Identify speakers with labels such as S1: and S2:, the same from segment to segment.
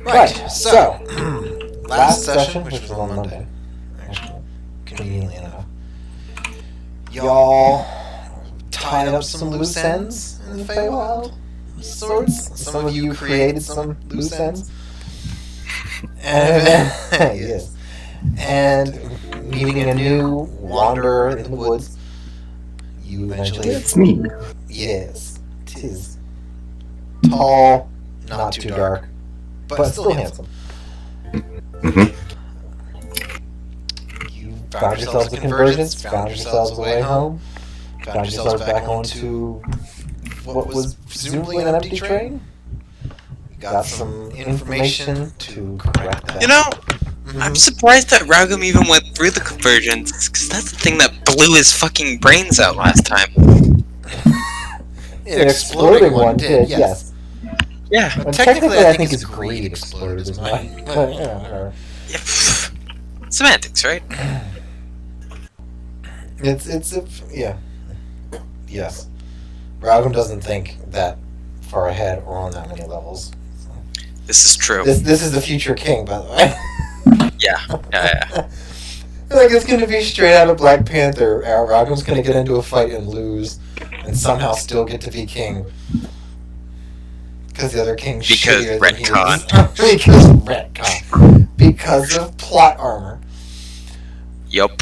S1: Right, so, last session, which was on Monday, actually, conveniently enough, y'all tied up some loose ends in the Feywild, sorts. Some of you created some loose ends. And, yes. And meeting a new wanderer in the woods, you eventually...
S2: It's me.
S1: Yes, 'tis. Tall, not too dark, but still handsome.
S2: Mm-hmm.
S1: You found yourselves a convergence, found yourselves a way home, found yourselves back onto what was presumably an empty train. You got some information to correct that.
S3: You know, I'm surprised that Raugum even went through the convergence, because that's the thing that blew his fucking brains out last time.
S1: An exploding one did, yes.
S3: Yeah.
S1: But technically, I think his greed exploded as well.
S3: Yeah. Semantics, right?
S1: Yeah. Yes. Raugum doesn't think that far ahead or on that many levels. So.
S3: This is true.
S1: This is the future king, by the way.
S3: Yeah.
S1: Like, it's gonna be straight out of Black Panther. Raugum's gonna get into a fight and lose, and somehow still get to be king. Because the other king's shittier than he is. Because retcon. Because of plot armor.
S3: Yup.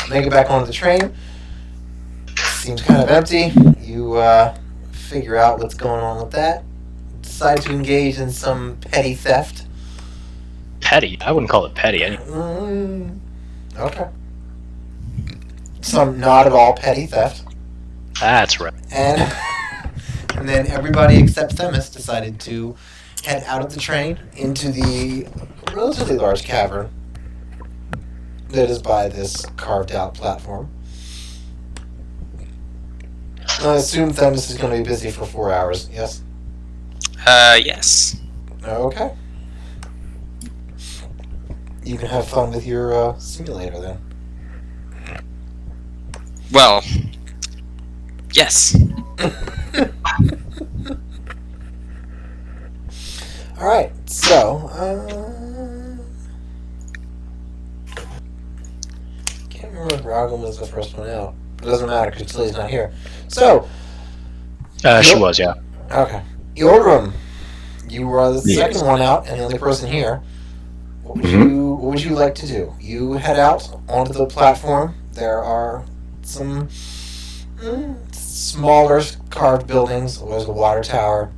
S1: Make it back onto the train. Seems kind of empty. You figure out what's going on with that. Decide to engage in some petty theft.
S4: Petty? I wouldn't call it petty.
S1: Okay. Some not at all petty theft.
S4: That's right.
S1: And then everybody except Themis decided to head out of the train into the relatively large cavern that is by this carved out platform. I assume Themis is going to be busy for 4 hours, yes?
S3: Yes.
S1: Okay. You can have fun with your simulator then.
S3: Well, yes.
S1: Alright, so, can't remember if Raugum was the first one out. It doesn't matter because Tilly's not here. So,
S4: She was, yeah.
S1: okay. Yordrum, you were the second one out and the only person here. What would you like to do? You head out onto the platform. There are some smaller carved buildings. There's a water tower.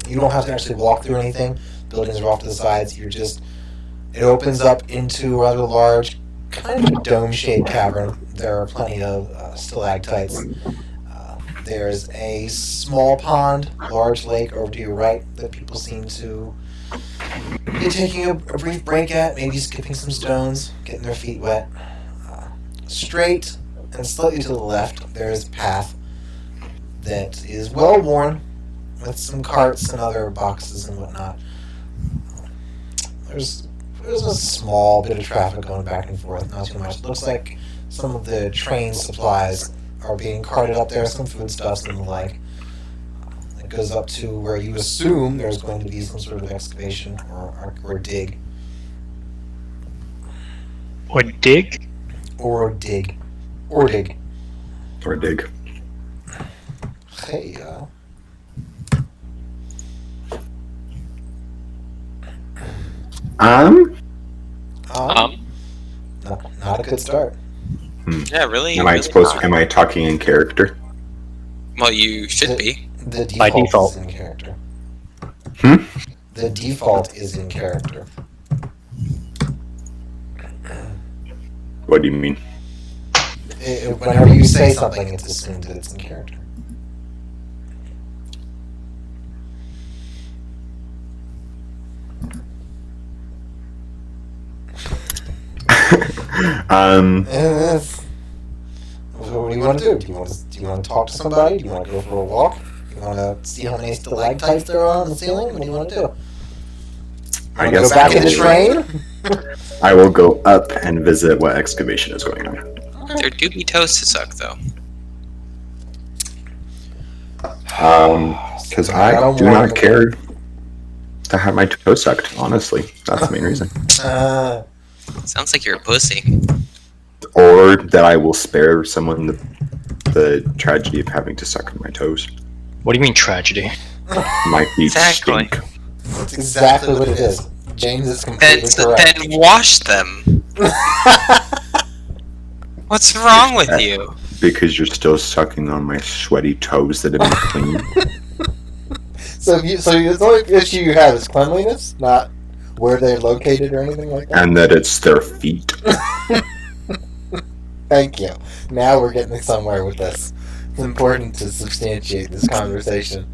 S1: You don't have to actually walk through anything. Buildings are off to the sides. It opens up into a rather large, kind of a dome-shaped cavern. There are plenty of stalactites. There's a small pond, large lake over to your right that people seem to be taking a brief break at, maybe skipping some stones, getting their feet wet. Straight and slightly to the left, there is a path that is well worn with some carts and other boxes and whatnot. There's a small bit of traffic going back and forth, not too much. It looks like some of the train supplies are being carted up there, some foodstuffs and the like. It goes up to where you assume there's going to be some sort of excavation or dig.
S4: Or dig?
S1: Or dig. Or dig.
S2: Or dig.
S1: Hey, Not a good start.
S3: Yeah, really?
S2: Am I talking in character?
S3: Well, you should be.
S1: The default,
S4: By default.
S1: is in character.
S2: Hmm?
S1: The default is in character.
S2: What do you mean?
S1: Whenever you say something, it's assumed that it's in character. What do you want to do? Do you want to talk to somebody? Do you want to go for a walk? Do you want to see how many stalactites there are on the ceiling? What do you want to do?
S2: I guess
S1: go back in the train?
S2: I will go up and visit what excavation is going on.
S3: There do be toes to suck, though.
S2: Because I do not care to have my toes sucked, honestly. That's the main reason.
S3: Sounds like you're a pussy.
S2: Or that I will spare someone the tragedy of having to suck on my toes.
S4: What do you mean tragedy?
S2: My feet
S3: Exactly.
S2: stink.
S1: That's exactly what it is. James is completely correct.
S3: Then wash them. What's wrong with you?
S2: Because you're still sucking on my sweaty toes that have been clean.
S1: So the only issue you have is cleanliness, not where they're located or anything like that?
S2: And that it's their feet.
S1: Thank you. Now we're getting somewhere with this. It's important to substantiate this conversation.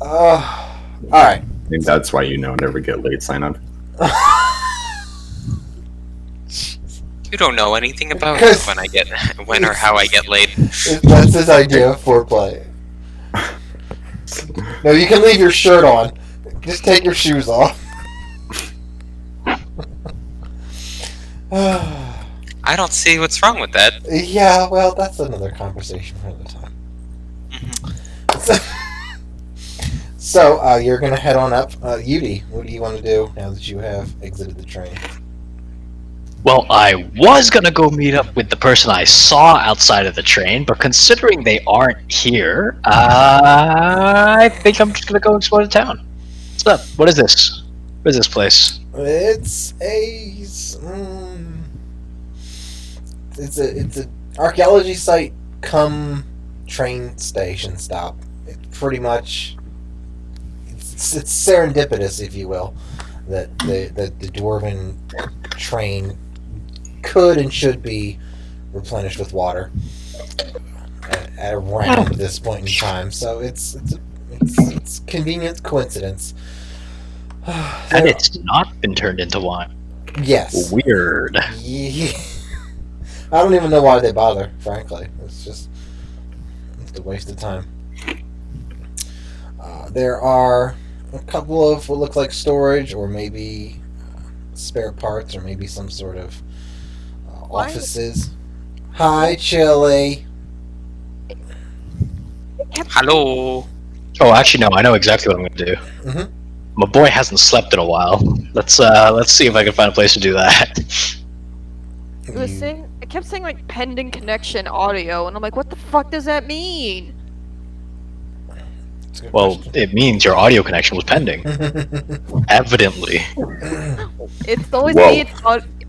S1: Alright.
S2: I think that's why you never get laid, sign on.
S3: You don't know anything about when or how I get laid.
S1: That's his idea of foreplay. No, you can leave your shirt on. Just take your shoes off.
S3: I don't see what's wrong with that.
S1: Yeah, well, that's another conversation for another time. So, you're gonna head on up. Yudi, what do you want to do now that you have exited the train?
S4: Well, I was gonna go meet up with the person I saw outside of the train, but considering they aren't here, I think I'm just gonna go explore the town. What's up? What is this? What is this place?
S1: It's a archaeology site come train station stop. It pretty much it's serendipitous, if you will, that the dwarven train could and should be replenished with water at around this point in time. So it's convenient coincidence.
S4: And it's not been turned into wine.
S1: Yes.
S4: Weird.
S1: Yeah. I don't even know why they bother, frankly. It's a waste of time. There are a couple of what look like storage, or maybe spare parts, or maybe some sort of offices. Hi, Chili.
S3: Hello.
S4: Oh, actually, no. I know exactly what I'm gonna do.
S1: Mhm.
S4: My boy hasn't slept in a while. Let's see if I can find a place to do that.
S5: It kept saying like pending connection audio, and I'm like, what the fuck does that mean?
S4: Well, it means your audio connection was pending. Evidently.
S5: It's always
S2: Whoa.
S5: me.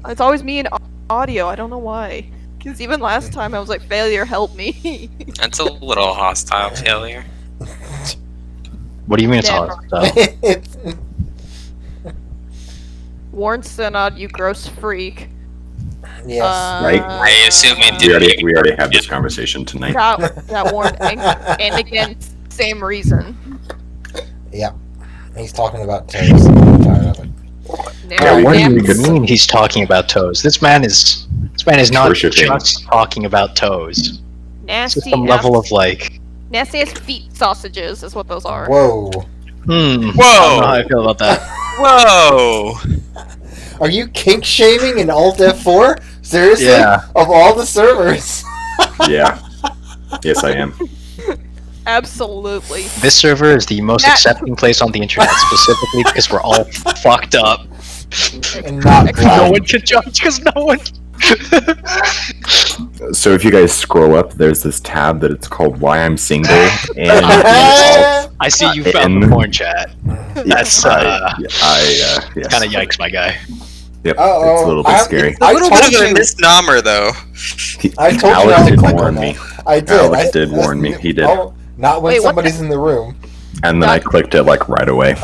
S5: It's always me in audio. I don't know why. Because even last time I was like, failure, help me.
S3: That's a little hostile failure.
S4: What do you mean it's
S5: Never.
S4: hostile?
S5: Warn Synod, you gross freak.
S1: Yes.
S2: Right?
S3: I assume it
S2: We already had this conversation tonight.
S5: Got warned, and again, same reason.
S1: Yep. He's talking about toes. I'm tired of it.
S5: Never
S4: What do you
S5: nasty,
S4: mean he's talking about toes? This man is not
S2: Worshipping.
S4: just talking about toes. It's
S5: nasty,
S4: some level of like,
S5: nasty as feet sausages is what those are.
S1: Whoa.
S4: I don't know
S3: Whoa!
S4: how I feel about that.
S3: Whoa!
S1: Are you kink shaming in Alt F4? Seriously?
S4: Yeah.
S1: Of all the servers?
S2: Yeah. Yes, I am.
S5: Absolutely.
S4: This server is the most accepting place on the internet, specifically because we're all fucked up.
S1: And not
S5: No
S4: No
S1: black.
S4: one can judge because no one.
S2: So if you guys scroll up, there's this tab that it's called Why I'm Single, and
S4: I see you found the porn chat. That's
S2: yeah.
S4: kind of yikes, my guy.
S2: Yep,
S1: Uh-oh.
S2: it's a little bit scary.
S3: A little
S1: told
S3: bit of a
S1: you-
S3: misnomer, though.
S1: I told you
S2: Alex
S1: not to
S2: did
S1: click
S2: warn
S1: on
S2: me.
S1: that. I did.
S2: Alex did warn me. He did.
S1: Oh, not when
S5: Wait, what
S1: somebody's in the room.
S2: And then I clicked it like right away.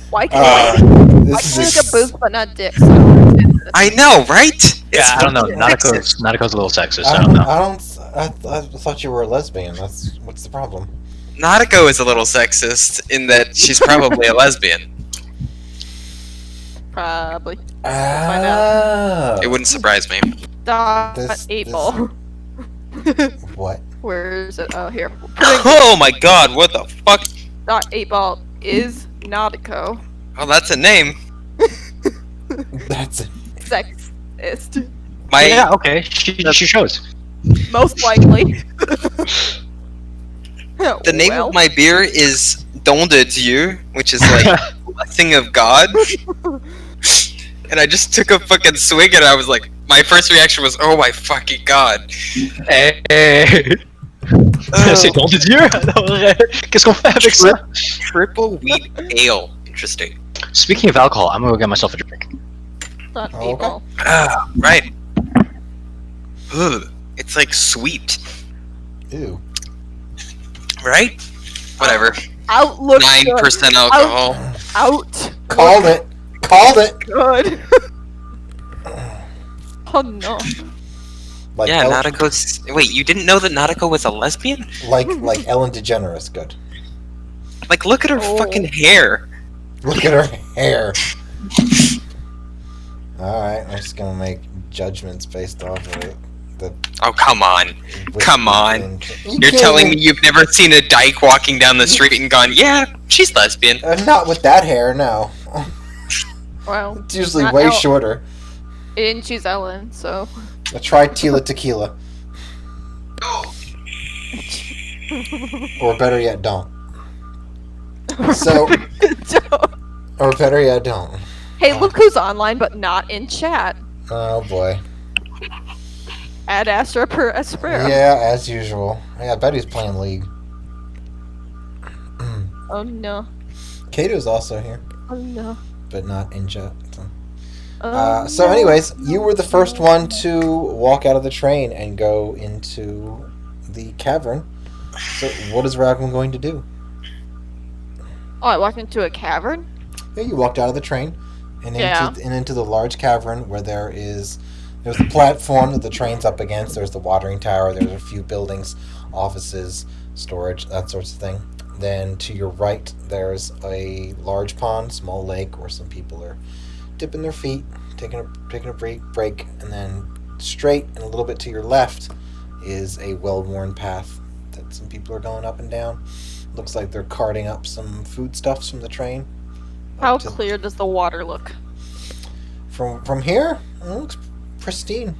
S5: Why can I
S1: This
S5: can
S1: is
S5: like a booth but not dicks? I don't understand this.
S3: I know, right?
S4: Yeah, I don't know.
S3: Sexist.
S4: Nanako's a little sexist. I don't know.
S1: I thought you were a lesbian. What's the problem?
S3: Nadeko is a little sexist in that she's probably a lesbian.
S5: Probably.
S1: Ah.
S3: It wouldn't surprise me.
S5: Dot
S1: This-
S5: 8 ball.
S1: What?
S5: Where is it? Oh, here.
S3: Oh my god, what the fuck?
S5: Dot 8 ball is Nautico.
S3: Oh, that's a name.
S1: That's it.
S5: Sexist.
S3: My
S4: Yeah, okay. She shows.
S5: Most likely.
S3: The name of my beer is Don de Dieu, which is like blessing of God. And I just took a fucking swig and I was like, my first reaction was, oh my fucking god.
S4: Hey. C'est ton de Dieu. Alors, qu'est-ce qu'on fait avec ça?
S3: Triple wheat ale. Interesting.
S4: Speaking of alcohol, I'm gonna go get myself a drink.
S5: Not
S1: Okay.
S5: people.
S3: Ah, right. Ugh, it's like sweet,
S1: Ew.
S3: right? Whatever.
S5: Outlook
S3: 9% alcohol.
S5: Out.
S1: Called it. Called it.
S5: Good. Oh no.
S1: Like
S3: Yeah,
S1: Ellen,
S3: Nautico's. Wait, you didn't know that Nautico was a lesbian?
S1: like Ellen DeGeneres. Good.
S3: Like, look at her
S5: Oh.
S3: fucking hair.
S1: Look at her hair. Alright, I'm just gonna make judgments based off of it.
S3: Oh, come on. Come on. You're
S1: can't
S3: telling me
S1: even-
S3: you've never seen a dyke walking down the street and gone, yeah, she's lesbian.
S1: Not with that hair, no.
S5: Well,
S1: It's usually
S5: Not
S1: way
S5: El-
S1: shorter.
S5: and she's Ellen, so.
S1: Try Tila Tequila. Or better yet, don't. So, or better yet, don't.
S5: Hey, look who's online but not in chat.
S1: Oh boy.
S5: Ad Astra per Aspera.
S1: Yeah, as usual. Yeah, I bet he's playing League.
S5: Oh no.
S1: Kato's also here,
S5: Oh no.
S1: but not in chat. So.
S5: Oh,
S1: So,
S5: no.
S1: anyways, you were the first one to walk out of the train and go into the cavern. So, what is Raglan going to do?
S5: Oh, I walked into a cavern?
S1: Yeah, you walked out of the train and
S5: Yeah.
S1: into the large cavern where there's the platform that the train's up against. There's the watering tower. There's a few buildings, offices, storage, that sorts of thing. Then to your right, there's a large pond, small lake, where some people are dipping their feet, taking a break, and then straight and a little bit to your left is a well-worn path that some people are going up and down. Looks like they're carting up some foodstuffs from the train.
S5: How
S1: Up to-
S5: clear does the water look?
S1: From here, it looks pristine.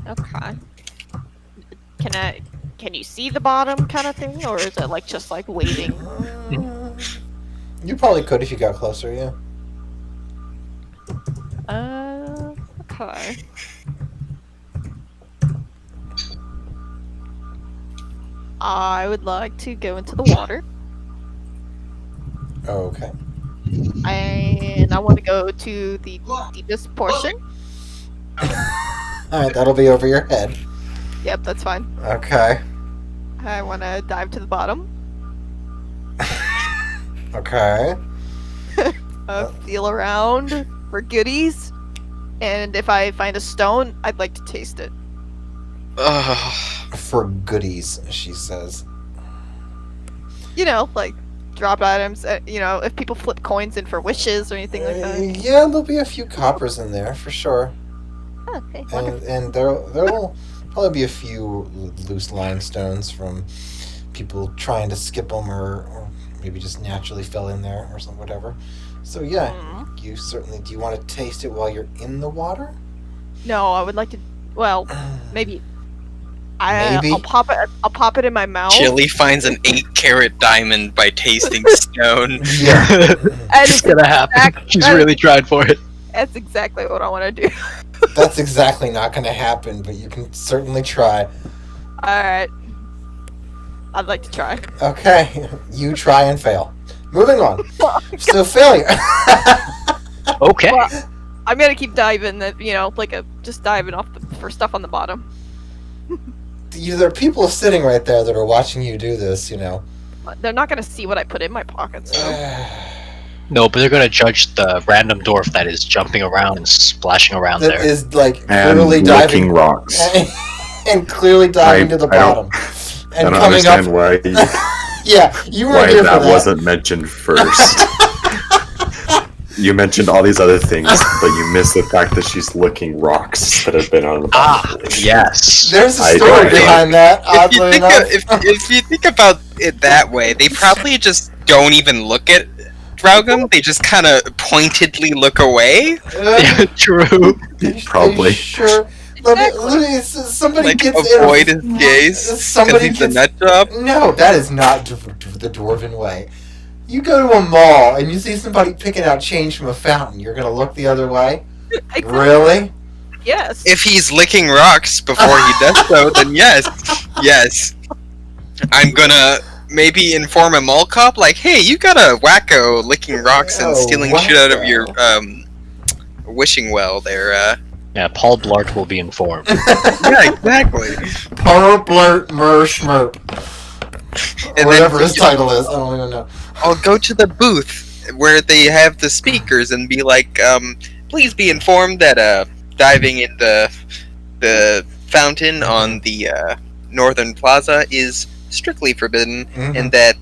S5: Okay. Can you see the bottom kind of thing, or is it like just like waiting?
S1: You probably could if you got closer, yeah.
S5: Okay. I would like to go into the water,
S1: Okay.
S5: and I want to go to the deepest portion.
S1: Alright, that'll be over your head.
S5: Yep, that's fine.
S1: Okay.
S5: I want to dive to the bottom,
S1: Okay.
S5: feel around for goodies, and if I find a stone, I'd like to taste it.
S3: Ugh.
S1: For goodies, she says.
S5: You know, like drop items. You know, if people flip coins in for wishes or anything like that.
S1: Yeah, there'll be a few coppers in there for sure.
S5: Okay, wonderful.
S1: And there'll probably be a few loose limestones from people trying to skip them or maybe just naturally fell in there or some whatever. So yeah,
S5: Mm.
S1: you certainly. Do you want to taste it while you're in the water?
S5: No, I would like to. Well, maybe.
S1: Maybe?
S5: I'll pop it in my mouth.
S3: Chili finds an 8-carat diamond by tasting stone.
S1: Yeah.
S5: And
S4: It's gonna happen. She's
S5: that-
S4: really tried for it.
S5: That's exactly what I want to do.
S1: That's exactly not going to happen, but you can certainly try.
S5: Alright. I'd like to try.
S1: Okay, you try and fail. Moving on. So failure.
S4: Okay.
S5: Well, I'm gonna keep diving. Just diving off for stuff on the bottom.
S1: There are people sitting right there that are watching you do this, you know.
S5: They're not gonna see what I put in my pockets. So.
S4: No, but they're gonna judge the random dwarf that is jumping around and splashing around
S1: That
S4: there.
S1: is like
S2: And
S1: clearly
S2: licking
S1: diving
S2: rocks.
S1: and clearly diving
S2: I-
S1: to the
S2: I don't-
S1: bottom.
S2: I
S1: And
S2: don't
S1: coming
S2: understand
S1: up.
S2: why
S1: Yeah, you were
S2: why
S1: here
S2: that
S1: for that.
S2: wasn't mentioned first. You mentioned all these other things, but you missed the fact that she's licking rocks that have been on the bottom.
S4: Yes.
S1: There's a
S2: I
S1: story
S2: don't know.
S1: behind that.
S3: If you,
S1: Oddly
S3: think
S1: enough.
S3: if you think about it that way, they probably just don't even look at Raugum, they just kind of pointedly look away.
S4: Yeah, true.
S2: Probably.
S1: Sure. Somebody
S3: Like,
S1: gets
S3: avoid
S1: in.
S3: his gaze. Because
S1: Somebody
S3: he's a
S1: gets.
S3: nut job.
S1: No, that is not the dwarven way. You go to a mall and you see somebody picking out change from a fountain. You're gonna look the other way.
S5: Exactly.
S1: Really?
S5: Yes.
S3: If he's licking rocks before he does so, then yes. Yes. I'm gonna maybe inform a mall cop, like, hey, you got a wacko licking rocks and stealing shit out of your wishing well there.
S4: Yeah, Paul Blart will be informed.
S3: Yeah, exactly.
S1: Blurt Merschmerp.
S3: And
S1: Whatever
S3: then
S1: his title is, I don't even know.
S3: I'll go to the booth where they have the speakers and be like, please be informed that diving in the fountain on the Northern Plaza is strictly forbidden, and that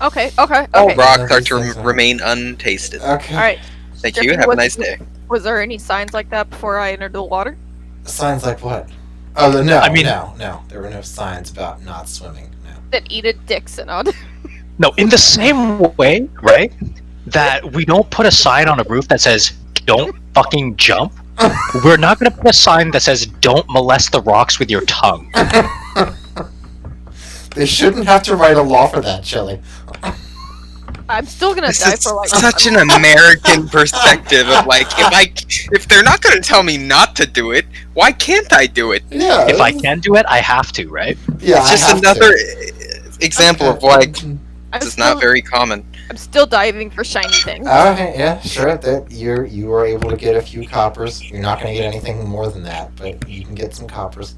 S5: Okay.
S3: all rocks are to remain untasted.
S1: Okay.
S5: All right.
S3: Thank you. Have a nice day.
S5: Was there any signs like that before I entered the water?
S1: Signs like what? Oh, no.
S4: I mean-
S1: no. There were no signs about not swimming. No.
S5: That Edith Dixon on.
S4: No, in the same way, right? That we don't put a sign on a roof that says "Don't fucking jump." We're not going to put a sign that says "Don't molest the rocks with your tongue."
S1: They shouldn't have to write a law for that, Chili.
S5: I'm still gonna
S3: This
S5: die
S3: is
S5: for like.
S3: such an American perspective of like, if they're not going to tell me not to do it, why can't I do it?
S1: Yeah.
S4: If I can do it, I have to, right?
S1: Yeah,
S3: It's just
S1: I have
S3: another
S1: to.
S3: example of like
S5: I'm
S3: this is
S5: still,
S3: not very common.
S5: I'm still diving for shiny things.
S1: Okay, yeah, sure. That you were able to get a few coppers. You're not going to get anything more than that, but you can get some coppers.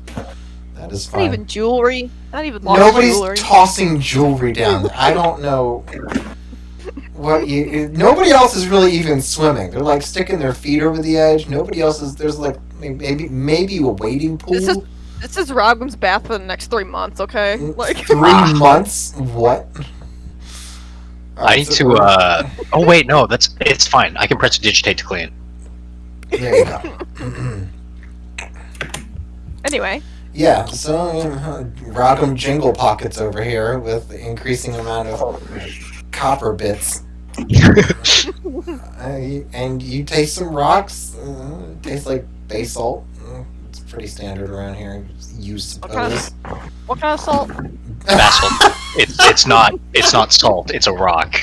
S1: That is
S5: Not
S1: fine.
S5: even jewelry. Not even lost
S1: Nobody's
S5: jewelry.
S1: tossing jewelry down there. I don't know what you. Nobody else is really even swimming. They're like sticking their feet over the edge. Nobody else is. There's like maybe a wading pool.
S5: This is Robin's bath for the next 3 months. Okay. Like.
S1: 3 months. What?
S4: I need to. Oh wait, no, it's fine. I can press digitate to clean.
S1: There you go.
S5: Anyway.
S1: Yeah, so Rock'em Jingle Pockets over here with the increasing amount of copper bits. And you taste some rocks. It tastes like basalt. It's pretty standard around here. You suppose.
S5: What kind of salt?
S4: Basalt. It's not salt. It's a rock.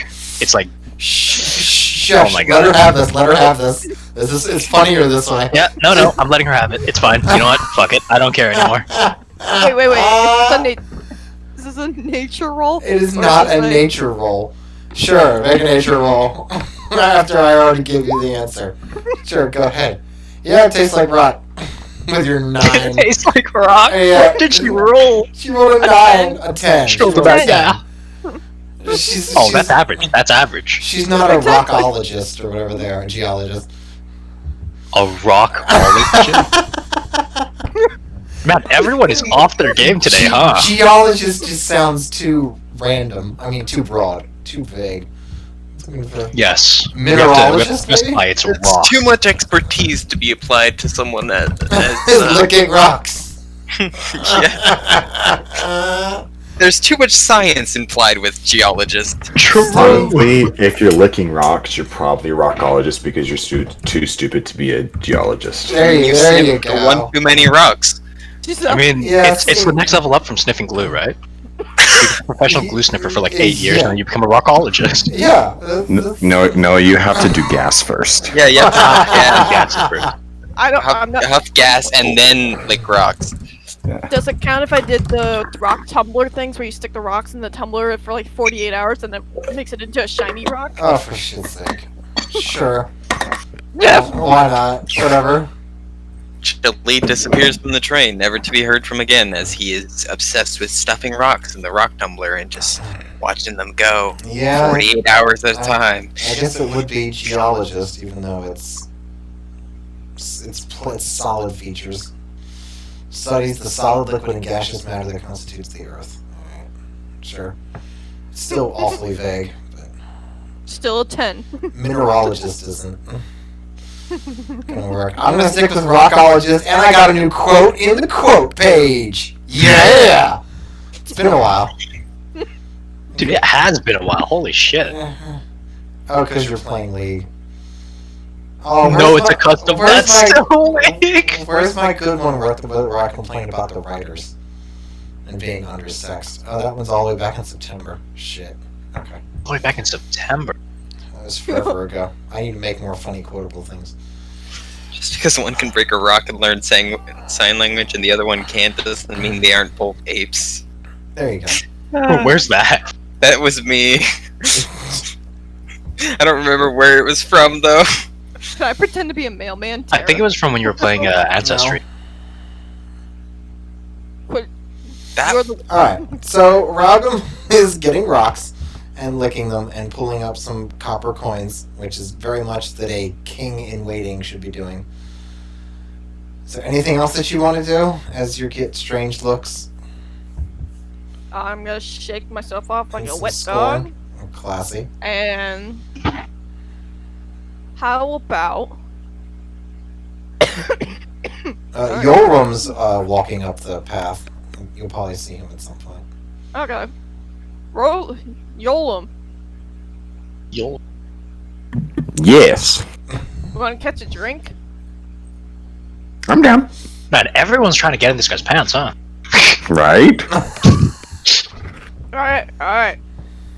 S4: It's like
S1: Shush!
S4: Oh my God.
S1: Let her have this. Let her have this. It's funnier this way.
S4: yeah. No. I'm letting her have it. It's fine. You know what? Fuck it. I don't care anymore.
S5: Wait. Is this a nature roll?
S1: It is
S5: Or
S1: not
S5: this
S1: a nature roll. Sure, make a nature roll. After I already gave you the answer. Sure, go ahead. Yeah, it tastes like rock. With your 9.
S4: It tastes like rock.
S1: Yeah.
S4: What did she roll?
S1: She rolled a 9, a 10.
S4: She rolled
S1: a
S4: a 10. Yeah. That's average. That's average.
S1: She's not a
S5: Exactly.
S1: rockologist or whatever they are, a geologist.
S4: A rockologist. Man, everyone is off their game today, huh?
S1: Geologist just sounds too random. I mean, too broad, too vague.
S4: Yes.
S1: Mineralogist, maybe?
S4: Specify it's a
S3: It's
S4: rock.
S3: too much expertise to be applied to someone that
S1: Is licking rocks.
S3: yeah. There's too much science implied with geologist.
S2: Honestly, if you're licking rocks, you're probably a rockologist because you're too stupid to be a geologist.
S1: There you
S3: sniffed
S1: go.
S3: one too many rocks.
S4: I mean,
S1: Yeah,
S4: it's the next level up from sniffing glue, right? You're a professional glue sniffer for like 8 years, and then you become a rockologist.
S1: Yeah.
S2: No, you have to do gas first.
S3: Yeah, yeah.
S4: Gas first.
S5: I'm not.
S3: Huff gas and then lick rocks.
S5: Does it count if I did the rock tumbler things where you stick the rocks in the tumbler for like 48 hours and then mix it into a shiny rock?
S1: Oh, for shit's sake. Sure.
S5: Yeah.
S1: Why not? Whatever.
S3: Chili disappears from the train, never to be heard from again, as he is obsessed with stuffing rocks in the rock tumbler and just watching them go
S1: Yeah.
S3: 48 hours at a time.
S1: I guess it would be geologist, even though it's solid features. Studies the solid, liquid, and gaseous matter that constitutes the Earth. Alright. Sure. It's still awfully vague, but
S5: Still a 10.
S1: mineralogist isn't gonna work. I'm gonna stick with rockologist, and I got a new quote in the quote page. Yeah! It's been a while.
S4: Dude, it has been a while. Holy shit.
S1: Oh, because you're playing League. Oh,
S4: No,
S1: where's
S4: it's a
S1: my-
S4: custom.
S1: where's
S4: That's
S1: my-
S4: so weak.
S1: Where's my good one where I complain about the writers and being undersexed? Oh, that one's all the way back in September. Shit. Okay.
S4: All the way back in September.
S1: That was forever ago. I need to make more funny quotable things.
S3: Just because one can break a rock and learn sign language and the other one can't doesn't mean they aren't both apes.
S1: There you go.
S4: Where's that?
S3: That was me. I don't remember where it was from though.
S5: Can I pretend to be a mailman?
S4: I think it was from when you were playing Ancestry.
S3: That
S5: You're the
S1: Alright, so Ragam is getting rocks and licking them and pulling up some copper coins, which is very much that a king in waiting should be doing. Is there anything else that you want to do as you get strange looks?
S5: I'm gonna shake myself off like
S1: and
S5: a
S1: some
S5: wet
S1: scorn?
S5: dog.
S1: Oh, classy.
S5: And how about
S1: Yorum's walking up the path. You'll probably see him at some point.
S5: okay, roll Yolum.
S4: You'll
S2: Yes.
S5: We're gonna catch a drink.
S2: I'm down.
S4: Man, everyone's trying to get in this guy's pants, huh?
S2: Right?
S5: All right.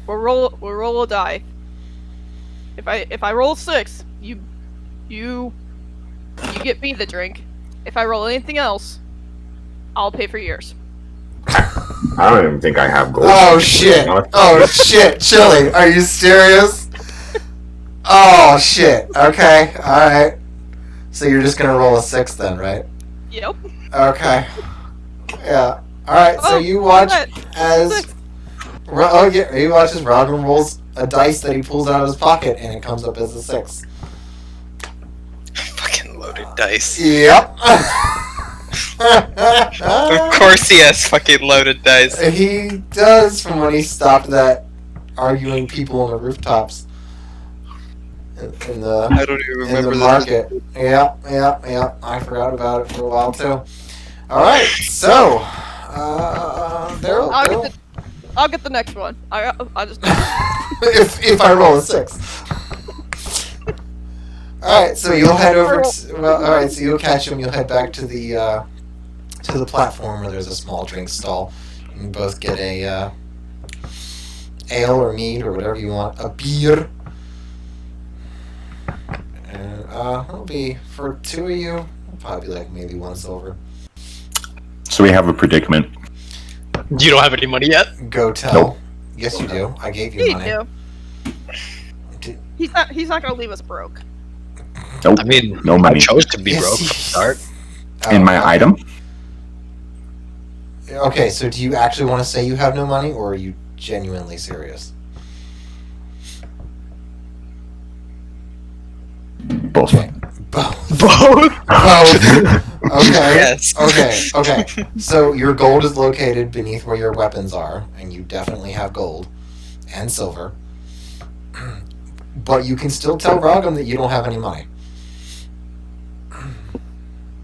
S5: We'll roll a die. If I roll 6, you get me the drink. If I roll anything else, I'll pay for yours.
S2: I don't even think I have gold.
S1: Oh shit! Oh shit! Chili, are you serious? Oh shit! Okay, alright. So you're just gonna roll a 6 then, right?
S5: Yep.
S1: Okay. Yeah. Alright, so you watch as...
S5: Six.
S1: Oh yeah, you watch as Robin rolls a dice that he pulls out of his pocket and it comes up as a 6.
S3: fucking loaded dice.
S1: Yep.
S3: Of course he has fucking loaded dice.
S1: He does from when he stopped that arguing people on the rooftops in the
S3: I don't even
S1: in
S3: remember
S1: the
S3: this.
S1: market. Yeah. I forgot about it for a while too. All right, so
S5: I'll get the next one. I just
S1: if I roll a 6. All right, so you'll head over. All right, so you'll catch him. You'll head back to the platform where there's a small drink stall. You can both get a ale or mead or whatever you want, a beer. And it'll be for 2 of you. It'll probably be like maybe 1 silver.
S2: So we have a predicament.
S4: You don't have any money yet?
S1: Go tell.
S2: Nope.
S1: Yes, you do. I gave you
S5: you
S1: money.
S5: do.
S1: Did-
S5: He's not gonna leave us broke.
S2: Nope.
S4: I mean,
S2: No
S4: I
S2: money.
S4: chose to be
S1: Yes,
S4: broke
S1: he-
S4: from the start.
S2: In my
S1: okay.
S2: item?
S1: Okay, so do you actually want to say you have no money, or are you genuinely serious?
S2: Both.
S1: Both.
S4: Both?
S1: Both. Okay.
S3: Yes.
S1: Okay. So your gold is located beneath where your weapons are, and you definitely have gold and silver. But you can still tell Ragam that you don't have any money.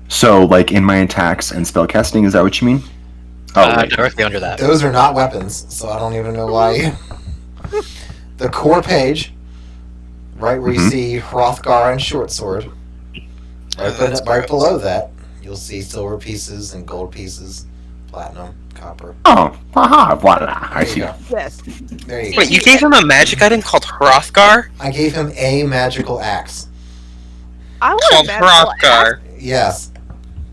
S2: So, like, in my attacks and spellcasting, is that what you mean? Oh, right.
S4: Directly under that.
S1: Those are not weapons, so I don't even know why. The core page, right where you
S2: Mhm.
S1: see Hrothgar and Short Sword,
S3: that's
S1: right
S3: gross.
S1: below that, you'll see silver pieces and gold pieces, platinum, copper.
S2: Oh, haha, voila. I
S1: There
S2: see.
S1: you go.
S5: Yes.
S1: There you go.
S3: Wait, you gave him a magic item called Hrothgar?
S1: I gave him a magical axe.
S5: I want
S3: Called
S5: a magical axe.
S3: Hrothgar.
S1: Yes.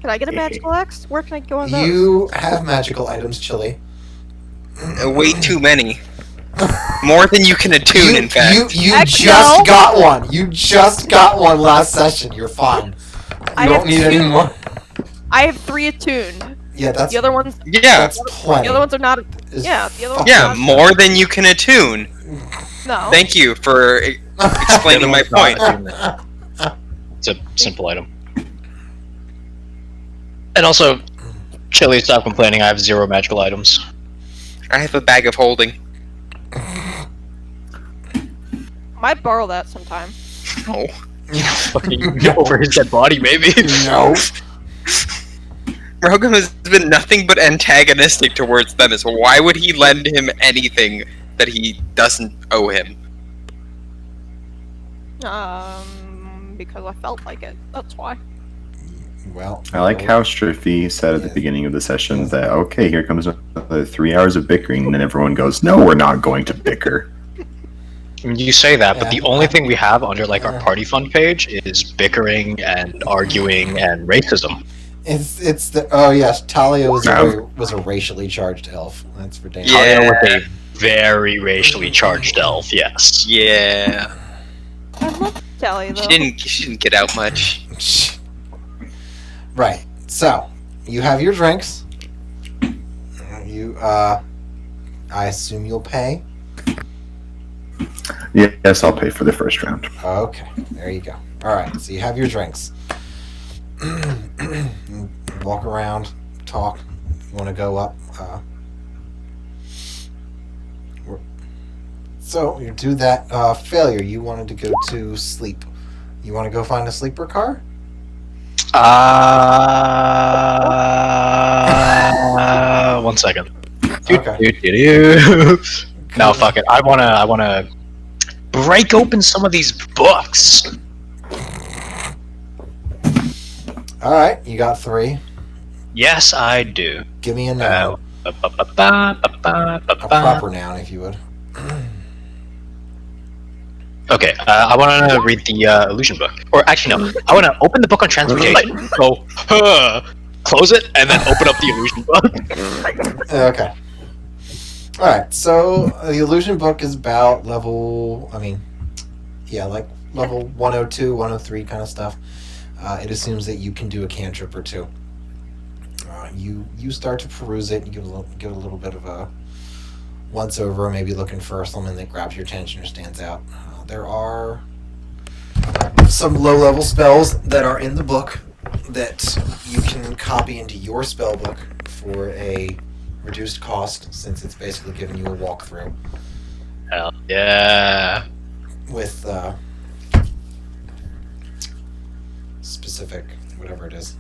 S5: Can I get a magical axe? Where can I go on those?
S1: You have magical items, Chili.
S3: Way too many. More than you can attune, in fact.
S1: You
S5: Heck
S1: just
S5: no.
S1: got one. You just got one last session. You're fine. You
S5: I
S1: don't
S5: have
S1: need any
S5: 2.
S1: more.
S5: I have 3 attuned.
S1: Yeah, that's
S5: The other ones,
S3: Yeah,
S1: that's plenty.
S5: the other ones are not.
S1: Is
S5: Yeah, the other ones.
S3: yeah,
S5: are not-
S3: more than you can attune.
S5: No.
S3: Thank you for explaining my point.
S4: It's a simple item. And also, Chili, stop complaining. I have 0 magical items.
S3: I have a bag of holding.
S5: Might borrow that sometime.
S3: Oh.
S4: Fucking over his dead body, maybe.
S1: No.
S3: Rogam has been nothing but antagonistic towards Themis. Why would he lend him anything that he doesn't owe him?
S5: Because I felt like it. That's why.
S1: Well,
S2: I like how Striffy said at the beginning of the session that, okay, here comes another 3 hours of bickering, and then everyone goes, no, we're not going to bicker.
S4: I mean, you say that, but
S1: Yeah.
S4: the only thing we have under like our party fund page is bickering and arguing and racism.
S1: It's the oh yes, Talia was a racially charged elf. That's for damn.
S3: Yeah.
S4: Talia was a very racially charged elf. Yes.
S3: Yeah.
S5: I love Sally though.
S3: She didn't get out much.
S1: Right. So you have your drinks. I assume you'll pay.
S2: Yes, I'll pay for the first round.
S1: Okay, there you go. All right, so you have your drinks. Walk around, talk. You want to go up? So you do that. Failure. You wanted to go to sleep. You want to go find a sleeper car?
S4: One second.
S1: Okay.
S4: No, fuck it. I wanna break open some of these books.
S1: All right, you got 3.
S4: Yes, I do.
S1: Give me a noun, a proper noun, if you would.
S4: Okay, I want to read the illusion book. Or actually, no. I want to open the book on transmutation, go, close it, and then open up the illusion book.
S1: Okay. All right. So the illusion book is about level. Like level 102, 103 kind of stuff. It assumes that you can do a cantrip or two. You start to peruse it. You give it a little bit of a once over, maybe looking for something that grabs your attention or stands out. There are some low level spells that are in the book that you can copy into your spell book for a reduced cost, since it's basically giving you a walkthrough.
S4: Hell yeah.
S1: With specific, whatever it is.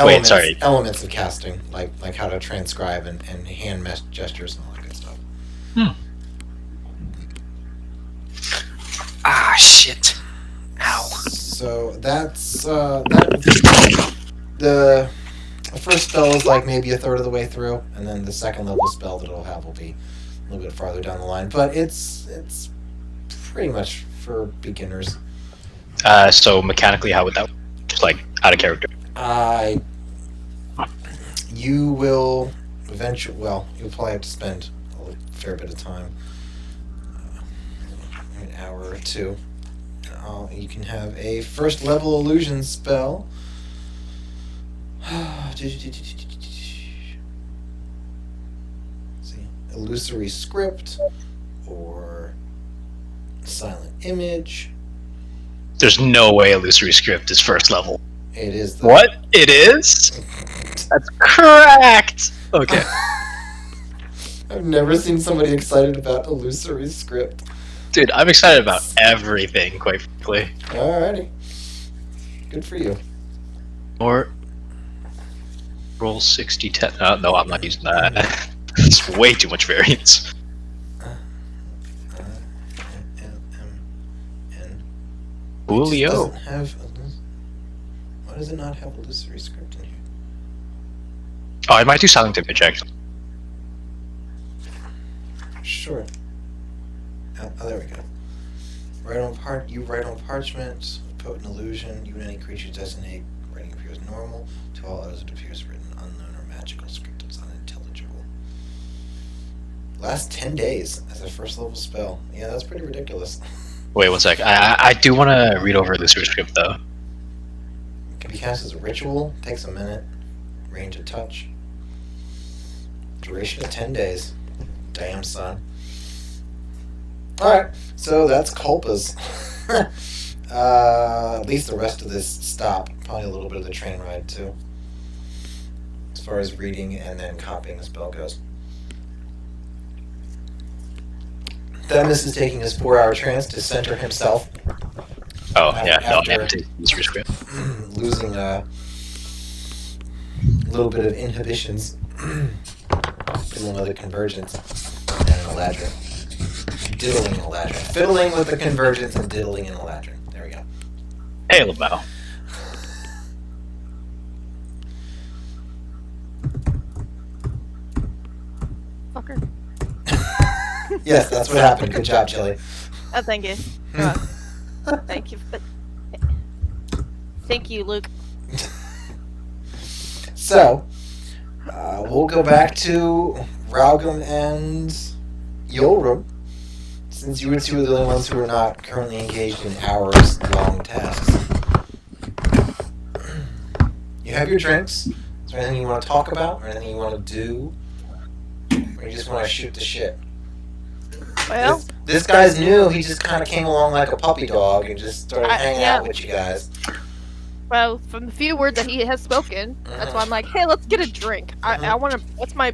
S4: Wait, sorry.
S1: Elements of casting, like how to transcribe and hand gestures and all that good stuff.
S3: Ah, shit. Ow.
S1: So that's the first spell is like maybe a third of the way through, and then the second level spell that it'll have will be a little bit farther down the line. But it's pretty much for beginners.
S4: So mechanically, how would that work? Just like out of character?
S1: You will eventually. Well, you'll probably have to spend a fair bit of time, an hour or two. You can have a first level illusion spell. See, illusory script or silent image.
S4: There's no way illusory script is first level.
S1: It is.
S4: What? It is? That's correct. Okay.
S1: I've never seen somebody excited about illusory script.
S4: Dude, I'm excited about everything, quite frankly.
S1: Alrighty. Good for you.
S4: Or roll 60, 10. No, I'm not using that. It's way too much variance. Julio.
S1: Why does it not have illusory script in here?
S4: Oh, I might do silent image actually.
S1: Sure. Oh, there we go. You write on parchment, potent illusion. You and any creature designate writing appears normal. To all others, it appears written unknown or magical. Script is unintelligible. Last 10 days as a first level spell. Yeah, that's pretty ridiculous.
S4: Wait 1 sec. I do want to read over illusory script though.
S1: It can be cast as a ritual. Takes a minute. Range of touch. Duration of 10 days. Damn, son. Alright, so that's Culpas. At least the rest of this stop. Probably a little bit of the train ride, too. As far as reading and then copying the spell goes. Themis is taking his 4-hour trance to center himself.
S4: Oh, yeah, no,
S1: After-
S4: I have to illusory script.
S1: Losing a little bit of inhibitions. Doing another convergence and an Eladrin. diddling in Eladrin. Fiddling with the convergence and diddling in Eladrin. There we go.
S4: Hey, Lamau.
S5: Fucker.
S1: Yes, that's what happened. Good job, Chili.
S5: Thank you. Thank you. Thank you, Luke.
S1: So, we'll go back to Raugum and Yolrum, since you two are the only ones who are not currently engaged in hours-long tasks. You have your drinks. Is there anything you want to talk about, or anything you want to do, or you just want to shoot the shit?
S5: Well,
S1: This guy's new. He just kind of came along like a puppy dog and just started hanging out with you guys.
S5: well, from the few words that he has spoken, that's why I'm like, hey, let's get a drink. I want to. What's my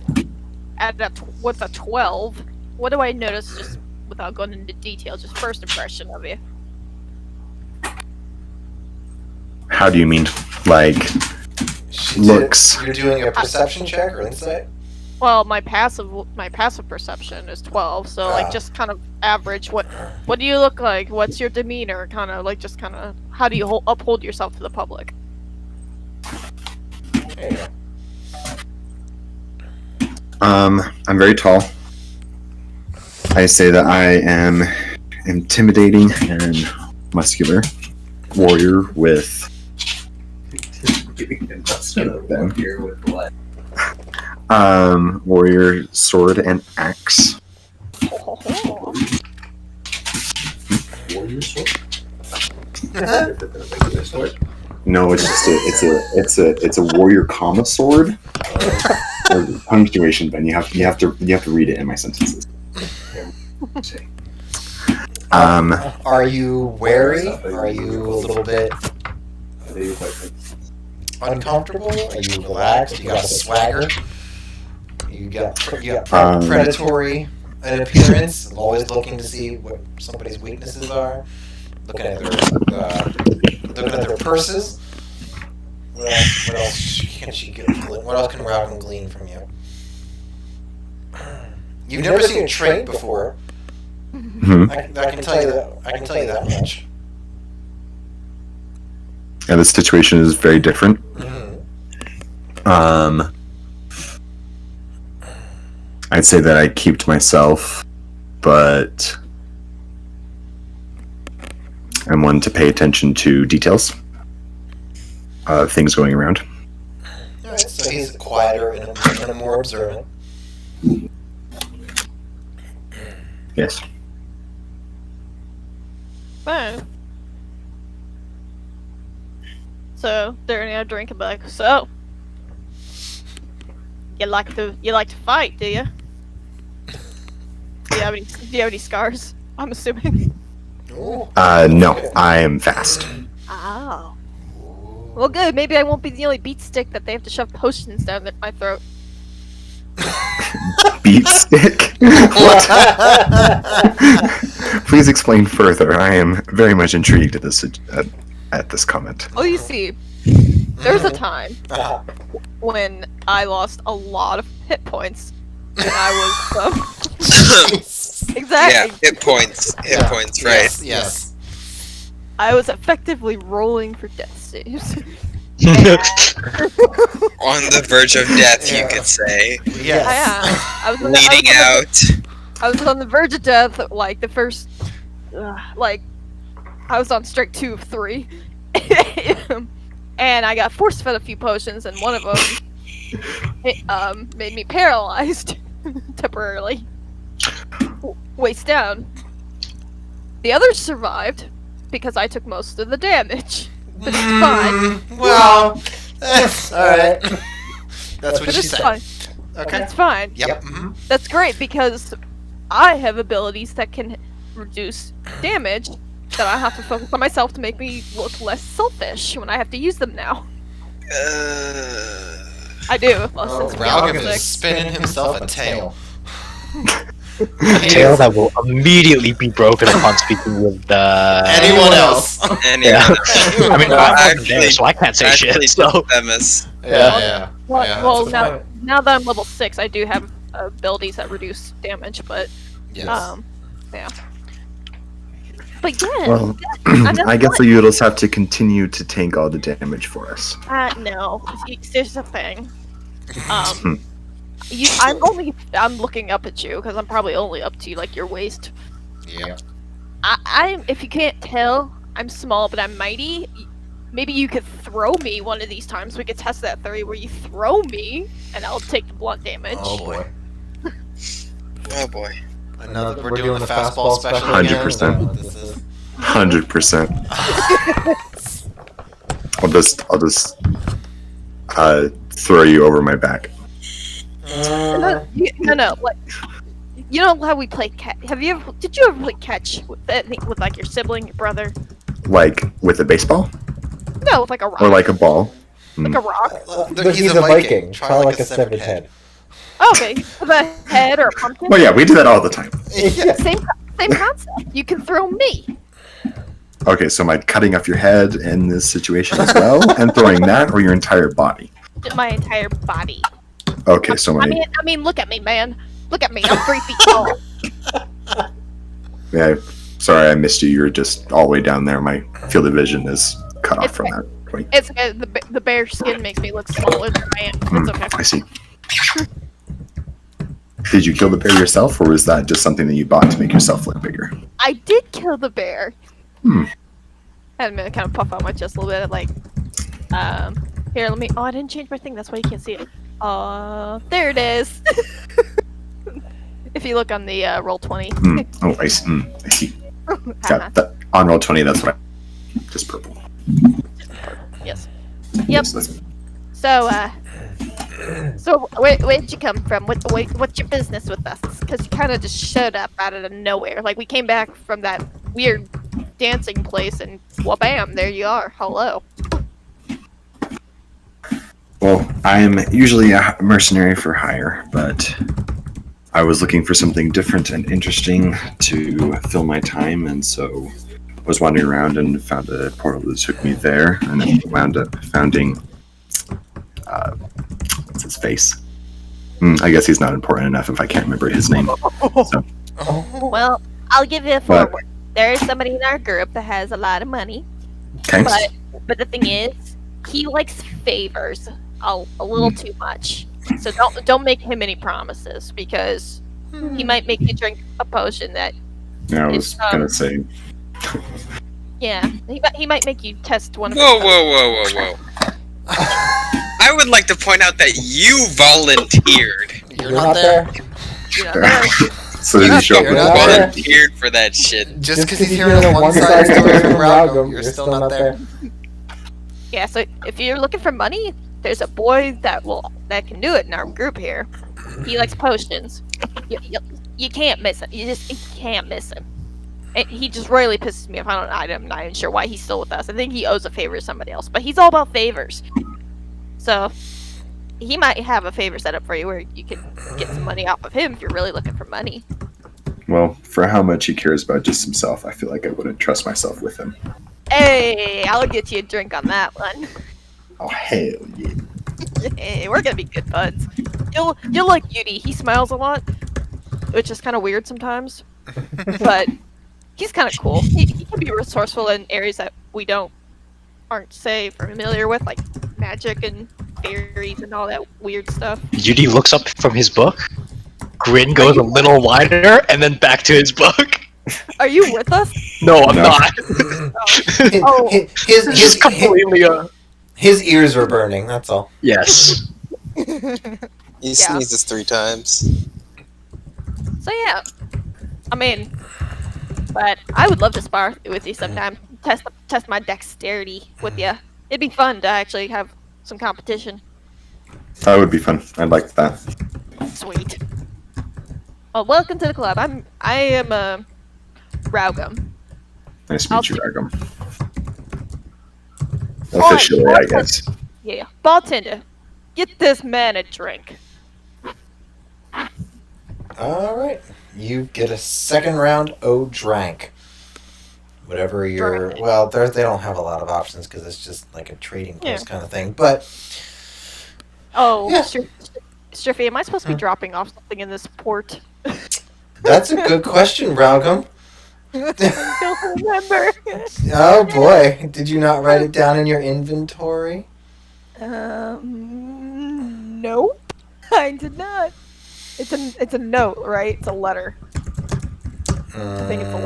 S5: what's a 12? What do I notice just without going into detail? Just first impression of you.
S2: How do you mean? Like, looks?
S1: You're doing a perception check or insight?
S5: Well, my passive perception is 12, so like just kind of average. What do you look like? What's your demeanor? Kind of like just kind of how do you uphold yourself to the public?
S1: There you go.
S2: I'm very tall. I say that I am intimidating and muscular warrior with warrior sword and axe.
S6: Warrior sword?
S2: No, it's just it's a warrior comma sword. Or punctuation, Ben. You have to read it in my sentences.
S1: Are you wary? Are you a little bit uncomfortable? Are you relaxed? You got a swagger? You got predatory in appearance, always looking to see what somebody's weaknesses are. Looking at their purses. What else can she get? What else can Rowden glean from you? You've never seen a trait before.
S2: Mm-hmm.
S1: I can tell you that. I can tell you that much.
S2: Yeah, this situation is very different.
S1: Mm-hmm.
S2: I'd say that I keep to myself, but I'm one to pay attention to details. Things going around.
S1: Alright, so he's quieter and a more observant.
S2: Yes.
S5: Fine. So during our drink, I'm like, so you like to fight, do you? Do you have any scars? I'm assuming.
S1: Ooh.
S2: No, I am fast.
S5: Oh. Well, good. Maybe I won't be the only beat stick that they have to shove potions down my throat.
S2: Beat stick? Please explain further. I am very much intrigued at this comment.
S5: Oh, you see, there's a time when I lost a lot of hit points, and I was exactly.
S3: Yeah, hit points, right?
S1: Yes.
S5: I was effectively rolling for death saves.
S3: On the verge of death, you could say.
S1: Yes.
S5: I was
S3: Bleeding out.
S5: I was on the verge of death, like the first, I was on strike 2 of 3, and I got force fed a few potions, and one of them made me paralyzed temporarily, waist down. The others survived because I took most of the damage, but it's fine.
S1: Well, that's alright. That's what
S5: But
S1: she
S5: it's
S1: said.
S5: fine.
S1: Okay.
S5: It's fine.
S1: Yep. Mm-hmm.
S5: That's great because I have abilities that can reduce damage that I have to focus on myself to make me look less selfish when I have to use them now. I do. Well, since we got
S1: Ralgam
S5: level
S1: is
S5: 6.
S1: spinning himself a tail.
S4: Tail that will immediately be broken upon speaking with
S1: Anyone else?
S4: I mean, I'm
S3: Actually-
S4: there, so I can't say shit.
S3: Actually,
S4: So
S3: Themis.
S1: Yeah.
S5: Well,
S1: that's
S5: now,
S1: fine.
S5: now that I'm level 6, I do have abilities that reduce damage, but
S1: Yes.
S5: yeah. But yeah,
S2: Well, I guess you'll just have to continue to tank all the damage for us.
S5: no. There's a thing.
S2: Hmm.
S5: I'm looking up at you because I'm probably only up to like your waist.
S1: Yeah.
S5: I'm if you can't tell, I'm small but I'm mighty. Maybe you could throw me one of these times. We could test that theory where you throw me and I'll take the blunt damage.
S1: Oh boy.
S3: Oh boy.
S1: Another. We're doing the fastball special.
S2: 100%.
S1: This is.
S2: 100%. I'll just throw you over my back.
S5: No. Like, you know how we play catch? Did you ever play catch with like your sibling, your brother?
S2: Like with a baseball
S5: No, with like a rock.
S2: or like a ball.
S5: Like a rock.
S1: But he's a Viking. Try like a severed head.
S5: Okay, with a head or a pumpkin.
S2: Well, yeah, we do that all the time.
S1: Yeah.
S5: Same concept. You can throw me.
S2: Okay, so am I cutting off your head in this situation as well, and throwing that, or your entire body?
S5: My entire body.
S2: Okay, so
S5: I mean, look at me, man. Look at me. I'm 3 feet tall.
S2: yeah, sorry, I missed you. You're just all the way down there. My field of vision is cut off
S5: It's
S2: from
S5: okay.
S2: that point.
S5: It's okay. The bear skin makes me look smaller than I am. It's okay.
S2: I see. Did you kill the bear yourself, or was that just something that you bought to make yourself look bigger?
S5: I did kill the bear.
S2: Hmm.
S5: And I'm gonna kind of puff out my chest a little bit, like, here, let me. Oh, I didn't change my thing. That's why you can't see it. There it is. If you look on the roll 20.
S2: Oh, I see. I see. Got that on roll 20. That's what. Just purple.
S5: Yes. Yep.
S2: Yes, that's-
S5: So where'd you come from? What's your business with us? Because you kind of just showed up out of nowhere. Like we came back from that weird dancing place, and bam, there you are. Hello.
S2: Well, I'm usually a mercenary for hire, but I was looking for something different and interesting to fill my time, and so I was wandering around and found a portal that took me there, and then wound up founding what's his face? I guess he's not important enough if I can't remember his name. So,
S5: Well, I'll give you a
S2: What?
S5: forward. There's somebody in our group that has a lot of money,
S2: okay.
S5: but the thing is, he likes favors a little too much. So don't make him any promises because he might make you drink a potion that
S2: Yeah, I was gonna say.
S5: he might make you test one of
S3: Whoa. I would like to point out that you volunteered.
S1: You're not there.
S5: you know,
S2: So did you show
S1: You're
S2: up?
S1: not there.
S3: Volunteered for that shit.
S1: Just because he's hearing a one-side story from Ralgum, you're still not there.
S5: Yeah, so if you're looking for money, there's a boy that can do it in our group here. He likes potions. You can't miss him. You can't miss him. He just royally pisses me off. I'm not even sure why he's still with us. I think he owes a favor to somebody else, but he's all about favors. So he might have a favor set up for you where you can get some money off of him if you're really looking for money.
S2: Well, for how much he cares about just himself, I feel like I wouldn't trust myself with him.
S5: Hey, I'll get you a drink on that one.
S2: Oh hell yeah!
S5: Hey, we're gonna be good buds. You'll like Yudi. He smiles a lot, which is kind of weird sometimes, but he's kind of cool. He can be resourceful in areas that we aren't familiar with, like magic and fairies and all that weird stuff.
S4: Yudi looks up from his book, grin goes a little wider, and then back to his book.
S5: Are you with us?
S4: No, I'm
S2: No.
S4: not.
S5: Oh.
S4: His completely
S1: His ears were burning. That's all.
S4: Yes.
S3: He sneezes 3 times.
S5: So yeah, I mean, but I would love to spar with you sometime. Test my dexterity with you. It'd be fun to actually have some competition.
S2: That would be fun. I'd like that.
S5: Sweet. Well, welcome to the club. I am Raugum.
S2: Nice to meet you, Ragum.
S5: Oh,
S2: Officially, I guess.
S5: Yeah, bartender, get this man a drink.
S1: All right. You get a second round drank. Whatever your they don't have a lot of options because it's just like a trading post kind of thing. But
S5: Oh,
S1: Yeah.
S5: Striffy, am I supposed to be dropping off something in this port?
S1: that's a good question, Ralgum.
S5: I don't remember.
S1: Oh boy, did you not write it down in your inventory?
S5: Nope. I did not. It's a note, right? It's a letter. I think it's a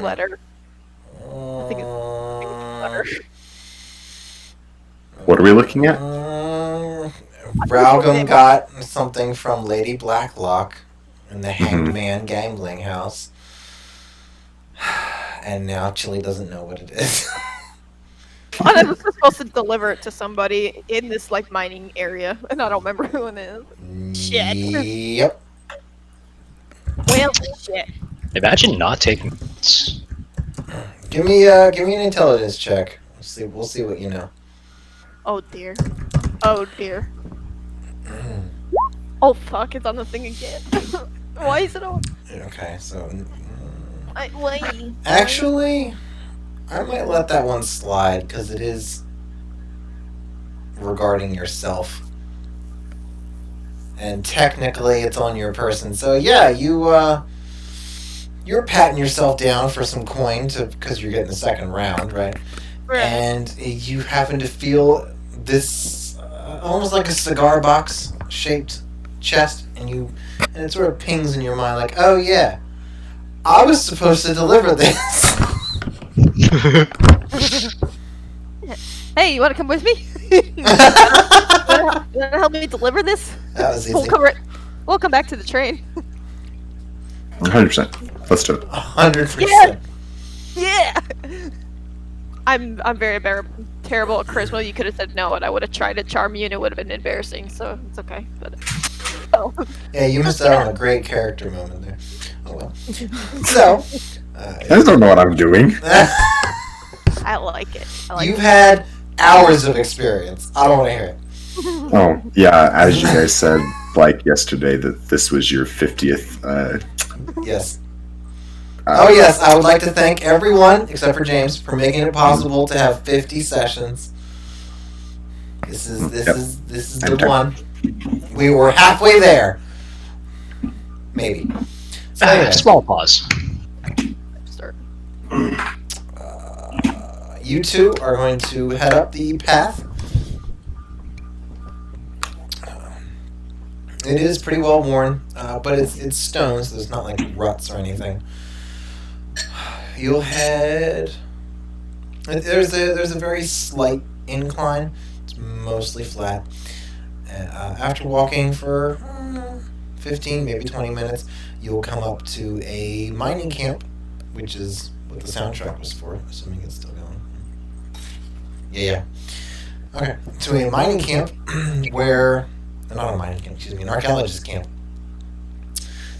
S5: letter. I think it's a letter.
S2: What are we looking at?
S1: Ralgam got something from Lady Blacklock in the
S2: Mhm.
S1: Hangman Gambling House. And now Chili doesn't know what it is.
S5: I was supposed to deliver it to somebody in this like mining area, and I don't remember who it is. Shit.
S1: Yep.
S5: Well, shit.
S4: Imagine not taking notes.
S1: Give me an intelligence check. We'll see what you know.
S5: Oh dear. Oh dear. Oh fuck! It's on the thing again. Why is it on?
S1: Okay, so
S5: Why?
S1: actually, I might let that one slide because it is regarding yourself, and technically it's on your person. So yeah, you're patting yourself down for some coin because you're getting the second round, right?
S5: Right.
S1: And you happen to feel this almost like a cigar box shaped chest, and it sort of pings in your mind like, oh yeah, I was supposed to deliver this.
S5: Hey, you want to come with me? You want to help me deliver this?
S1: That was
S5: We'll
S1: easy.
S5: we'll come back to the train.
S2: 100%. Let's do it.
S1: 100%.
S5: Yeah. I'm very terrible at charisma. You could have said no, and I would have tried to charm you, and it would have been embarrassing. So it's okay. But
S1: Yeah, you missed out on a great character moment there. Oh well. So,
S2: I just don't know what I'm doing.
S5: I like it.
S1: you've had hours of experience. I don't want to hear it.
S2: Oh, yeah, as you guys said, like yesterday, that this was your 50th.
S1: Yes. Oh yes, I would like to thank everyone except for James for making it possible to have 50 sessions. This is the
S2: Anytime.
S1: one. We were halfway there. Maybe. So anyway,
S4: Small pause.
S5: Start.
S1: you two are going to head up the path. It is pretty well worn, but it's stone, so there's not like ruts or anything. You'll head. There's a very slight incline. It's mostly flat. After walking for 15, maybe 20 minutes, you'll come up to a mining camp, which is what the soundtrack was for, assuming it's still going. Yeah. Okay, to a mining camp where. Not a mining camp, excuse me, an archaeologist camp.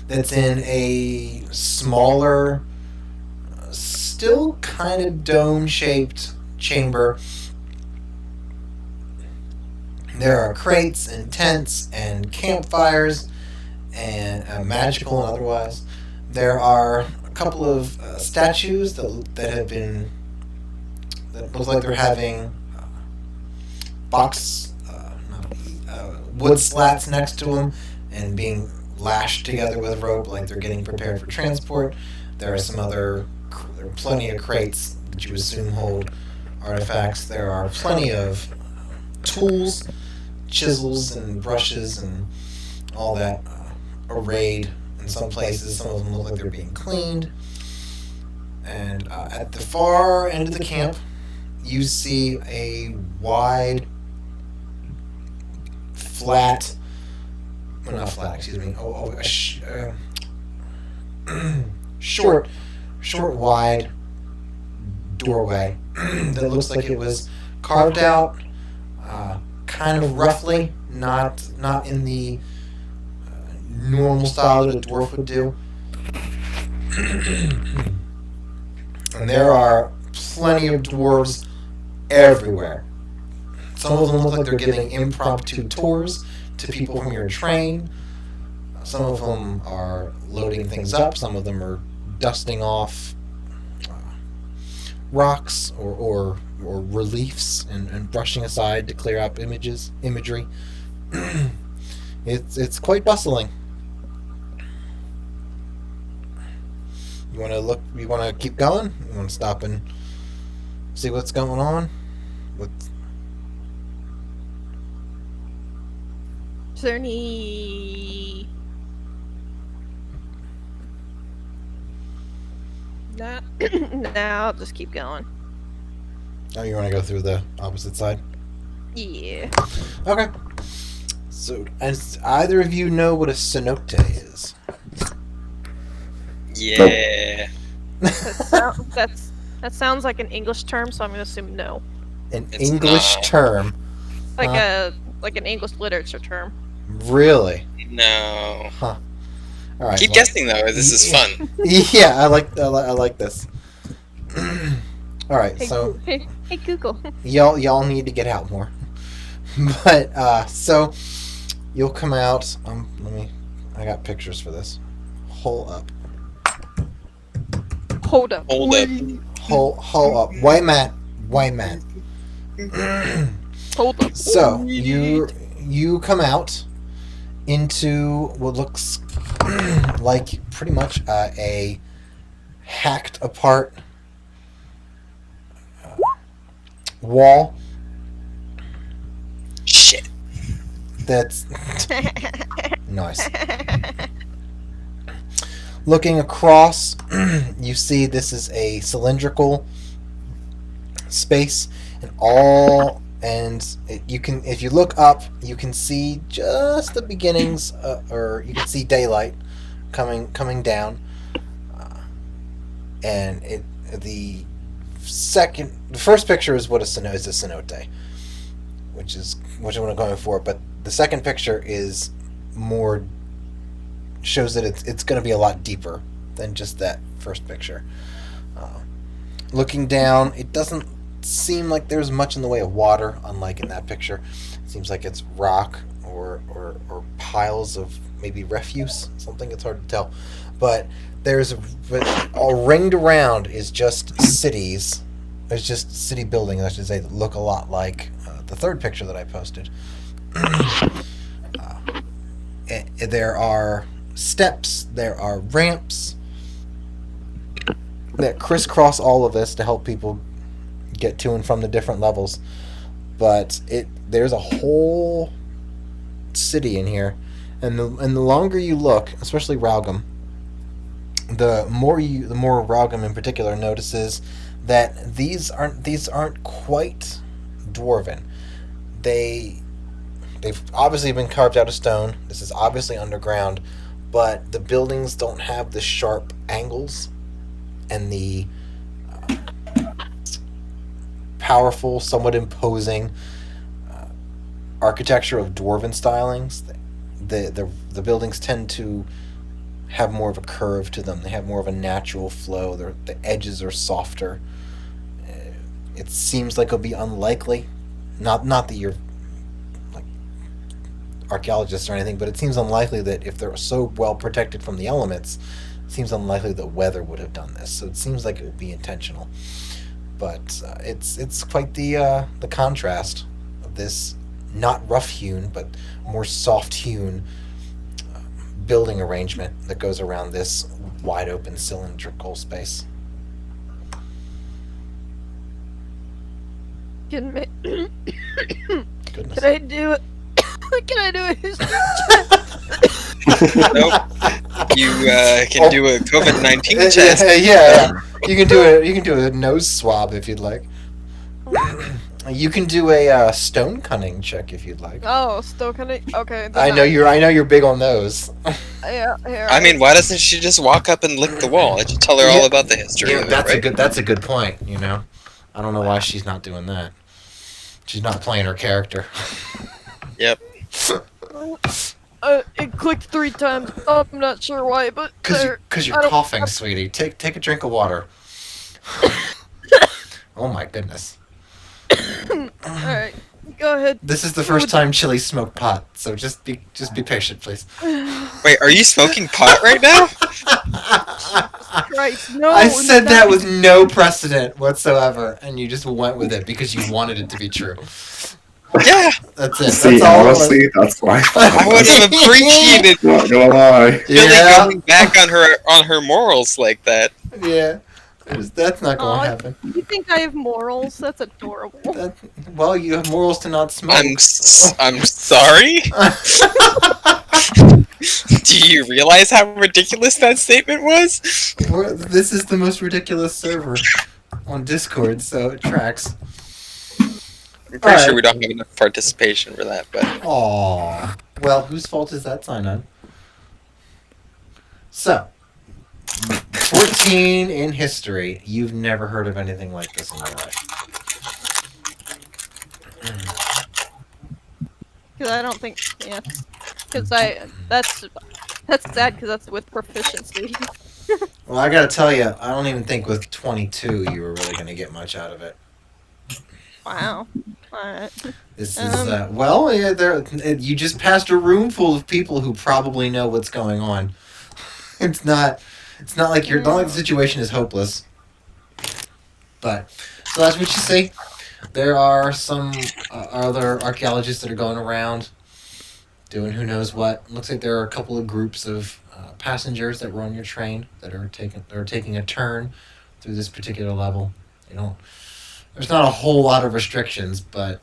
S1: That's in a smaller, still kind of dome-shaped chamber. There are crates and tents and campfires, and magical and otherwise. There are a couple of statues that look like they're having wood slats next to them and being lashed together with rope like they're getting prepared for transport. There are there are plenty of crates that you assume hold artifacts. There are plenty of tools, chisels and brushes and all that arrayed in some places. Some of them look like they're being cleaned. And at the far end of the camp, you see a wide, short, wide doorway that looks like it was carved out, kind of roughly, not in the normal style that a dwarf would do. And there are plenty of dwarves everywhere. Some of them look like they're giving impromptu tours to people from your train. Some of them are loading things up. Some of them are dusting off rocks or reliefs and brushing aside to clear up imagery. It's quite bustling. You want to look? You want to keep going? You want to stop and see what's going on?
S5: Is there any? Nah, nah, I'll just keep going.
S1: Oh, you want to go through the opposite side?
S5: Yeah.
S1: Okay. So, does either of you know what a cenote is?
S3: Yeah.
S5: That sounds like an English term, so I'm gonna assume no.
S1: An
S3: It's
S1: English
S3: not.
S1: term.
S5: Like
S1: Huh?
S5: an English literature term.
S1: Really?
S3: No.
S1: Huh. All right.
S3: Keep
S1: well-
S3: guessing though. This is fun.
S1: Yeah, I like this. All right,
S5: Hey,
S1: so
S5: hey, Google.
S1: y'all need to get out more. But so you'll come out. I got pictures for this. Hold up.
S5: Hold up.
S3: Hold up.
S1: Hold up. White man.
S5: Hold up.
S1: So you come out into what looks like pretty much a hacked apart wall
S3: Shit.
S1: that's nice. Looking across, you see this is a cylindrical space, you can, if you look up, you can see just the beginnings, or you can see daylight coming down, and the first picture is what is a cenote, which is what I'm going for, but the second picture is more shows that it's going to be a lot deeper than just that first picture. Looking down, it doesn't seem like there's much in the way of water, unlike in that picture. It seems like it's rock or piles of maybe refuse, something. It's hard to tell, but all ringed around is just cities. There's just city buildings, I should say, that look a lot like the third picture that I posted. There are steps, there are ramps that crisscross all of this to help people get to and from the different levels. But there's a whole city in here, and the longer you look, especially Raugum, the more Raugum in particular notices that these aren't quite dwarven. They've obviously been carved out of stone. This is obviously underground, but the buildings don't have the sharp angles and the powerful, somewhat imposing architecture of dwarven stylings. The buildings tend to have more of a curve to them. They have more of a natural flow. The edges are softer. It seems like it'll be unlikely, not that you're like archaeologists or anything, but it seems unlikely that if they're so well protected from the elements, it seems unlikely that weather would have done this. So it seems like it would be intentional. But it's quite the contrast of this not rough-hewn but more soft-hewn building arrangement that goes around this wide open cylindrical space.
S5: Can
S1: Goodness.
S5: I do it? Can I do a history?
S3: Nope. You can do a COVID-19 test.
S1: Yeah. You can do a nose swab if you'd like. You can do a stone cunning check if you'd like.
S5: Oh, still can I? Okay.
S1: I know you're big on those.
S5: Yeah. Here,
S3: I mean, why doesn't she just walk up and lick the wall? I just tell her all about the history of it, right?
S1: That's a good point. You know, I don't know why she's not doing that. She's not playing her character.
S3: Yep.
S5: It clicked 3 times. I'm not sure why, but
S1: Because you're coughing, sweetie. Take a drink of water. Oh my goodness.
S5: Alright, go ahead.
S1: This is the first time Chili smoked pot, so just be patient, please.
S3: Wait, are you smoking pot right now?
S5: Christ, no.
S1: I said that with no precedent whatsoever, and you just went with it because you wanted it to be true.
S3: Yeah.
S1: That's it.
S2: See,
S1: That's all.
S2: honestly, that's why.
S3: I would have appreciated
S2: Not gonna lie.
S3: really
S1: Yeah.
S3: going back on her morals like that.
S1: Yeah. That's not going
S5: Aw,
S1: to happen.
S5: You think I have morals? That's adorable.
S1: Well, you have morals to not smoke.
S3: I'm sorry. Do you realize how ridiculous that statement was?
S1: This is the most ridiculous server on Discord, so it tracks.
S3: I'm pretty sure we don't have enough participation for that, but
S1: Aww. Well, whose fault is that sign on? So, 14 in history. You've never heard of anything like this in your life.
S5: Because I don't think, yeah. Because that's sad because that's with proficiency.
S1: Well, I gotta tell you, I don't even think with 22 you were really gonna get much out of it.
S5: Wow. Alright.
S1: This is well, yeah, you just passed a room full of people who probably know what's going on. It's not like not like the situation is hopeless. But so that's what you see. There are some other archaeologists that are going around doing who knows what. Looks like there are a couple of groups of passengers that were on your train that are taking a turn through this particular level. There's not a whole lot of restrictions, but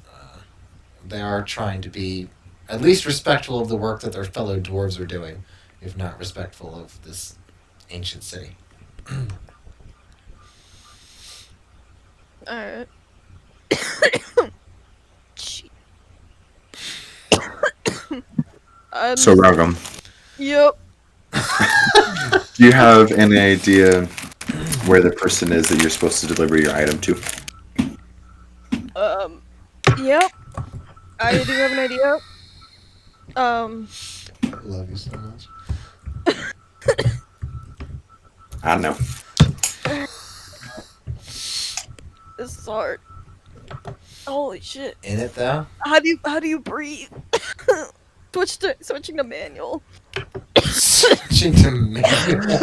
S1: they are trying to be at least respectful of the work that their fellow dwarves are doing, if not respectful of this ancient city.
S5: Alright.
S2: So, Ragam,
S5: Yep.
S2: do you have any idea where the person is that you're supposed to deliver your item to?
S5: Yep. I do have an idea.
S1: I love you so much.
S2: I don't know.
S5: This is hard. Holy shit.
S1: In it though?
S5: How do you breathe? Switching to manual.
S1: Switching to manual.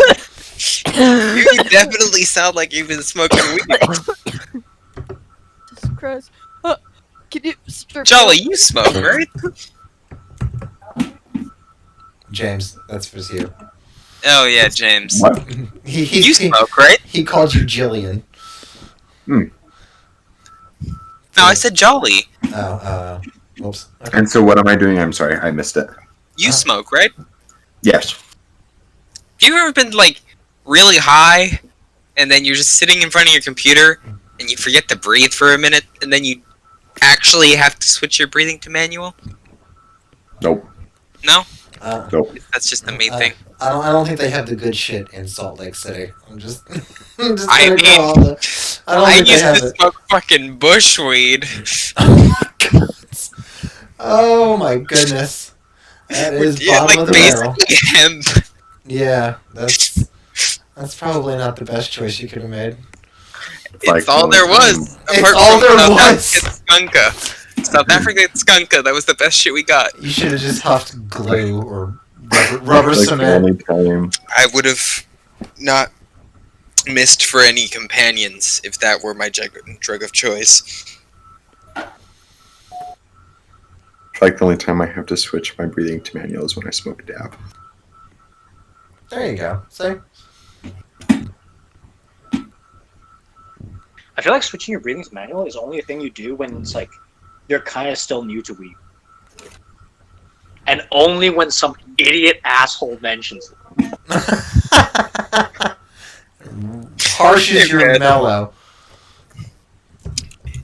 S3: you definitely sound like you've been smoking weed.
S5: Jesus Christ. Can you strip
S3: Jolly, you smoke, right?
S1: James, that's for you.
S3: Oh yeah, James.
S2: What?
S3: You smoke, right?
S1: He called you Jillian.
S3: No, I said Jolly.
S1: Oops. Okay.
S2: And so what am I doing? I'm sorry, I missed it.
S3: You smoke, right?
S2: Yes.
S3: Have you ever been like really high, and then you're just sitting in front of your computer, and you forget to breathe for a minute, and then you actually have to switch your breathing to manual?
S2: Nope.
S3: No?
S2: Nope.
S3: That's just the main thing.
S1: I don't think they have the good shit in Salt Lake City. I'm just
S3: I
S1: gonna
S3: mean,
S1: go all the. I don't
S3: I
S1: think they
S3: used
S1: have
S3: to
S1: it.
S3: smoke fucking bushweed.
S1: Oh my god. Oh my goodness. That is
S3: Yeah,
S1: bottom
S3: like
S1: of the barrel.
S3: basically hemp.
S1: Yeah, that's probably not the best choice you could have made.
S3: It's all there was.
S1: It's
S3: apart
S1: all
S3: from
S1: there
S3: South
S1: was.
S3: African Skunka. South African Skunka, that was the best shit we got.
S1: You should have just huffed glue or rubber
S2: Like
S1: cement.
S2: the only time.
S3: I would have not missed for any companions if that were my drug of choice.
S2: Like the only time I have to switch my breathing to manual is when I smoke dab.
S1: There you go. See?
S7: I feel like switching your breathing to manual is only a thing you do when it's like you're kind of still new to weed, and only when some idiot asshole mentions it.
S1: Harsh as your mellow.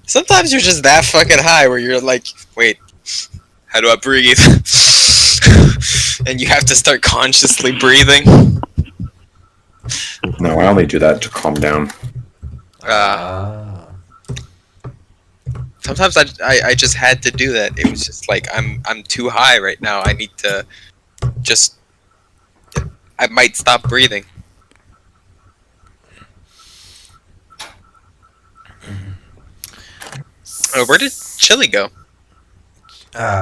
S3: Sometimes you're just that fucking high where you're like, wait, how do I breathe? And you have to start consciously breathing.
S2: No, I only do that to calm down.
S3: Sometimes I just had to do that. It was just like I'm too high right now. I need to just I might stop breathing. Where did Chili go?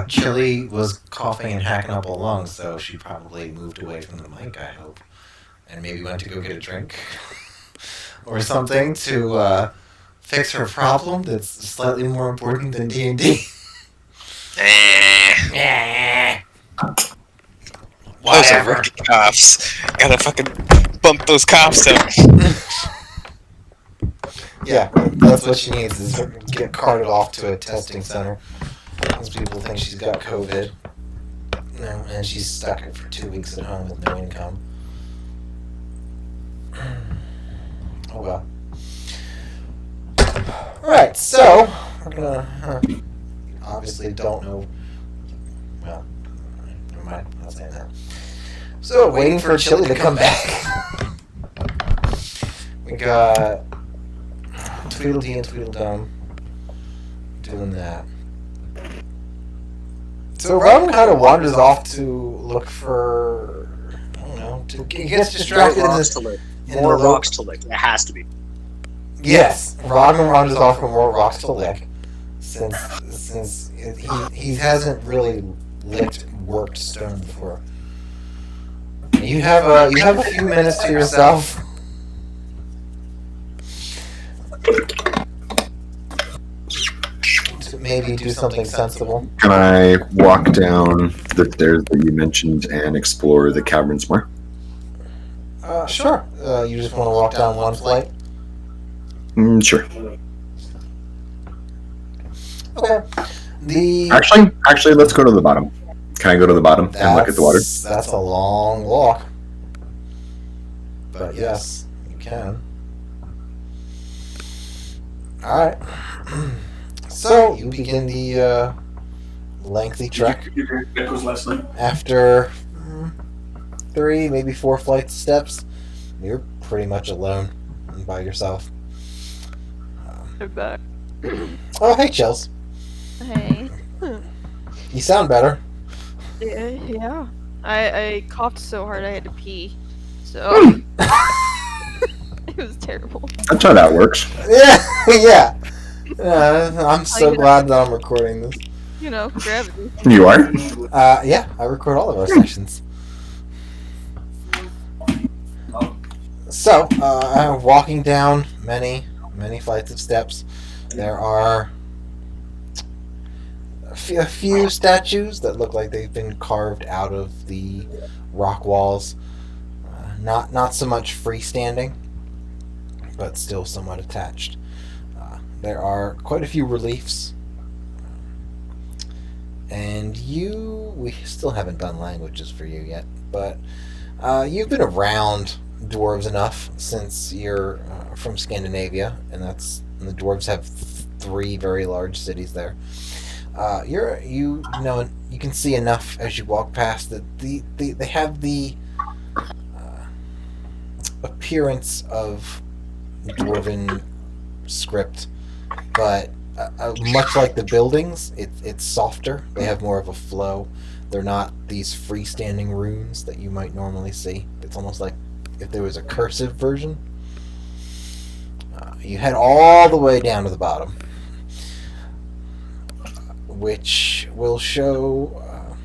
S1: Chili was coughing and hacking up a lung, so she probably moved away from the mic, I hope. And maybe went to go get a drink. Or something to fix her problem that's slightly more important than D&D.
S3: Those are rookie coughs. Gotta fucking bump those cops up.
S1: Yeah, that's what she needs is get carted off to a testing center. Because people think she's got COVID. And she's stuck for 2 weeks at home with no income. Oh well. Alright, so we're gonna obviously don't know. Well, never mind, I'm not saying that. So waiting for Chili to come back. We got Tweedledee and Tweedledum doing that. So Rum kind of wanders off to look for, I don't know, he gets distracted in this.
S7: More rocks to lick. It has to be.
S1: Yes, Rodman wanders off for more rocks to lick, since he hasn't really worked stone before. You have a few minutes to yourself. To maybe do something sensible.
S2: Can I walk down the stairs that you mentioned and explore the caverns more?
S1: Sure. You just want to walk down one flight?
S2: Sure.
S1: Okay.
S2: Actually, let's go to the bottom. Can I go to the bottom and look at the water?
S1: That's a long walk. But yes, you can. Alright. So, you begin the lengthy trek.
S6: That was last night.
S1: After 3, maybe 4 flights of steps, you're pretty much alone and by yourself.
S5: I'm back.
S1: Oh, hey, Chels.
S5: Hey.
S1: You sound better.
S5: Yeah. I coughed so hard I had to pee. So it was terrible.
S2: That's how that works.
S1: Yeah. I'm so glad that I'm recording this.
S5: You know, gravity.
S2: You are?
S1: Yeah, I record all of our sessions. So, walking down many flights of steps, there are a few statues that look like they've been carved out of the rock walls. Not so much freestanding, but still somewhat attached. There are quite a few reliefs. And we still haven't done languages for you yet, but you've been around dwarves enough since you're from Scandinavia, and the dwarves have 3 very large cities there. You can see enough as you walk past that they have the appearance of dwarven script, but much like the buildings, it's softer. They have more of a flow. They're not these freestanding runes that you might normally see. It's almost like if there was a cursive version. You head all the way down to the bottom, which will show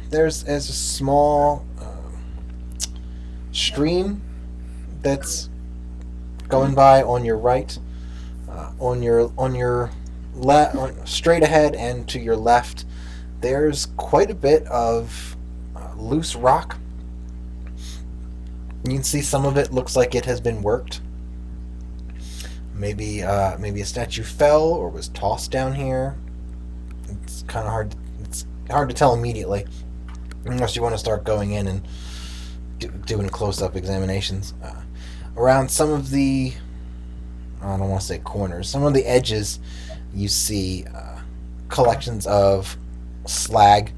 S1: there's a small stream that's going by on your right, on your straight ahead and to your left. There's quite a bit of loose rock. You can see some of it looks like it has been worked. Maybe a statue fell or was tossed down here. It's kind of hard. It's hard to tell immediately, unless you want to start going in and doing close-up examinations. Around some of the, I don't want to say corners, some of the edges, you see collections of slag,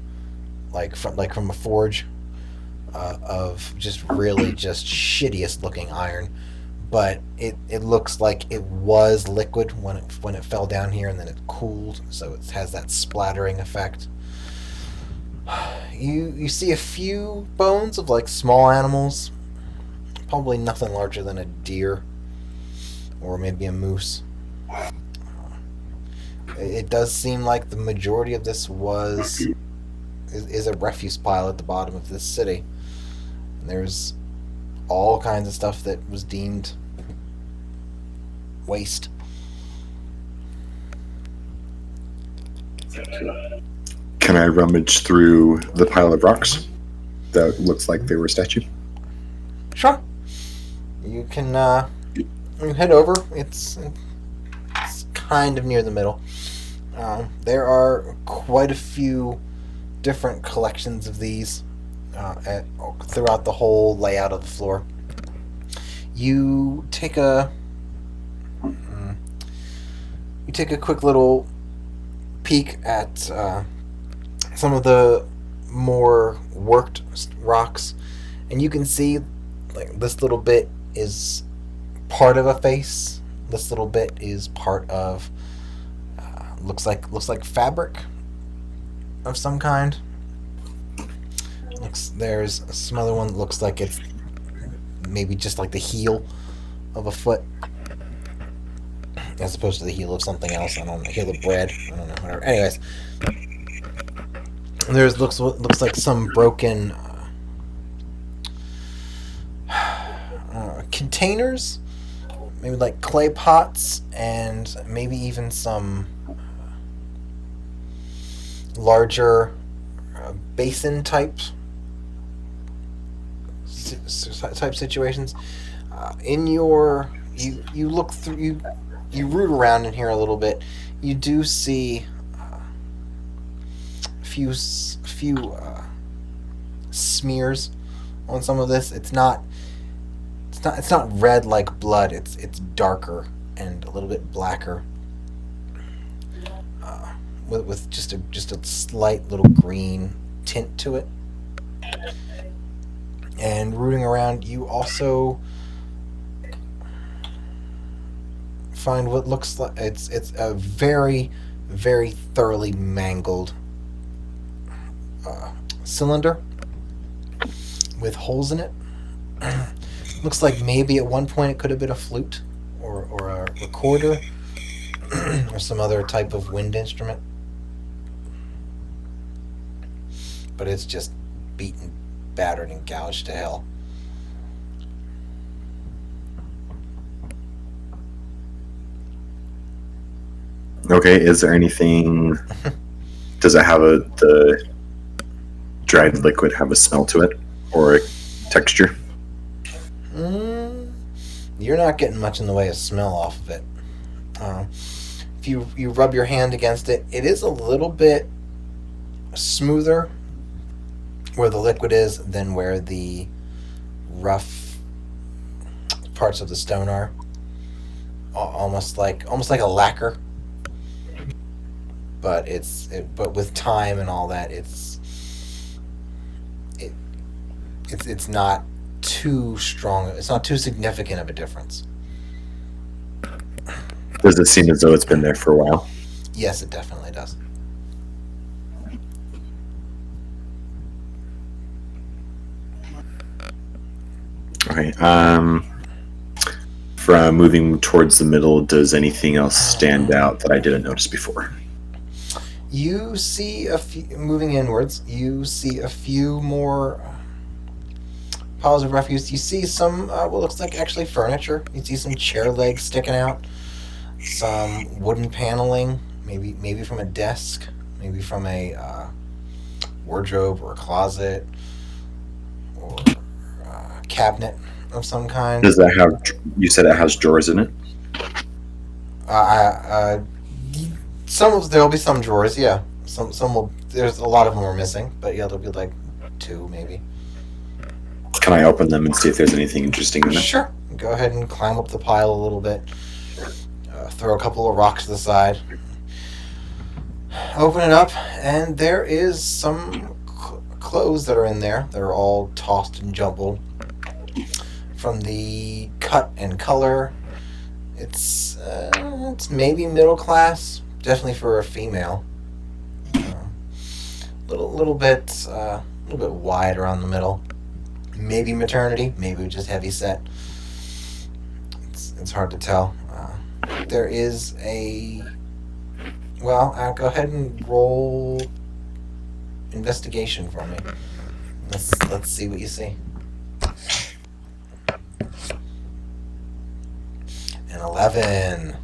S1: like from a forge, of just really just shittiest looking iron. But it looks like it was liquid when it fell down here, and then it cooled, so it has that splattering effect. You see a few bones of like small animals, probably nothing larger than a deer or maybe a moose. It does seem like the majority of this is a refuse pile at the bottom of this city. And there's all kinds of stuff that was deemed waste.
S2: Can I rummage through the pile of rocks that looks like they were a statue?
S1: Sure. You can you head over. It's kind of near the middle. There are quite a few different collections of these throughout the whole layout of the floor. You take a quick little peek at some of the more worked rocks, and you can see like this little bit is part of a face. This little bit is part of looks like fabric of some kind. There's some other one that looks like it's maybe just like the heel of a foot, as opposed to the heel of something else. I don't know, heel of bread. I don't know, whatever. Anyways, there's looks like some broken containers, maybe like clay pots, and maybe even some larger basin type situations. In your you look through you root around in here a little bit. You do see a few smears on some of this. It's not red like blood. It's darker and a little bit blacker, with just a slight little green tint to it. And rooting around, you also find what looks like it's a very, very thoroughly mangled cylinder with holes in it. Looks like maybe at one point it could have been a flute or a recorder or some other type of wind instrument. But it's just beaten, battered, and gouged to hell.
S2: Okay, is there anything... Does it have the dried liquid have a smell to it? Or a texture?
S1: You're not getting much in the way of smell off of it. If you rub your hand against it, it is a little bit smoother where the liquid is than where the rough parts of the stone are. Almost like a lacquer. But but with time and all that, it's not too strong. It's not too significant of a difference.
S2: Does it seem as though it's been there for a while?
S1: Yes, it definitely does.
S2: Okay. From moving towards the middle, does anything else stand out that I didn't notice before?
S1: You see a few, moving inwards, you see a few more piles of refuse. You see some, what looks like actually furniture. You see some chair legs sticking out, some wooden paneling, maybe from a desk, maybe from a wardrobe or a closet or a cabinet of some kind.
S2: Does that have? You said it has drawers in it.
S1: There'll be some drawers, yeah. Some will. There's a lot of them are missing, but yeah, there'll be like 2 maybe.
S2: Can I open them and see if there's anything interesting in it?
S1: Sure. Go ahead and climb up the pile a little bit. Throw a couple of rocks to the side. Open it up, and there is some clothes that are in there. They're all tossed and jumbled. From the cut and color, it's maybe middle class. Definitely for a female. Little bit wide around the middle. Maybe maternity. Maybe just heavy set. It's hard to tell. There is a. Well, go ahead and roll investigation for me. Let's see what you see. An 11.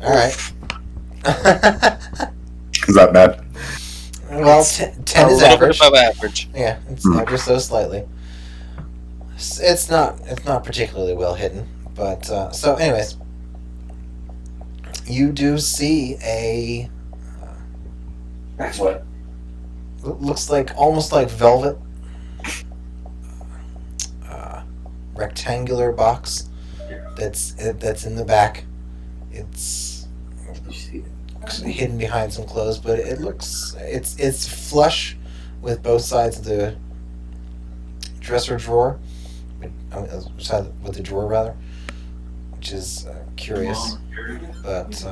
S1: All right.
S2: Is that bad?
S1: Well, 10 is
S3: a little bit
S1: average.
S3: above average.
S1: Yeah, it's ever so slightly. It's not particularly well hidden, but so anyways, you do see a
S6: That's what.
S1: looks like almost like velvet rectangular box that's in the back. It's
S6: You see it.
S1: hidden behind some clothes, but it looks it's flush with both sides of the dresser drawer, with the drawer rather, which is curious. But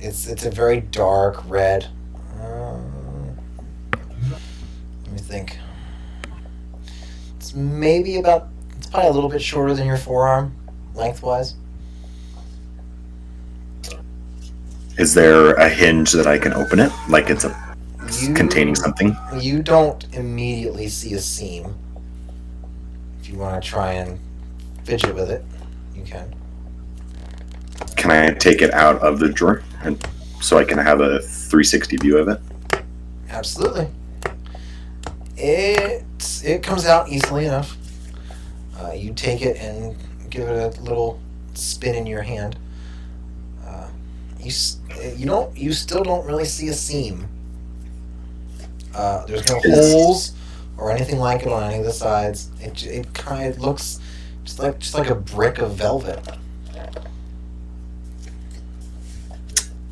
S1: it's a very dark red. Let me think. It's probably a little bit shorter than your forearm, lengthwise.
S2: Is there a hinge that I can open it? Like it's containing something?
S1: You don't immediately see a seam. If you want to try and fidget with it, you can.
S2: Can I take it out of the drawer and so I can have a 360 view of it?
S1: Absolutely. It comes out easily enough. You take it and give it a little spin in your hand. You still don't really see a seam. There's no holes or anything like it on any of the sides. It kind of looks just like a brick of velvet.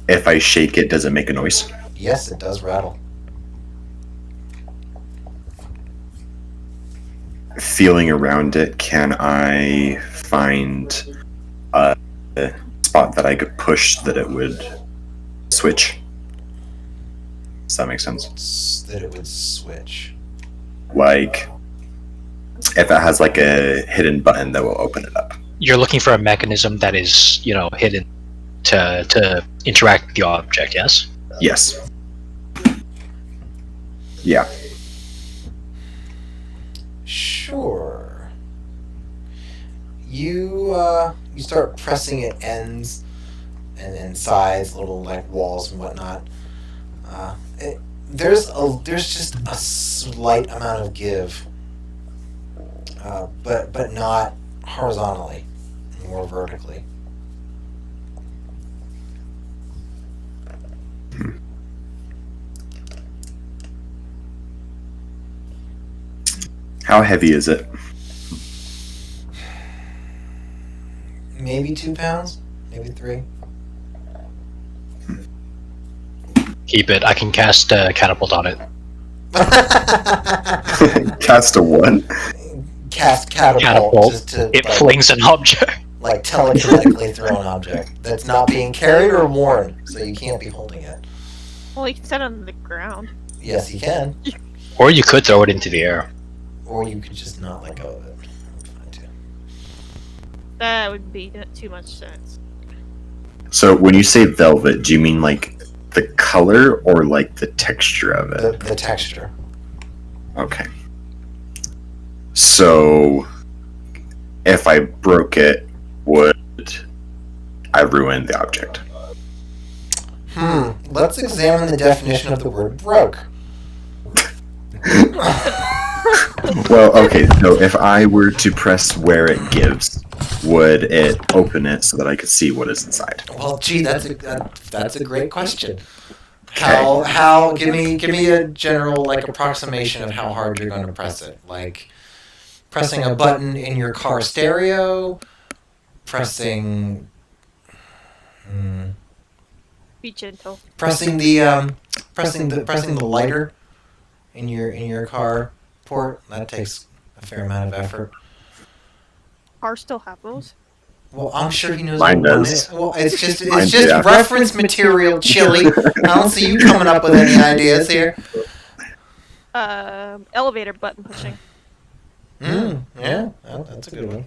S2: If I shake it, does it make a noise?
S1: Yes, it does rattle.
S2: Feeling around it, can I find a spot that I could push that it would switch? Does that make sense?
S1: That it would switch.
S2: Like, if it has like a hidden button that will open it up.
S4: You're looking for a mechanism that is, hidden to interact with the object, yes?
S2: Yes. Yeah.
S1: Sure. You start pressing at ends and sides, little like walls and whatnot. There's just a slight amount of give, but not horizontally, more vertically.
S2: How heavy is it?
S1: Maybe 2 pounds, maybe 3.
S4: Keep it. I can cast a catapult on it.
S2: Cast a what?
S1: Cast catapult. Just to
S4: It flings an object.
S1: like telekinetically throw an object that's not being carried or worn, so you can't be holding it.
S5: Well, you can set it on the ground.
S1: Yes, you can.
S4: Or you could throw it into the air.
S1: Or you could just not let go of it. Fine too.
S5: That would be too much sense.
S2: So when you say velvet, do you mean like the color or like the texture of it?
S1: The texture.
S2: Okay. So if I broke it, would I ruin the object?
S1: Let's examine the definition of the word broke.
S2: Well, okay, so if I were to press where it gives, would it open it so that I could see what is inside?
S1: Well, gee, that's a great question. How give me a general like approximation of how hard you're going to press it. Like pressing a button in your car stereo, pressing
S5: Be gentle.
S1: pressing the lighter in your car port. That takes a fair amount of effort.
S5: Cars still have those.
S1: Well, I'm sure he knows
S2: Mine
S1: what one
S2: does.
S1: is. Well, it's just
S2: Yeah.
S1: reference material, Chili. I don't see you coming up with any ideas here.
S5: Elevator button pushing.
S1: Yeah, that's a good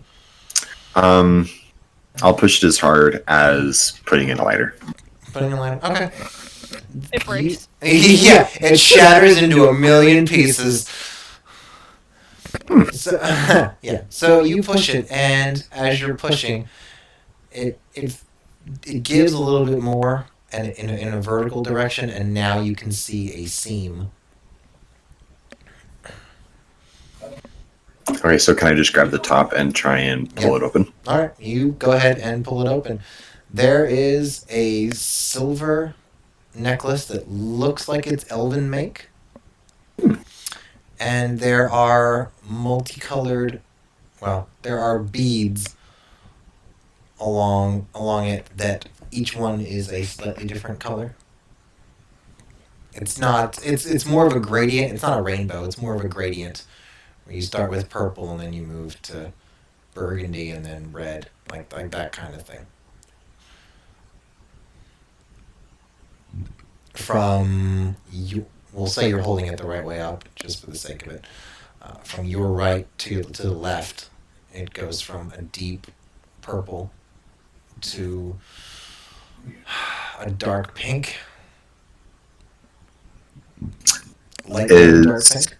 S1: one.
S2: I'll push it as hard as putting in a lighter.
S1: Putting a line. Okay.
S5: It breaks.
S1: Yeah, it shatters into a million pieces. So, yeah. So you push it, and as you're pushing, it gives a little bit more, and in a vertical direction, and now you can see a seam.
S2: Okay, so can I just grab the top and try and pull it open?
S1: All right, you go ahead and pull it open. There is a silver necklace that looks like it's elven make, and there are multicolored. Well, there are beads along it that each one is a slightly different color. It's not. It's more of a gradient. It's not a rainbow. It's more of a gradient, where you start with purple and then you move to burgundy and then red, like that kind of thing. From you, we'll say you're holding it the right way up, just for the sake of it. From your right to the left, it goes from a deep purple to a dark pink. Light dark pink.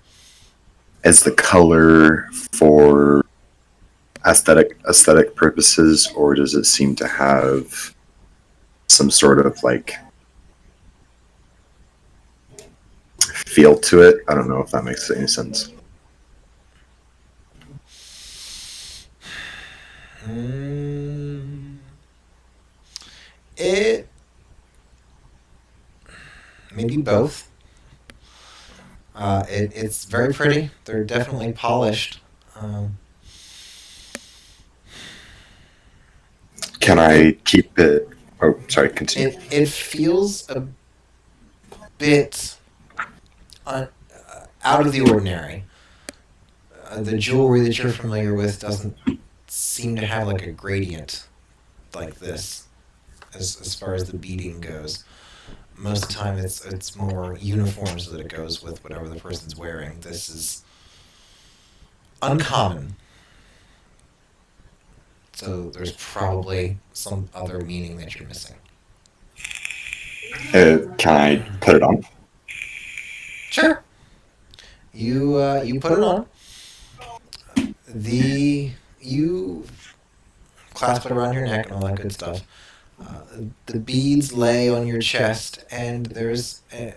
S2: Is the color for aesthetic purposes, or does it seem to have some sort of like feel to it? I don't know if that makes any sense.
S1: It maybe both. It's very pretty. They're definitely polished.
S2: Can I keep it? Oh, sorry. Continue.
S1: It feels a bit out of the ordinary. The jewelry that you're familiar with doesn't seem to have like a gradient like this, as far as the beading goes. Most of the time, it's more uniform so that it goes with whatever the person's wearing. This is uncommon. So there's probably some other meaning that you're missing.
S2: Can I put it on?
S1: Sure. You put it on. You clasp it around your neck and all that good stuff. The beads lay on your chest, and there's a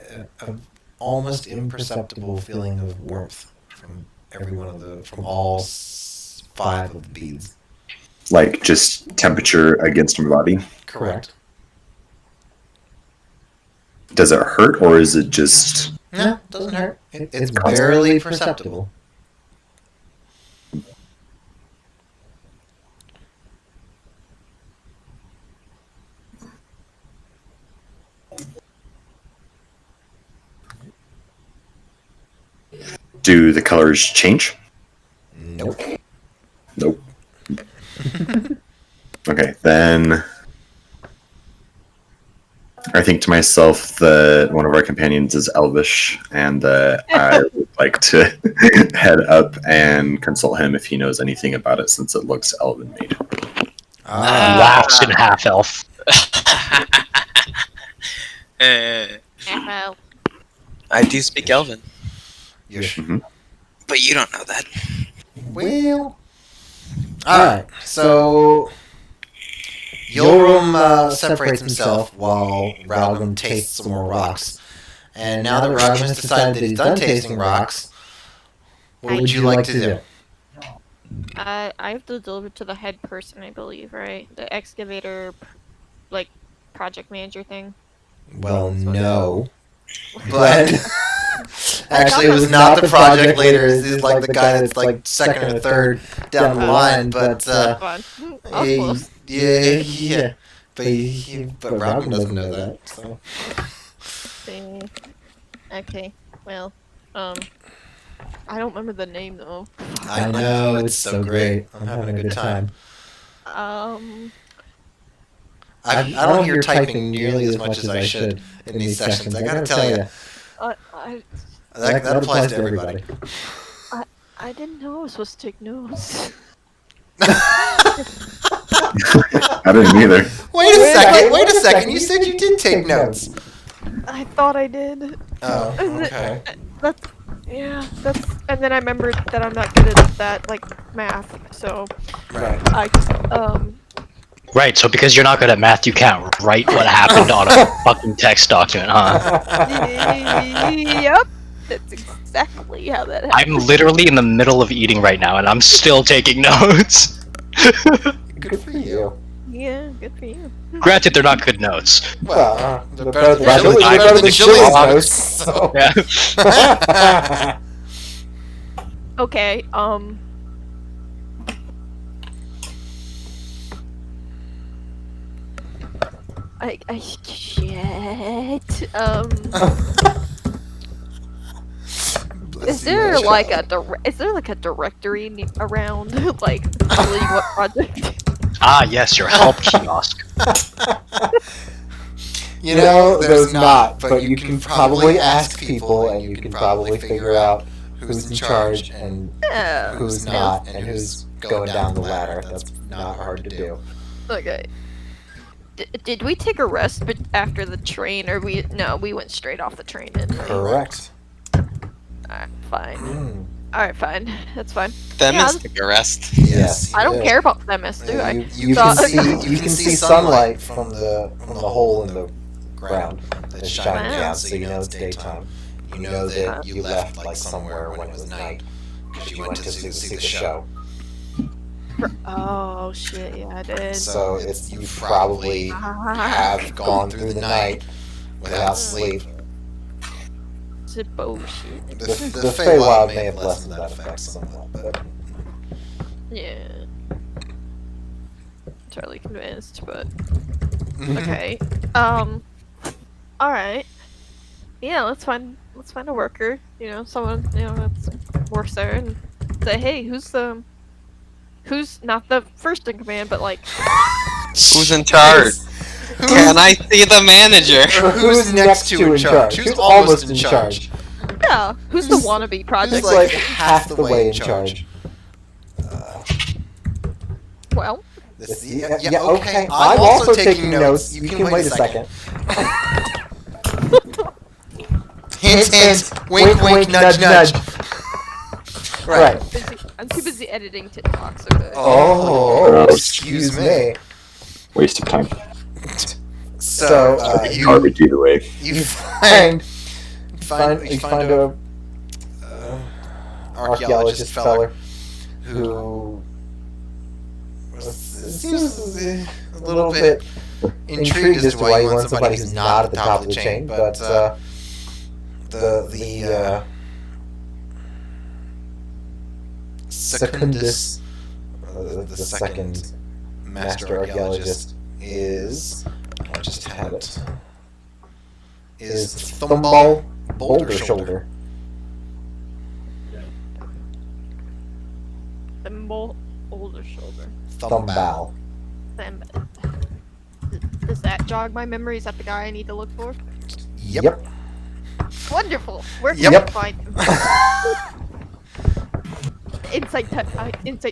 S1: almost imperceptible feeling of warmth from from all 5 of the beads.
S2: Like just temperature against my body?
S1: Correct.
S2: Does it hurt, or is it just...
S1: No, it doesn't hurt. It's barely perceptible.
S2: Do the colors change?
S1: Nope.
S2: Nope. Okay, then I think to myself that one of our companions is elvish, and I would like to head up and consult him if he knows anything about it, since it looks elven made.
S4: Vloxen half elf.
S3: I do speak Elven,
S2: Mm-hmm.
S3: but you don't know that.
S1: Well, alright, so Yoram separates himself while Ralgrim tastes some more rocks. And now that Ralgrim has decided that he's done tasting rocks, what would you like to do?
S5: I have to deliver to the head person, I believe, right? The excavator, like, project manager thing.
S1: Well, no. But actually, it was not the project leader. It's like the guy that's like second or third down the line. But
S5: Fun. I was close.
S1: yeah. But Robin doesn't know that. So
S5: Okay. Well, I don't remember the name though.
S1: I know, it's so great. I'm having a good time. I don't hear typing nearly as much as I should in these sessions. I gotta tell you, that applies to everybody.
S5: I didn't know I was supposed to take notes.
S2: I didn't either.
S1: Wait a second. You said you did take notes.
S5: I thought I did.
S1: Oh, okay.
S5: And then I remembered that I'm not good at that, like, math, so
S1: Right.
S4: Right, so because you're not good at math, you can't write what happened on a fucking text document, huh?
S5: Yep. That's exactly how that happened.
S4: I'm literally in the middle of eating right now, and I'm still taking notes.
S1: Good for you.
S5: Yeah, good for you.
S4: Granted, they're not good notes.
S1: Well, they're better than
S4: Rather
S1: Chili's
S4: than
S1: Chili's
S4: Chili's
S1: notes. So.
S4: Yeah.
S5: Okay, shit. Is there like a directory around like telling what project?
S4: Ah, yes, your help kiosk.
S1: You know, there's not, but you can probably ask people, and you can probably figure out who's in charge and
S5: Yeah.
S1: who's not, and who's going down the ladder. That's not hard to do.
S5: Okay. Did we take a rest after the train, or we went straight off the train?
S1: Correct.
S5: Alright, fine. Alright, fine. That's fine.
S3: Themis took a rest.
S1: Yes.
S5: I don't care about Themis, do I?
S1: You can see sunlight from the hole in the ground that's shining down, so you know it's daytime. You know that you left like somewhere when it was night because you went to see the show.
S5: Oh shit! Yeah, I did.
S1: So you probably have gone through the night without sleep.
S5: It's bullshit.
S1: The Feywild may have lessened that effect somewhat, but
S5: Yeah. Totally convinced, but okay. Alright. Yeah, let's find a worker, someone, that works there and say, hey, who's not the first in command, but like
S3: Who's in charge? Can I see the manager?
S1: Who's next to in charge? Who's almost in charge?
S5: yeah, who's the wannabe project?
S1: Who's like half the way in charge?
S5: Well,
S1: yeah, okay. I'm also taking notes. You can wait a second. Hint, hint. Wink, wink, nudge, nudge. Right.
S5: I'm too busy editing TikToks. Okay.
S1: Oh, excuse me.
S2: Waste of time.
S1: So
S2: Garbage either way.
S1: you find a archaeologist feller who seems a little bit intrigued as to why you want somebody who's not at the top of the chain, but the Secundus, the second master archaeologist, I just had it, is Thumball Boulder Shoulder.
S5: Thimble, older shoulder.
S1: Thumball.
S5: Does that jog my memory? Is that the guy I need to look for?
S1: Yep.
S5: Wonderful. Where can
S1: Yep.
S5: we find him? Insight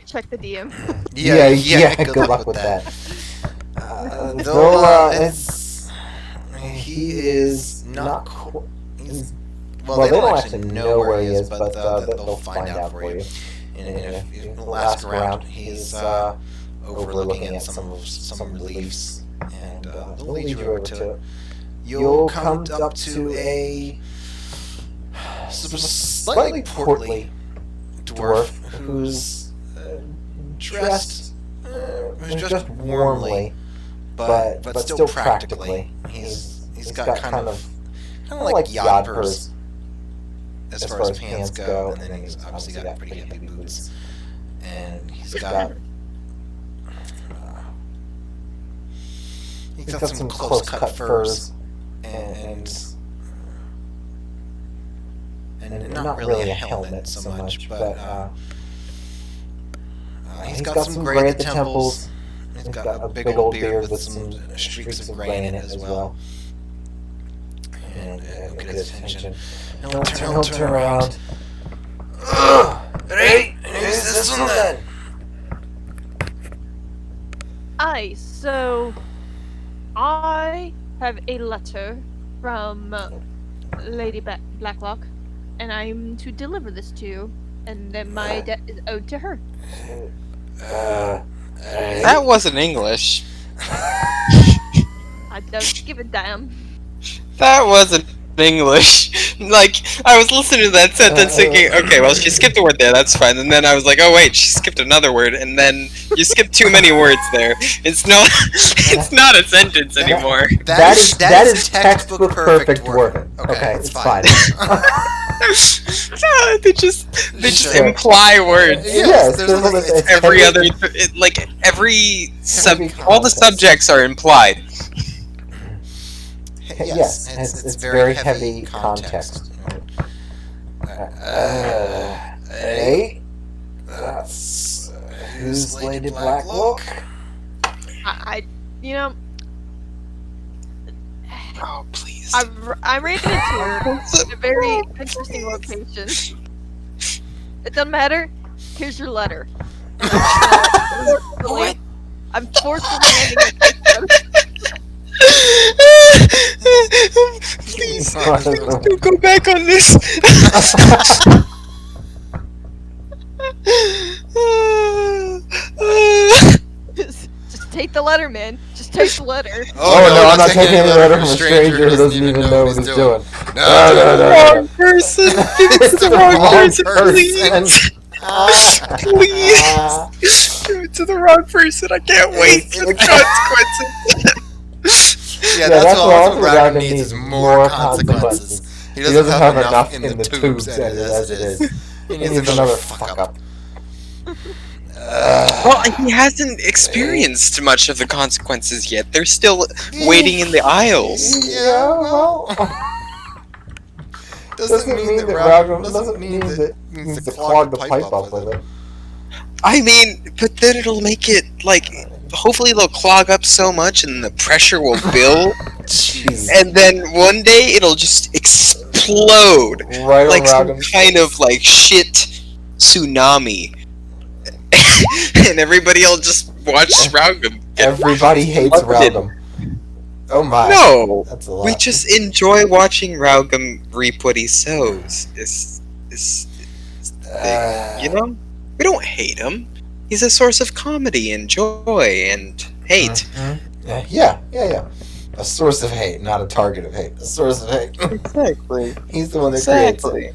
S5: check the DM.
S1: Yeah. Good luck with that. He is not. Well, they don't actually know where he is, but they'll find out for you. In the last round, he's overlooking at some reliefs, and they'll lead you over to it. You'll come up to a slightly portly dwarf who's dressed warmly, but still practically. He's got kind of like Yodpers as far as pants go, and then he's obviously got pretty heavy boots, and he's got some close cut furs, and not really a helmet so much, but he's got some gray at the temples. He's got a big old beard with some streaks of gray in it as well. And he'll get his attention. He'll turn around. Hey, who's this one then?
S5: So I have a letter from Lady Blacklock, and I'm to deliver this to you, and then my debt is owed to her.
S3: That wasn't English.
S5: I don't give a damn.
S3: That wasn't English. Like, I was listening to that sentence thinking, okay, well, she skipped a word there, that's fine. And then I was like, oh wait, she skipped another word, and then you skipped too many words there. It's not a sentence anymore.
S1: That is textbook perfect word. Okay, it's fine.
S3: They just imply words.
S1: Yes,
S3: It's every other, all the subjects are implied.
S1: Yes, it's very heavy context. Hey, that's who's Lady Black Look?
S5: You know,
S3: Oh, please.
S5: I ran into her in a very interesting location. It doesn't matter. Here's your letter.
S3: What?
S5: I'm forcefully handing it to her.
S3: Please, don't go back on this.
S5: Just take the letter, man. Just take the letter.
S1: Oh no, I'm not taking any letter from a stranger who doesn't even know what he's doing. No.
S3: Wrong person. Give it to the wrong person, please. Please. Give it to the wrong person. I can't wait for the consequences.
S1: Yeah, that's what Ragnar needs is more consequences. He doesn't have enough in the tubes as it is. He needs another fuck up.
S3: Well, he hasn't experienced much of the consequences yet. They're still waiting in the aisles.
S1: Yeah, well... doesn't mean that Ragnar doesn't mean that he needs to clog the pipe up with it.
S3: I mean, but then it'll make it, like... Hopefully they'll clog up so much and the pressure will build.
S1: Jeez.
S3: And then one day it'll just explode.
S1: Right
S3: like some
S1: around him.
S3: kind of, like, shit tsunami. And everybody will just watch Raugum.
S1: Everybody hates Raugum. Oh my.
S3: No!
S1: That's a lot.
S3: We just enjoy watching Raugum reap what he sows. You know? We don't hate him. He's a source of comedy and joy and hate.
S1: Mm-hmm. Yeah. A source of hate, not a target of hate. A source of hate.
S3: Exactly.
S1: He's the one that creates it.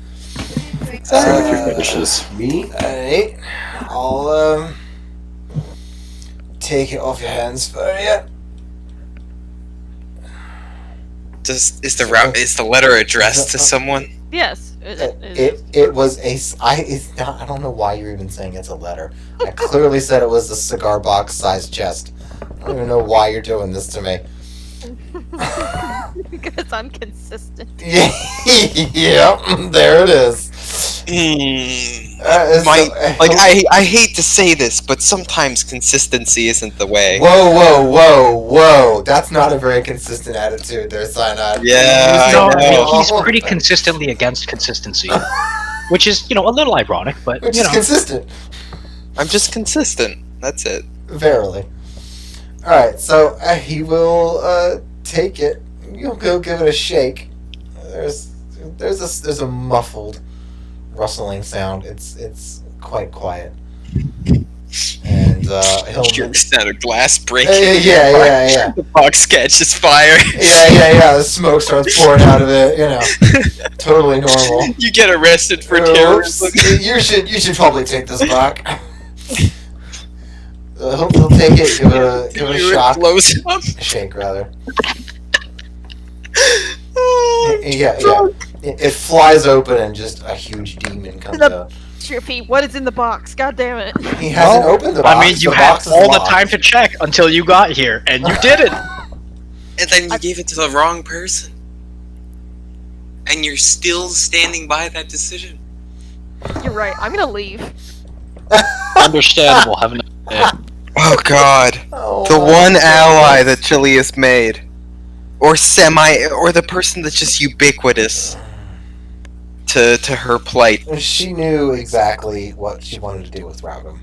S2: Same with your fetishes.
S1: Me? Alright. I'll, take it off your hands for you.
S3: Is the letter addressed to someone?
S5: Yes.
S1: It was I don't know why you're even saying it's a letter. I clearly said it was a cigar box sized chest. I don't even know why you're doing this to me.
S5: Because I'm consistent.
S1: Yeah, there it is.
S3: I hate to say this, but sometimes consistency isn't the way.
S1: Whoa! That's not a very consistent attitude there, Cyanide.
S3: Yeah,
S4: No,
S3: I know.
S4: he's pretty consistently against consistency, which is, a little ironic, but
S1: Which is consistent.
S3: I'm just consistent. That's it.
S1: Verily. Alright, so he will take it. You'll go give it a shake. There's a muffled rustling sound. It's quite quiet. And he'll
S3: Hear sound of glass breaking.
S1: Yeah.
S3: The box catches fire.
S1: Yeah. The smoke starts pouring out of it. Totally normal.
S3: You get arrested for terrorism.
S1: You should probably take this back. He'll take it. Give it a shock.
S3: Blows up.
S1: Shake rather. Yeah. It flies open and just a huge demon comes out.
S5: Trippy, what is in the box? God damn it.
S1: He hasn't opened the box.
S4: I mean, you
S1: the
S4: had
S1: box is
S4: all the
S1: locked.
S4: time to check until you got here, and you didn't.
S3: And then you gave it to the wrong person. And you're still standing by that decision.
S5: You're right. I'm gonna leave.
S4: Understandable. Have a nice day.
S3: Oh god.
S1: Oh,
S3: The one
S1: my
S3: ally
S1: goodness.
S3: that Chili has made. Or the person that's just ubiquitous to her plight.
S1: She knew exactly what she wanted to do with Raugum.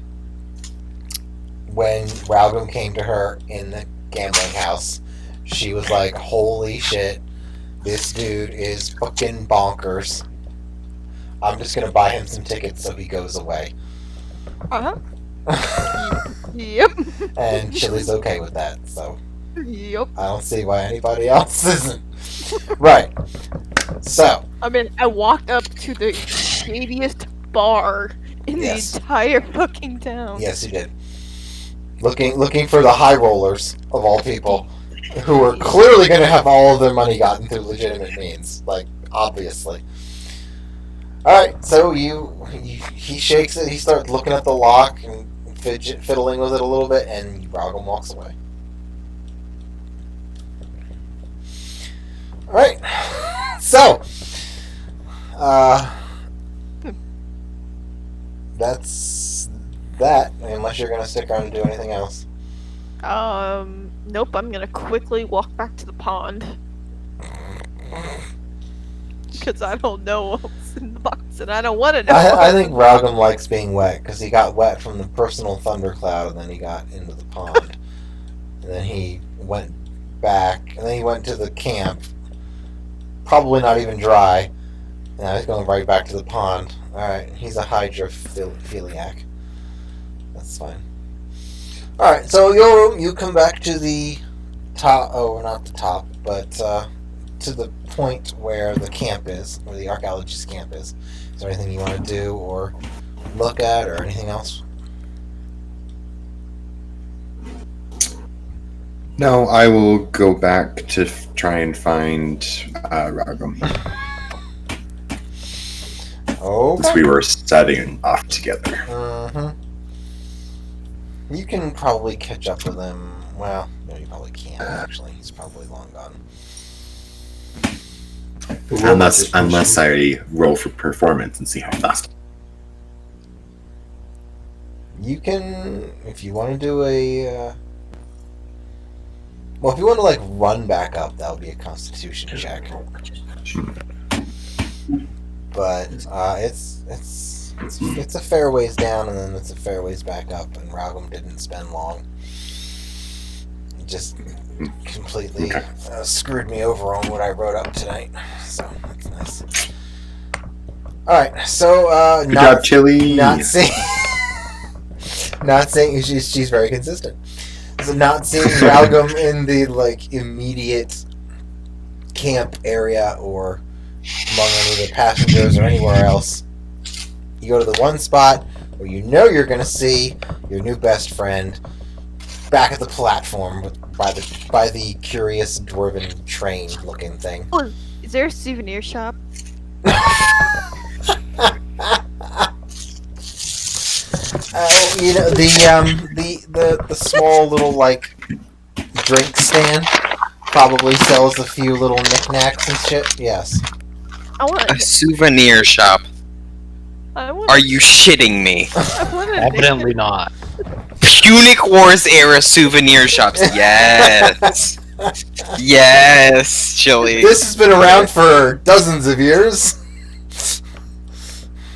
S1: When Raugum came to her in the gambling house, she was like, holy shit, this dude is fucking bonkers. I'm just gonna buy him some tickets so he goes away.
S5: Uh-huh. Yep.
S1: And Chili's okay with that, so
S5: Yep.
S1: I don't see why anybody else isn't. Right. So,
S5: I mean, I walked up to the shadiest bar in
S1: Yes.
S5: the entire fucking town.
S1: Yes, you did. Looking for the high rollers of all people, who are clearly going to have all of their money gotten through legitimate means, like obviously. All right, so he shakes it. He starts looking at the lock and fiddling with it a little bit, and Ralgam walks away. All right, so that's that. Unless you're gonna stick around and do anything else.
S5: Nope, I'm gonna quickly walk back to the pond. Because I don't know what's in the box, and I don't want to know.
S1: I think Ralgam likes being wet because he got wet from the personal thundercloud, and then he got into the pond, and then he went back, and then he went to the camp. Probably not even dry. Now he's going right back to the pond. Alright, he's a hydrophiliac. That's fine. Alright, so you come back to the top, not the top, but to the point where the camp is, where the archaeologist camp is. Is there anything you want to do or look at or anything else?
S2: No, I will go back to try and find Ragam.
S1: Okay.
S2: Since we were setting off together.
S1: Mm-hmm. You can probably catch up with him. Well, no, you probably can't, actually. He's probably long gone.
S2: Unless I roll for performance and see how fast.
S1: You can, if you want to do a... well, if you want to, like, run back up, that would be a constitution check. But it's a fair ways down, and then it's a fair ways back up, and Ralgam didn't spend long. He just completely screwed me over on what I wrote up tonight, so that's nice. Alright, so,
S2: Good job, Chili!
S1: not saying she's very consistent. So not seeing Ralgam in the, like, immediate camp area or among any of the passengers or anywhere else, you go to the one spot where you know you're going to see your new best friend back at the platform by the curious dwarven train looking thing.
S5: Oh, is there a souvenir shop?
S1: You know, the small little, like, drink stand probably sells a few little knickknacks and shit. Yes.
S5: I want.
S3: A souvenir shop. Are you shitting me?
S4: Evidently not.
S3: Punic Wars era souvenir shops. Yes. Yes, Chili.
S1: This has been around for dozens of years.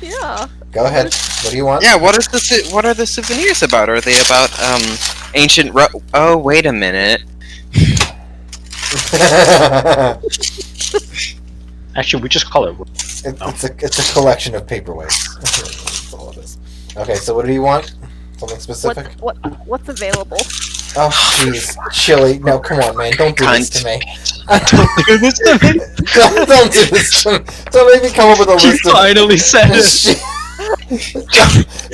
S5: Yeah.
S1: Go ahead. What do you want?
S3: Yeah, what are the souvenirs about? Are they about ancient oh, wait a minute.
S4: Actually, we just call it.
S1: It's a collection of paperweights. That's all it is. Okay, so what do you want? Something specific?
S5: What's available?
S1: Oh, jeez. Chili. No, come on, man. Don't do this to me.
S4: Don't do this to me.
S1: Don't do this to me. Don't make me come up with a
S4: You
S1: list of...
S4: finally said it.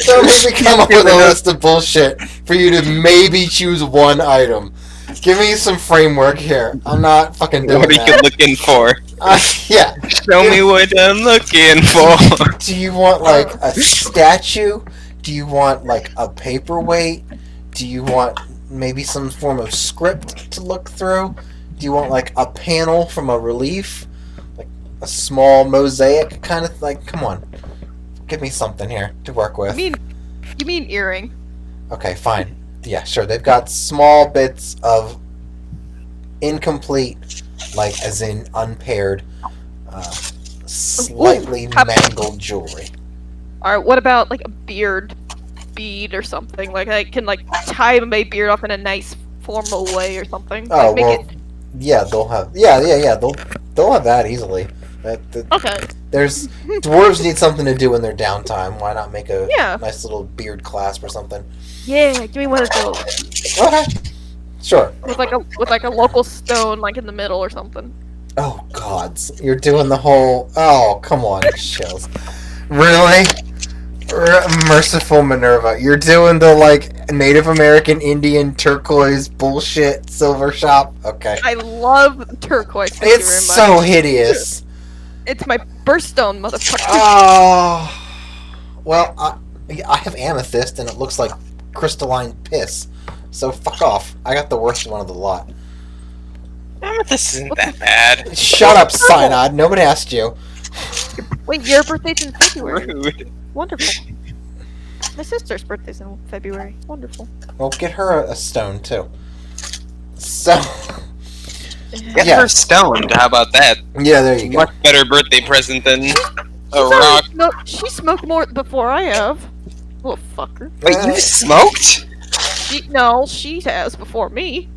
S1: Don't make me come up with a list of bullshit for you to maybe choose one item. Give me some framework here. I'm not fucking doing
S3: What are you
S1: that.
S3: looking for?
S1: Yeah.
S3: Show me what I'm looking for.
S1: Do you want, like, a statue? Do you want, like, a paperweight? Do you want maybe some form of script to look through? Do you want, like, a panel from a relief? Like, a small mosaic kind of, like, come on. Give me something here to work with.
S5: You mean earring?
S1: Okay, fine. Yeah, sure. They've got small bits of incomplete, like, as in unpaired, slightly mangled jewelry.
S5: Alright, what about, like, a beard bead or something? Like, I can, like, tie my beard off in a nice formal way or something.
S1: Oh,
S5: like, make
S1: well,
S5: it...
S1: yeah, they'll have... Yeah, they'll have that easily.
S5: Okay.
S1: There's... Dwarves need something to do in their downtime. Why not make a
S5: Yeah.
S1: nice little beard clasp or something?
S5: Yeah, give me one of those.
S1: Okay. Sure.
S5: With like a local stone, like, in the middle or something.
S1: Oh gods, you're doing the whole. Oh come on, chills. Really? Merciful Minerva, you're doing the like Native American Indian turquoise bullshit silver shop. Okay,
S5: I love turquoise. Thank you very
S1: it's
S5: much.
S1: so hideous.
S5: It's my birthstone, motherfucker.
S1: Oh, well, I have amethyst, and it looks like crystalline piss. So fuck off. I got the worst one of the lot.
S3: This isn't that bad.
S1: Shut up, Cyanide. Nobody asked you.
S5: Wait, your birthday's in February.
S3: Rude.
S5: Wonderful. My sister's birthday's in February. Wonderful.
S1: Well, get her a stone too. So,
S3: Get
S1: Yeah.
S3: her stoned. How about that?
S1: yeah, there you go.
S3: Much better birthday present than a
S5: She's
S3: rock.
S5: She smoked more before I have. Little fucker.
S3: Wait, you smoked?
S5: She has before me.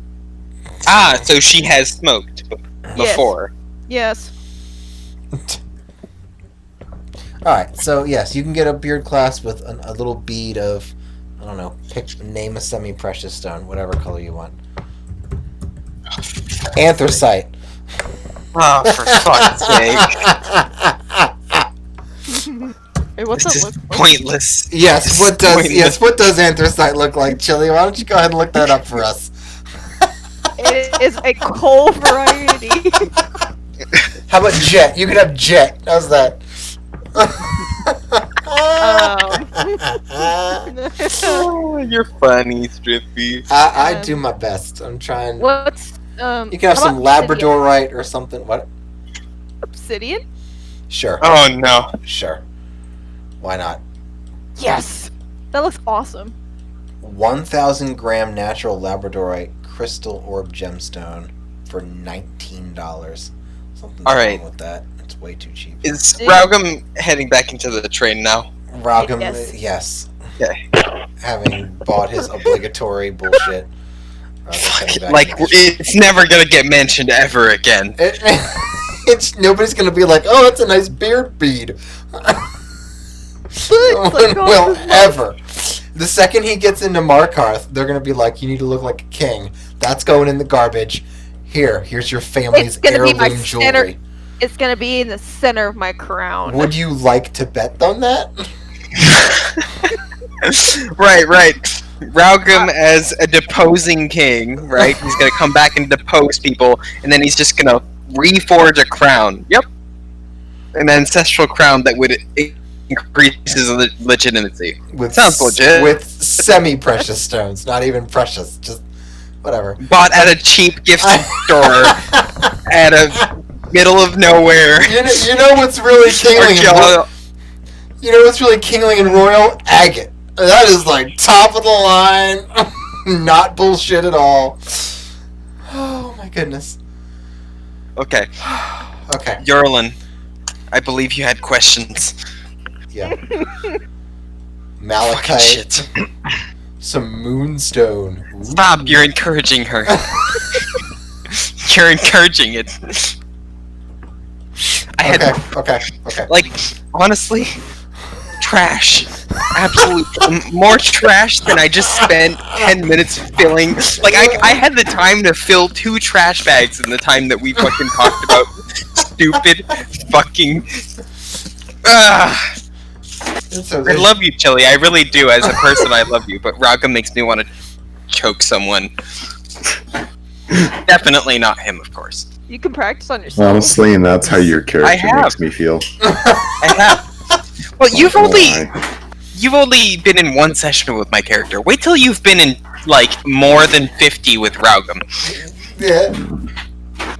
S3: Ah, so she has smoked before.
S5: Yes.
S1: Alright, so yes, you can get a beard clasp with a little bead of, I don't know, name a semi-precious stone, whatever color you want. Anthracite.
S3: Oh, for fuck's sake.
S5: Hey, what's
S3: This
S5: up?
S3: is pointless.
S1: Yes, what does
S3: Pointless.
S1: what does anthracite look like, Chili? Why don't you go ahead and look that up for us?
S5: It is a coal variety.
S1: How about jet? You could have jet. How's that?
S3: Oh, you're funny, Strippy.
S1: I do my best. I'm trying.
S5: What's
S1: You can have
S5: how
S1: some
S5: about
S1: labradorite or something. What?
S5: obsidian?
S1: Sure.
S3: Oh no.
S1: Sure. Why not?
S5: Yes. That looks awesome.
S1: 1,000 gram natural labradorite crystal orb gemstone for $19. Something's
S3: All right.
S1: wrong with that. It's way too cheap.
S3: Is Raugum heading back into the train now?
S1: Raugum,
S5: Yes.
S1: yes.
S3: Okay.
S1: Having bought his obligatory bullshit. Raugum's heading back
S3: Like,
S1: into the train.
S3: it's never gonna get mentioned ever again.
S1: It's nobody's gonna be like, oh, that's a nice beard bead. No
S5: Like,
S1: one
S5: oh,
S1: will
S5: this is-
S1: ever. The second he gets into Markarth, they're gonna be like, you need to look like a king. That's going in the garbage. Here's your family's
S5: It's gonna be my
S1: heirloom
S5: center.
S1: jewelry.
S5: It's gonna be in the center of my crown.
S1: Would you like to bet on that?
S3: Right. Raugum as a deposing king, right? He's gonna come back and depose people, and then he's just gonna reforge a crown. Yep. An ancestral crown that would increase his legitimacy.
S1: With
S3: Sounds legit.
S1: With semi-precious stones, not even precious, just whatever.
S3: Bought at a cheap gift store at a middle of nowhere.
S1: You know what's really kingling? You know what's really kingling in Royal? Agate. That is like top of the line. Not bullshit at all. Oh my goodness.
S3: Okay,
S1: Okay.
S3: Yerlin, I believe you had questions.
S1: Yeah.
S3: Fucking
S1: Malachite.
S3: shit.
S1: Some moonstone. Ooh.
S3: Stop, you're encouraging her. You're encouraging it. I had,
S1: Okay.
S3: like, honestly, trash. Absolute more trash than I just spent 10 minutes filling. Like, I had the time to fill 2 trash bags in the time that we fucking talked about stupid fucking.
S1: So
S3: I love you, Chili. I really do. As a person, I love you. But Raga makes me want to choke someone. Definitely not him, of course.
S5: You can practice on yourself.
S2: Honestly, and that's how your character
S3: have.
S2: makes me feel.
S3: I have. Well, you've only been in 1 session with my character. Wait till you've been in like more than 50 with Raugum.
S1: Yeah.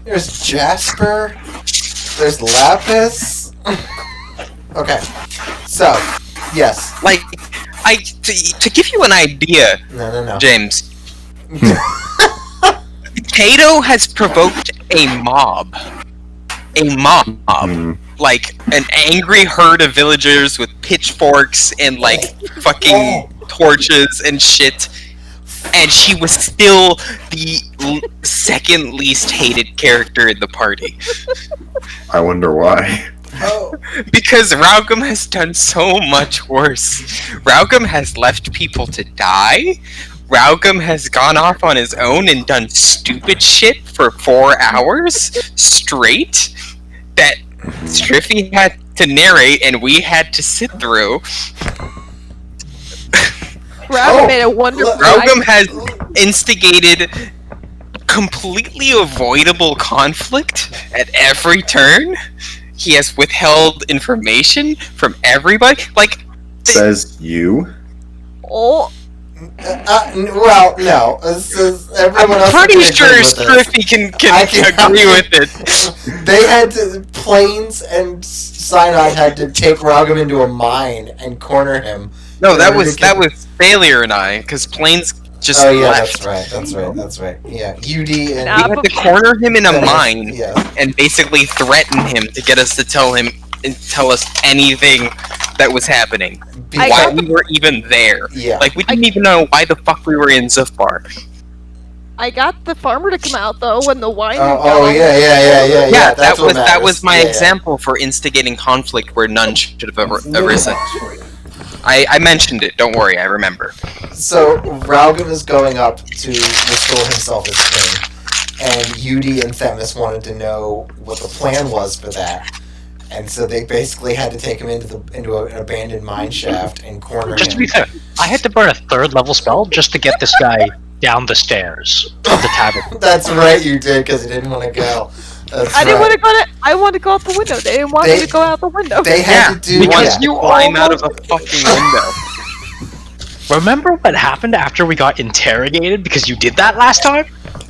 S1: There's Jasper. There's Lapis. Okay. So, yes.
S3: Like, to give you an idea,
S1: No.
S3: James. Kato has provoked a mob.
S2: Mm.
S3: Like an angry herd of villagers with pitchforks and like fucking torches and shit. And she was still the second least hated character in the party.
S2: I wonder why.
S1: Oh.
S3: Because Raugum has done so much worse. Raugum has left people to die. Raugum has gone off on his own and done stupid shit for 4 hours straight that Striffy had to narrate and we had to sit through.
S5: Raugum made a wonderful.
S3: Raugum has instigated completely avoidable conflict at every turn. He has withheld information from everybody. Like,
S2: Says you.
S5: Oh,
S1: well, no. Everyone else
S3: pretty
S1: can
S3: sure
S1: agree with this.
S3: Striffy can
S1: I can-
S3: agree with it.
S1: They had to. Plains and Cyanide had to take Raugum into a mine and corner him.
S3: No, that was Failure and I, because Plains just
S1: Oh yeah,
S3: left.
S1: that's right. Yeah, UD and
S5: Nah,
S3: We had to corner him in a mine
S1: Yeah,
S3: and basically threaten him to get us to tell us anything that was happening.
S5: I
S3: Why
S5: got
S3: we were even there.
S1: yeah.
S3: Like, we didn't even know why the fuck we were in Zufbar.
S5: I got the farmer to come out though when the wine.
S1: Oh yeah.
S3: Yeah,
S1: That's what
S3: that
S1: matters.
S3: was my
S1: Yeah, yeah.
S3: example for instigating conflict where none should have ever arisen. I mentioned it, don't worry, I remember.
S1: So Raugum is going up to restore himself as king, and UD and Themis wanted to know what the plan was for that, and so they basically had to take him into an abandoned mine shaft and corner
S4: Just to
S1: him.
S4: be fair, I had to burn a 3rd level spell just to get this guy down the stairs of the tavern.
S1: That's right, you did, because he didn't want to go. That's
S5: I didn't
S1: right.
S5: want to go. I wanted to go out the window. They didn't want me to go out the window.
S1: They had to do
S3: because
S1: yeah.
S3: you climb out of a fucking window.
S4: Remember what happened after we got interrogated because you did that last time?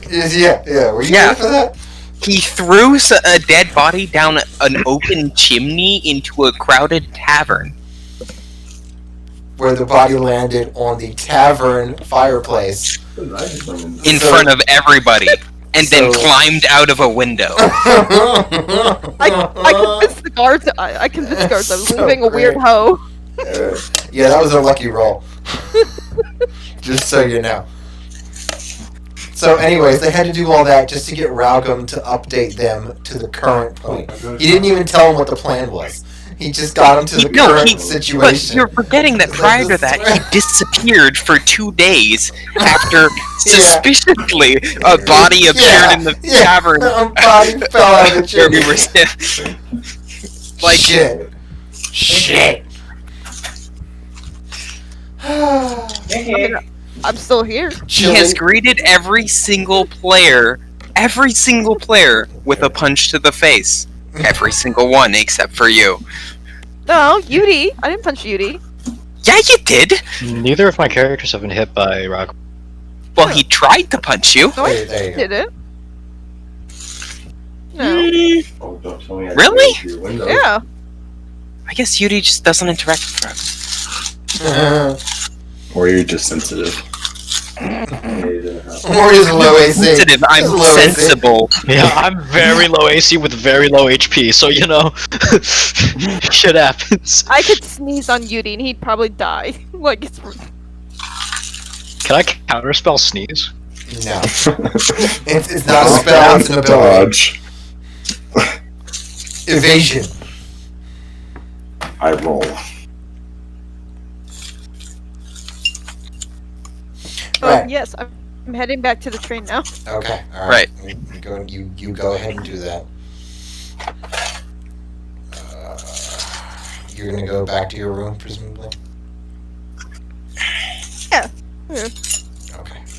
S1: Yeah. Were you
S3: Yeah.
S1: there for that?
S3: He threw a dead body down an open chimney into a crowded tavern.
S1: Where the body landed on the tavern fireplace.
S3: In front of everybody. And then
S1: So-
S3: climbed out of a window.
S5: I convinced the guards. I convinced the guards I was
S1: So
S5: leaving a weird
S1: great.
S5: hoe.
S1: Yeah, that was a lucky roll. Just so you know. So, anyways, they had to do all that just to get Raugum to update them to the current point. He didn't even tell them what the plan was. He just got them to the current
S3: But
S1: situation.
S3: you're forgetting that prior to that, he disappeared for 2 days after suspiciously a body appeared in the tavern
S1: A body fell out of the
S3: where
S1: chimney.
S3: we were sitting. Like,
S1: Shit.
S5: I'm still here.
S3: he has greeted every single player with a punch to the face. Every single one except for you.
S5: No, Yudi. I didn't punch Yudi.
S3: Yeah, you did.
S4: Neither of my characters have been hit by rock.
S3: Well, he tried to punch you.
S5: No, I
S1: There you go.
S5: didn't. No.
S6: Oh, don't tell me I
S3: Really?
S6: can go through your window.
S5: Yeah.
S3: I guess Yudi just doesn't interact with drugs.
S2: Or you're just sensitive.
S1: Or he's low AC.
S3: Sensitive, I'm
S1: He's low AC.
S3: sensible.
S4: Yeah, I'm very low AC with very low HP, so you know, shit happens.
S5: I could sneeze on Yudi and he'd probably die. Like it's.
S4: Can I counterspell sneeze?
S1: No. It's not a spell, it's an ability.
S2: Dodge.
S1: Evasion.
S2: I roll.
S1: Right.
S5: Oh yes, I'm heading back to the train now.
S1: Okay, alright. You go ahead and do that. You're gonna go back to your room, presumably?
S5: Yeah.
S1: Okay. Alright,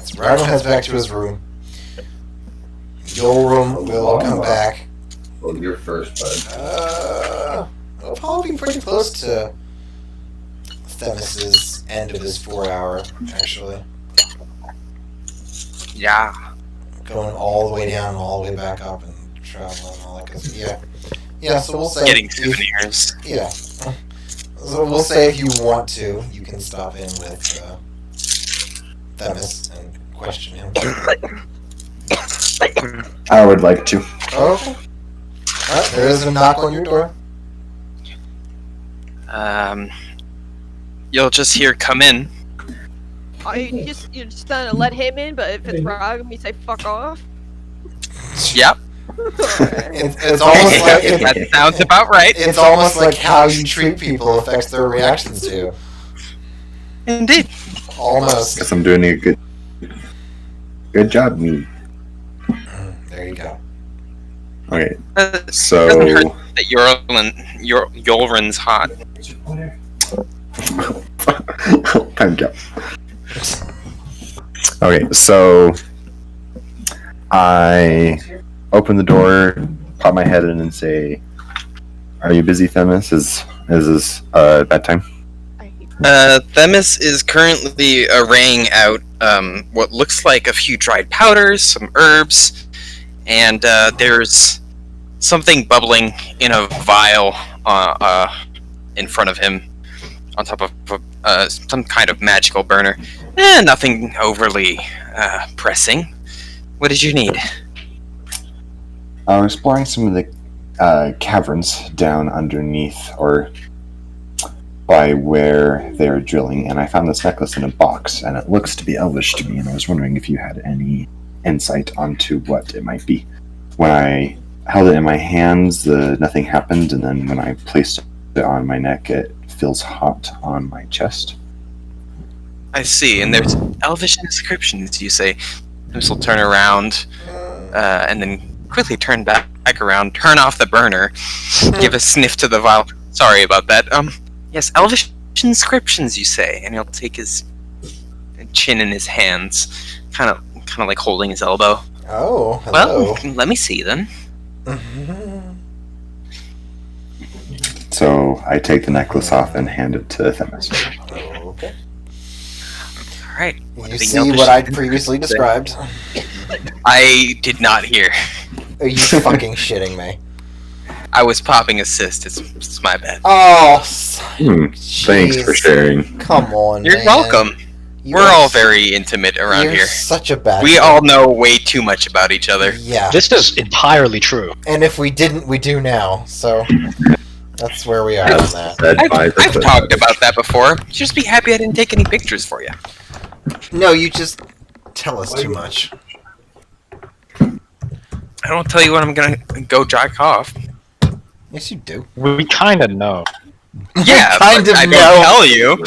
S1: so Rydell heads back to his room. Your room will come back.
S6: Well, you're first, bud.
S1: It'll probably be pretty close to Themis's end of his 4-hour, actually.
S3: Yeah.
S1: Going all the way down and all the way back up and traveling and all that good stuff. Yeah. Yeah, so we'll say...
S3: Getting souvenirs.
S1: Yeah. So we'll say if you want to, you can stop in with Themis and question him.
S2: I would like to.
S1: Oh. Alright, there is a knock on your door.
S3: You'll just hear come in.
S5: You're just gonna let him in, but if it's wrong, you say fuck off.
S3: Yep.
S1: It's almost like
S3: That sounds about right.
S1: it's almost like how you treat people affects their reactions to you.
S3: Indeed.
S1: Almost.
S2: Guess I'm doing a good job, me.
S1: There you go.
S2: Okay,
S3: Doesn't
S2: so
S3: hurt that Yoren's hot.
S2: time jump. Okay, so I open the door, pop my head in, and say, "Are you busy, Themis? Is this bedtime?"
S3: Themis is currently arraying out what looks like a few dried powders, some herbs, and there's something bubbling in a vial in front of him on top of some kind of magical burner. Nothing overly pressing. What did you need?
S2: We're exploring some of the caverns down underneath, or by where they're drilling, and I found this necklace in a box, and it looks to be elvish to me, and I was wondering if you had any insight onto what it might be. When I held it in my hands, nothing happened, and then when I placed it on my neck, it feels hot on my chest.
S3: I see, and there's elvish inscriptions, you say. This will turn around, and then quickly turn back around, turn off the burner, give a sniff to the vial. Sorry about that. Yes, elvish inscriptions, you say, and he'll take his chin in his hands, kind of like holding his elbow.
S1: Oh, hello.
S3: Well, let me see then.
S2: So I take the necklace off and hand it to Themis.
S1: Okay.
S3: All right.
S1: You see what I previously described.
S3: I did not hear.
S1: Are you fucking shitting me?
S3: I was popping assist. It's my bad.
S1: Oh,
S2: Thanks for
S1: jeez.
S2: sharing.
S1: Come on,
S3: You're
S1: man.
S3: welcome.
S1: You
S3: We're
S1: are
S3: all very intimate around
S1: you're
S3: here.
S1: Such a bad.
S3: We all know way too much about each other.
S1: Yeah.
S4: This is entirely true.
S1: And if we didn't, we do now. So that's where we are on that.
S3: I've talked about that before. Just be happy I didn't take any pictures for you.
S1: No, you just tell us too much.
S3: I don't tell you when I'm gonna go jack off.
S1: Yes, you do.
S4: We kind of know.
S3: Yeah,
S1: Kind
S3: but
S1: of
S3: I
S1: know.
S3: don't tell you.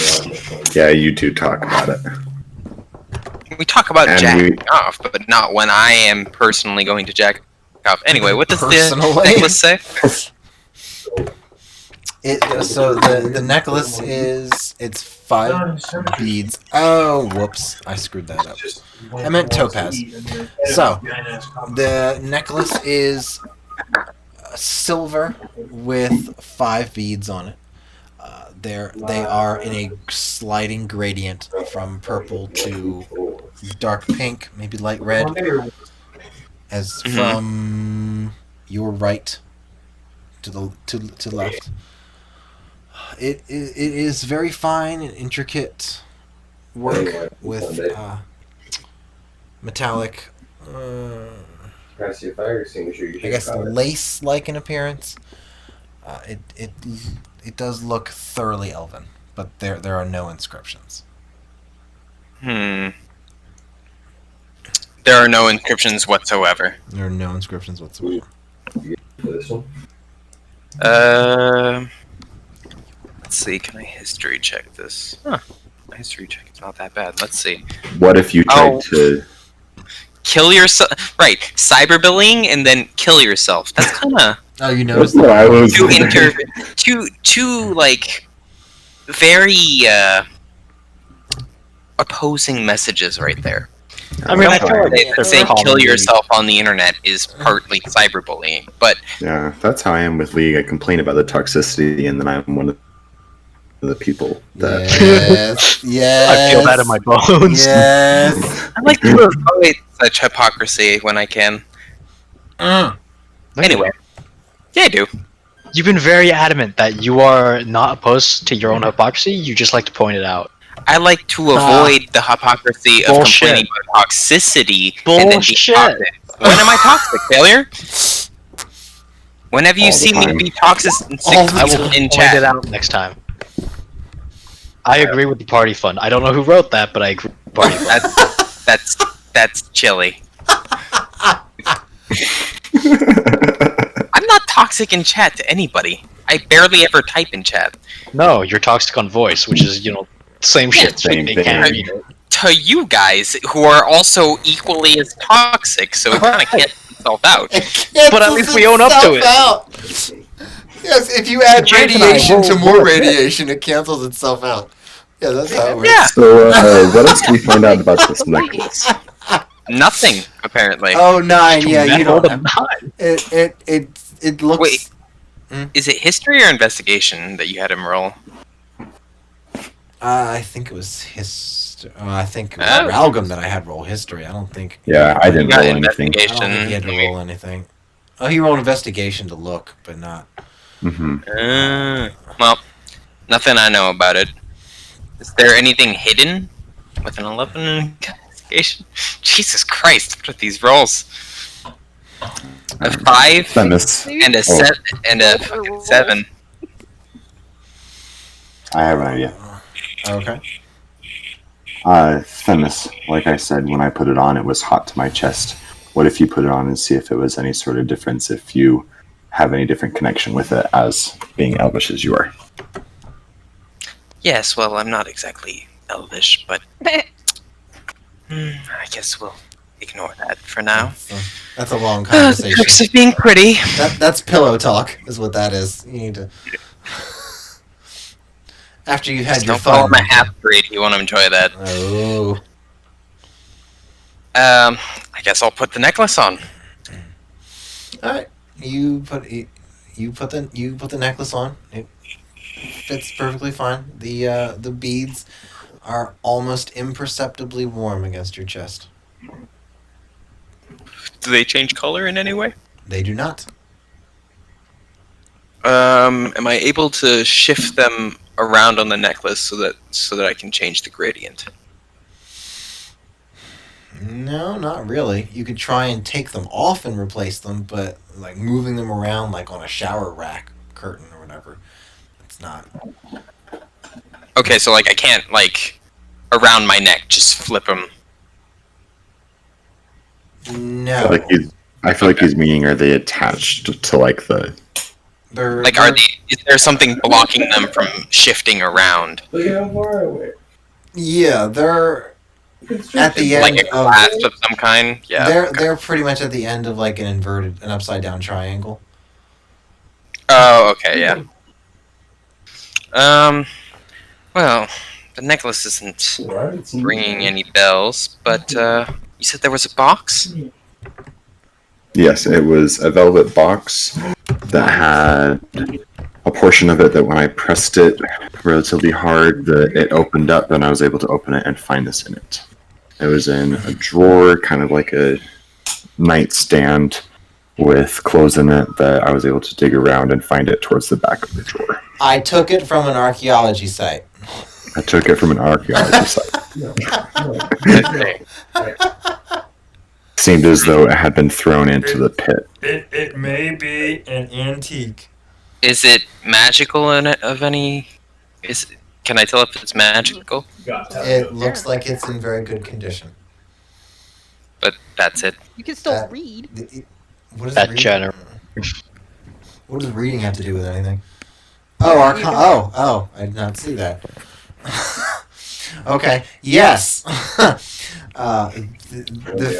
S2: Yeah, you two talk about it.
S3: We talk about
S2: And
S3: jacking off, but not when I am personally going to jack off. Anyway, what does the
S1: Personally?
S3: necklace say?
S1: So the necklace it's 5 beads. Oh, whoops! I screwed that up. I meant topaz. So the necklace is silver with 5 beads on it. They are in a sliding gradient from purple to dark pink, maybe light red, as from your right to the left. It is very fine and intricate work with metallic,
S6: Try to see a fire extinguisher. You
S1: I guess lace-like in appearance. It does look thoroughly elven, but there are no inscriptions.
S3: There are no inscriptions whatsoever.
S1: There are no inscriptions whatsoever.
S6: This one.
S3: Let's see. Can I history check this? Huh. My history check is not that bad. Let's see.
S2: What if you tried to...
S3: Kill yourself. Right. Cyberbullying and then kill yourself. That's kind of
S1: Oh, you noticed
S2: That's what I was...
S3: two like very opposing messages right there.
S4: I mean, I feel like they're
S3: Saying kill
S4: probably-
S3: yourself on the internet is partly cyberbullying, but
S2: Yeah, that's how I am with League. I complain about the toxicity, and then I'm one of the people that...
S1: Yes, yes.
S4: I feel that in my bones.
S1: Yes.
S3: I like to avoid such hypocrisy when I can. Anyway, yeah, I do.
S4: You've been very adamant that you are not opposed to your own hypocrisy. You just like to point it out.
S3: I like to avoid the hypocrisy of
S4: Bullshit.
S3: complaining about toxicity and then being
S4: Bullshit.
S3: toxic. When am I toxic, failure? When have you
S2: All the
S3: seen me
S2: time.
S3: be toxic
S4: I will
S3: in
S4: point
S3: chat?
S4: it out next time. I agree with the party fund. I don't know who wrote that, but I agree with the party fund.
S3: That's chilly. I'm not toxic in chat to anybody. I barely ever type in chat.
S4: No, you're toxic on voice, which is, Same shit.
S2: Same
S4: They
S2: thing.
S4: can't read it.
S3: To you guys, who are also equally as toxic, so it kind of cancels itself out.
S4: But at least we own up to it.
S1: Out. Yes, if you add
S4: James and I
S1: radiation to
S4: will
S1: more
S4: admit.
S1: radiation, it cancels itself out. Yeah, that's how it works.
S3: Yeah.
S2: So, what else do we find out about this necklace?
S3: Nothing, apparently.
S1: Oh, 9. Yeah, you
S4: Rolled
S1: don't.
S4: a 9.
S1: It looks.
S3: Wait. Is it history or investigation that you had him roll?
S1: I think it was I think it was
S3: Oh.
S1: Ralgam that I had roll history. I don't think.
S2: Yeah, I didn't
S3: You got
S2: roll anything.
S1: I don't think
S3: investigation.
S1: he had to roll anything. Oh, he rolled investigation to look, but not.
S2: Hmm.
S3: Well, nothing I know about it. Is there anything hidden with an 11 in investigation? Jesus Christ, what are these rolls? A 5
S2: Themis.
S3: and a and a fucking 7.
S2: I have an idea.
S1: Okay.
S2: Themis, like I said, when I put it on, it was hot to my chest. What if you put it on and see if it was any sort of difference, if you have any different connection with it as being elvish as you are?
S3: Yes, well, I'm not exactly elvish, but I guess we'll ignore that for now.
S1: That's a long
S3: The
S1: conversation.
S3: perks of being pretty.
S1: That's pillow talk, is what that is. You need to. After you've had
S3: Just
S1: your
S3: don't call
S1: fun.
S3: him a half-breed, he won't enjoy that.
S1: Oh.
S3: I guess I'll put the necklace on.
S1: All right. You put the necklace on. It fits perfectly fine. The beads are almost imperceptibly warm against your chest.
S3: Do they change color in any way?
S1: They do not.
S3: Am I able to shift them around on the necklace so that I can change the gradient?
S1: No, not really. You could try and take them off and replace them, but like moving them around like on a shower rack curtain or whatever, it's not.
S3: Okay, so like I can't like around my neck just flip them.
S1: No.
S2: I feel like he's meaning, are they attached to like the?
S3: Like, is there something blocking them from shifting around?
S6: Look at how far away.
S1: Yeah, they're at the end
S3: Like a
S1: of.
S3: clasp of some kind? Yeah.
S1: They're pretty much at the end of like an upside down triangle.
S3: Oh, okay, yeah. Well, the necklace isn't ringing any bells, but you said there was a box?
S2: Yes, it was a velvet box that had a portion of it that when I pressed it relatively hard, it opened up, and I was able to open it and find this in it. It was in a drawer, kind of like a nightstand with clothes in it that I was able to dig around and find it towards the back of the drawer.
S1: I took it from an archaeology site.
S2: I took it from an archaeology site. Seemed as though it had been thrown into the pit.
S8: It may be an antique.
S3: Is it magical of any? Can I tell if it's magical?
S1: It looks like it's in very good condition.
S3: But that's it.
S5: You can still
S1: That-
S5: read.
S1: What does
S4: That
S1: reading?
S4: general.
S1: What does reading have to do with anything? Oh, I did not see that. Okay, yes. The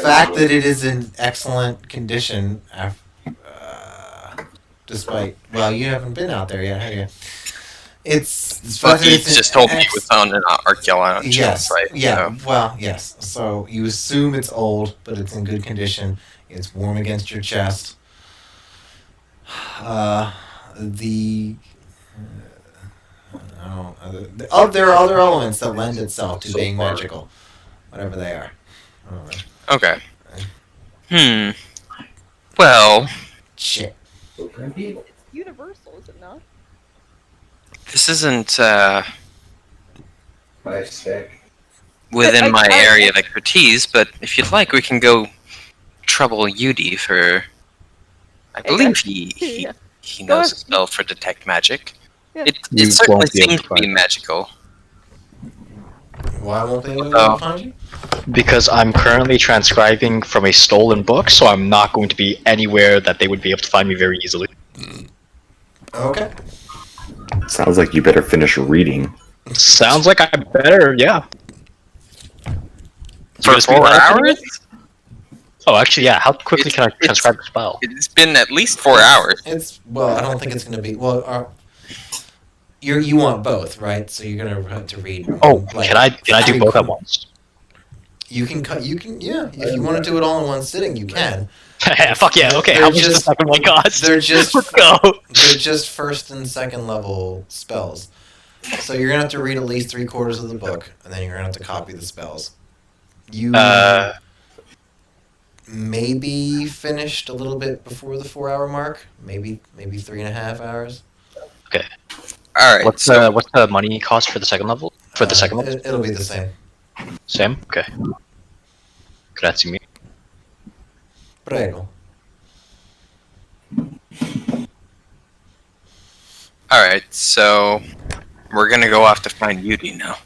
S1: fact that it is in excellent condition, despite you haven't been out there yet, have you? It's
S3: But he
S1: it's in
S3: just told me it was on an archaeological
S1: Yes.
S3: site.
S1: Yeah.
S3: So.
S1: Well, yes. So you assume it's old, but it's in good condition. It's warm against your chest. There are other elements that lend itself to being magical, whatever they are.
S3: Okay. Well,
S1: Shit.
S5: It's universal, is it not?
S3: this isn't
S6: My stick.
S3: within
S5: I-
S3: my
S5: I-
S3: area of expertise, but if you'd like, we can go trouble Yudi for. I believe he
S5: Yeah.
S3: he
S5: Go
S3: knows a
S5: ahead.
S3: spell for detect magic.
S5: Yeah.
S3: It
S4: You
S3: certainly
S4: won't be able
S3: seems
S4: to
S3: to be
S4: find it.
S3: magical.
S1: Why won't they be able
S3: Oh.
S1: to find you?
S4: Because I'm currently transcribing from a stolen book, so I'm not going to be anywhere that they would be able to find me very easily.
S1: Okay.
S2: Sounds like you better finish reading.
S4: Sounds like I better, yeah.
S3: For
S4: Just be
S3: 4
S4: honest
S3: hours?
S4: anyway? Oh, actually, yeah. How quickly can I transcribe the spell?
S3: It's been at least 4 hours.
S1: It's well, I don't think it's gonna be well. You want both, right? So you're gonna have to read.
S4: Oh,
S1: like,
S4: can I do
S1: 3
S4: both at
S1: qu-
S4: once?
S1: You can cut. You can. Yeah. If you want to do it all in one sitting, you can.
S4: Fuck yeah, okay,
S1: They're
S4: how much does the
S1: just-
S4: second one cost?
S1: They're just.
S4: Let's go!
S1: They're just first and second level spells. So you're gonna have to read at least 3/4 of the book, and then you're gonna have to copy the spells. You maybe finished a little bit before the 4-hour mark. Maybe 3.5 hours.
S3: Alright,
S4: What's the money cost for the second level? For the second level?
S1: It'll be the same.
S4: Same? Okay. Grazie mille.
S1: Prego.
S3: Alright, so we're gonna go off to find Yudi now.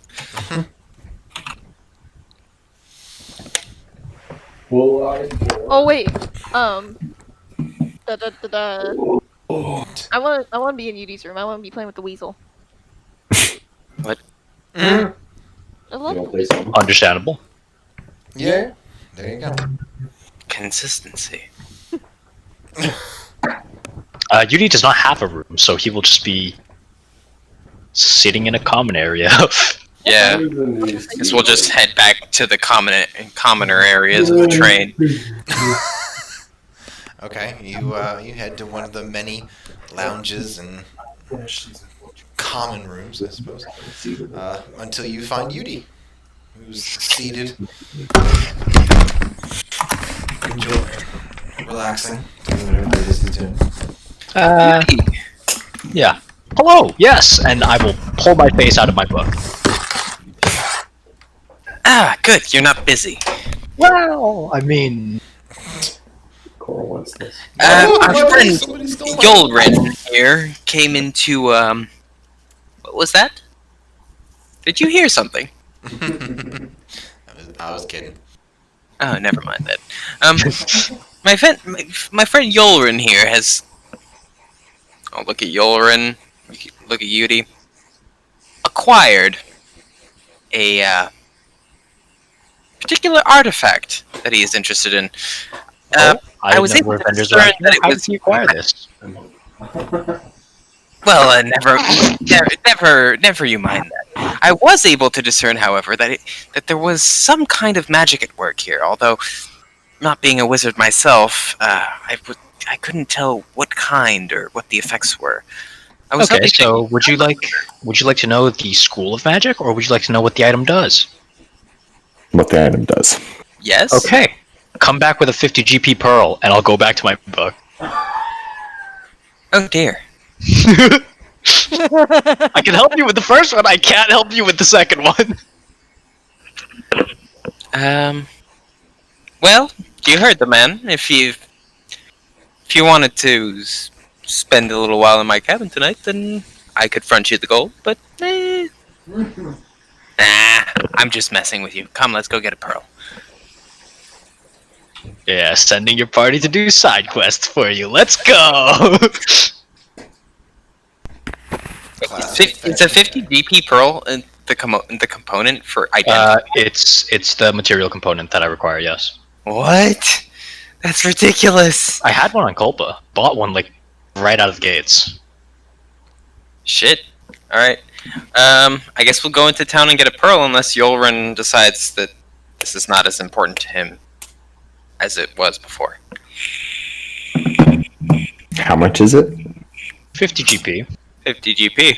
S5: Oh wait. I want to be in Yudi's room. I want to be playing with the weasel.
S3: What?
S5: I love
S6: You
S5: the
S6: want to play some?
S4: Understandable.
S1: Yeah. There you go.
S3: Consistency.
S4: Yudi does not have a room, so he will just be sitting in a common area.
S3: Yeah, guess we'll just head back to the commoner areas of the train.
S1: Okay. You head to one of the many lounges and common rooms, I suppose, until you find Yudi, who's seated, relaxing, doing whatever it is he's doing.
S4: Yeah. Hello! Yes! And I will pull my face out of my book.
S3: Ah, good, you're not busy.
S4: Well, I mean...
S6: Coral wants this.
S3: Our friend
S1: Somebody stole my-
S3: Yulrin here came into, what was that? Did you hear something?
S1: I was kidding.
S3: Oh, never mind that. My friend Yulrin here has... Oh, look at Yulrin. Look at Yudi. Acquired a, particular artifact that he is interested in. I was able to discern that it
S4: How
S3: was...
S4: did you acquire this?
S3: Well, never you mind that. I was able to discern, however, that there was some kind of magic at work here. Although, not being a wizard myself, I couldn't tell what kind or what the effects were. I was
S4: Okay,
S3: hoping
S4: so would you like to know the school of magic, or would you like to know what the item does?
S2: What the item does.
S3: Yes.
S4: Okay, come back with a 50 GP pearl, and I'll go back to my book.
S3: Oh dear.
S4: I can help you with the first one. I can't help you with the second one.
S3: Well, you heard the man. If you wanted to spend a little while in my cabin tonight, then I could front you the gold. But I'm just messing with you. Come, let's go get a pearl.
S4: Yeah, sending your party to do side quests for you. Let's go.
S3: It's a 50 DP pearl in the component for identity.
S4: It's the material component that I require. Yes.
S3: What? That's ridiculous.
S4: I had one on Culpa. Bought one like right out of the gates.
S3: Shit. All right. I guess we'll go into town and get a pearl unless Yulrin decides that this is not as important to him as it was before.
S2: How much is it?
S4: 50 GP,
S3: 50 GP.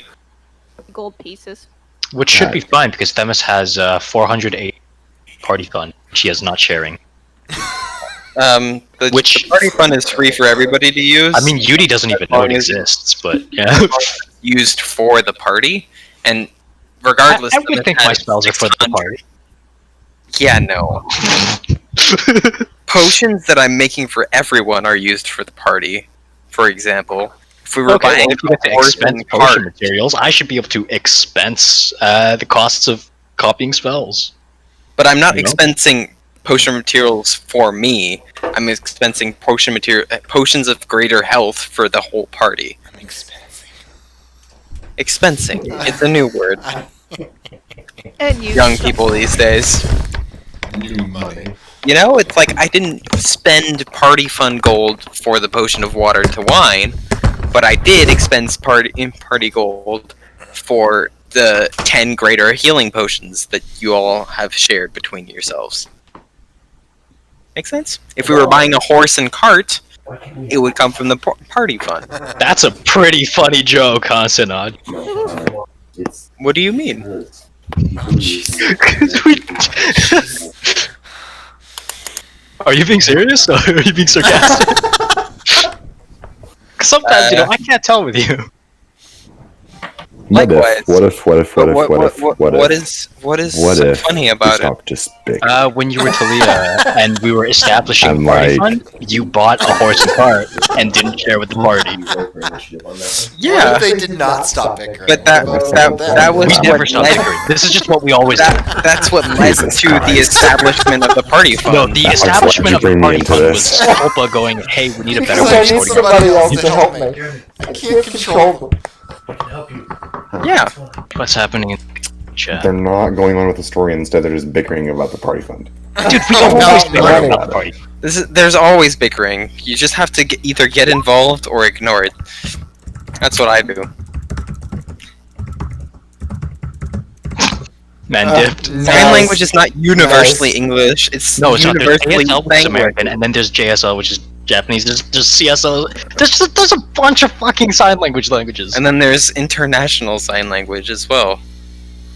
S5: gold pieces.
S4: which should be fine because Themis has 408 party fund. She is not sharing.
S3: The party fund is free for everybody to use.
S4: I mean, Yudi doesn't even know it exists, but yeah.
S3: Used for the party, and regardless,
S4: I would think my spells are for the party.
S3: Yeah, no. Potions that I'm making for everyone are used for the party. For example, if we were
S4: Okay,
S3: buying
S4: well, if you get to expense potion materials, I should be able to expense the costs of copying spells.
S3: but I'm not expensing potion materials for me. I'm expensing potions of greater health for the whole party.
S1: I'm expensing.
S3: Expensing. It's a new word.
S5: And you
S3: young people these days.
S1: Money.
S3: You know, it's like I didn't spend party fund gold for the potion of water to wine, but I did expend party gold for the 10 greater healing potions that you all have shared between yourselves. Make sense? If we were buying a horse and cart, it would come from the party fund.
S4: That's a pretty funny joke, huh, Synod?
S3: What do you mean?
S4: Are you being serious? Or are you being sarcastic? Sometimes, I can't tell with you.
S3: Likewise.
S2: What if
S3: What is so funny about it?
S2: Just big.
S4: When you were Talia and we were establishing
S2: I'm
S4: party
S2: like-
S4: fund, you bought a horse and cart and didn't share with the party.
S3: Yeah,
S1: What if they did not stop bickering?
S3: but that was
S4: We never
S3: what
S4: stopped
S3: led,
S4: bickering. This is just what we always do.
S3: that's what led
S2: Jesus
S3: to the
S2: Christ.
S3: establishment of the party fund.
S4: No, the
S2: Why'd
S4: establishment
S2: you
S4: of the
S2: bring me
S4: party
S2: into
S4: fund
S2: this?
S4: was Copa going, hey, we need a better
S1: Because
S4: way
S1: I
S4: of
S1: need
S4: sorting
S1: somebody else
S4: out.
S1: to help me. I can't control them.
S3: Yeah,
S4: What's happening in chat?
S2: They're not going on with the story. Instead, they're just bickering about the party fund.
S4: Dude, we
S1: Oh,
S4: always
S1: no,
S4: bicker
S1: no.
S4: about the party.
S3: there's always bickering. You just have to either get involved or ignore it. That's what I do.
S4: Man dipped.
S3: Sign language is not universally English. It's
S4: No, it's not. There's
S3: universally
S4: ASL, which is
S3: language.
S4: American, and then there's JSL, which is Japanese. There's CSL. There's a bunch of fucking sign languages.
S3: And then there's international sign language as well.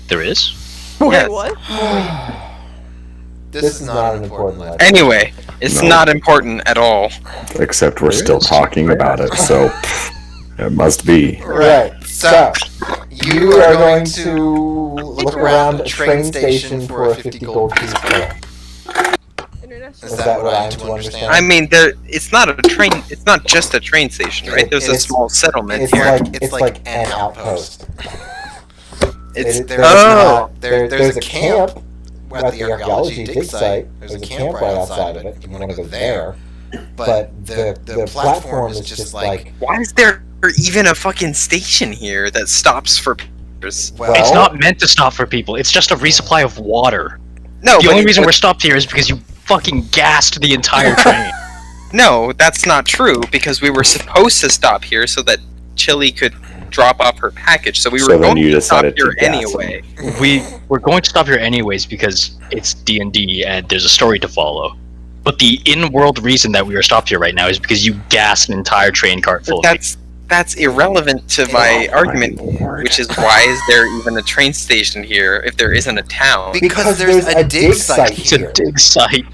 S4: There is?
S5: Wait,
S3: Yes.
S5: what?
S1: This is not an important letter.
S3: Anyway, it's
S2: No.
S3: not important at all.
S2: Except we're still talking about it, so it must be.
S1: Right. So, you are going to look around a train station for a 50 gold piece pearl.
S5: International.
S1: Is that what I am to understand?
S3: I mean, it's not a train. It's not just a train station, right? There's a
S1: It's-
S3: small settlement
S1: It's
S3: here.
S1: like an outpost.
S3: It's
S1: there's
S3: oh,
S1: there's a camp at the archaeology dig site. There's a camp right outside of it. You want to go there, but the platform is just like,
S3: why is there even a fucking station here that stops for passengers?
S1: well,
S4: It's not meant to stop for people. It's just a resupply of water.
S3: No,
S4: The
S3: but
S4: only reason we're stopped here is because you fucking gassed the entire train.
S3: no, that's not true because we were supposed to stop here so that Chili could drop off her package. So we
S2: So
S3: were
S2: then
S3: going
S2: you
S3: to stop
S2: decided to
S3: here
S2: gas
S3: anyway.
S4: We're going to stop here anyways because it's D&D and there's a story to follow. But the in-world reason that we are stopped here right now is because you gassed an entire train cart full
S3: But
S4: of people.
S3: that's irrelevant to my argument, which is why is there even a train station here if there isn't a town?
S1: because there's a dig site
S4: It's a
S1: here.
S4: dig site.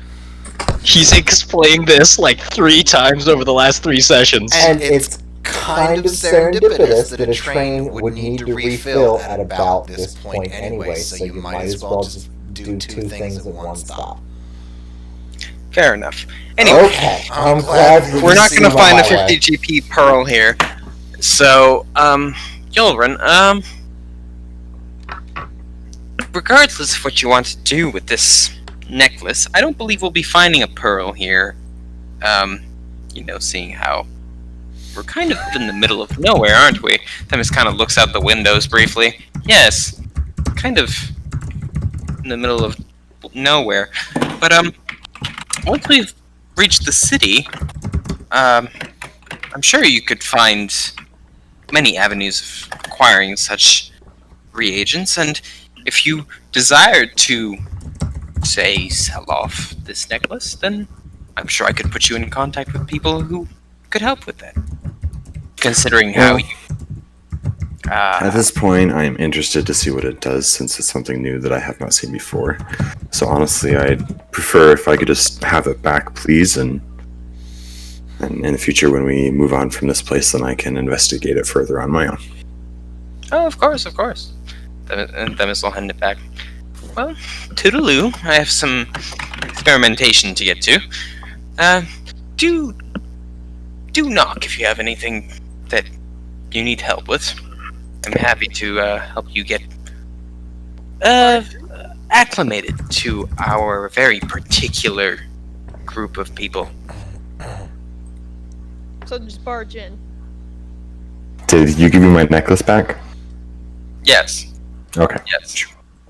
S4: He's explained this like 3 times over the last 3 sessions.
S1: And it's kind of serendipitous that a train would need to refill at about this point anyway, so you might as well just do 2 things at one stop.
S3: Fair enough. Anyway,
S1: Okay, I'm glad
S3: we're not
S1: going
S3: gonna find a 50 GP pearl here. So, Yulren, regardless of what you want to do with this necklace, I don't believe we'll be finding a pearl here. Seeing how we're kind of in the middle of nowhere, aren't we? Themis kind of looks out the windows briefly. Yes, kind of in the middle of nowhere. But, once we've reached the city, I'm sure you could find many avenues of acquiring such reagents, and if you desired to, say, sell off this necklace, then I'm sure I could put you in contact with people who could help with that. Considering how you...
S2: At this point, I am interested to see what it does since it's something new that I have not seen before. So honestly, I'd prefer if I could just have it back, please, and in the future when we move on from this place, then I can investigate it further on my own.
S3: Oh, of course. And Themis will hand it back. Well, toodaloo, I have some experimentation to get to. Do knock if you have anything that you need help with. I'm happy to help you get acclimated to our very particular group of people.
S5: So just barge in.
S2: Did you give me my necklace back?
S3: Yes.
S2: Okay.
S3: Yes.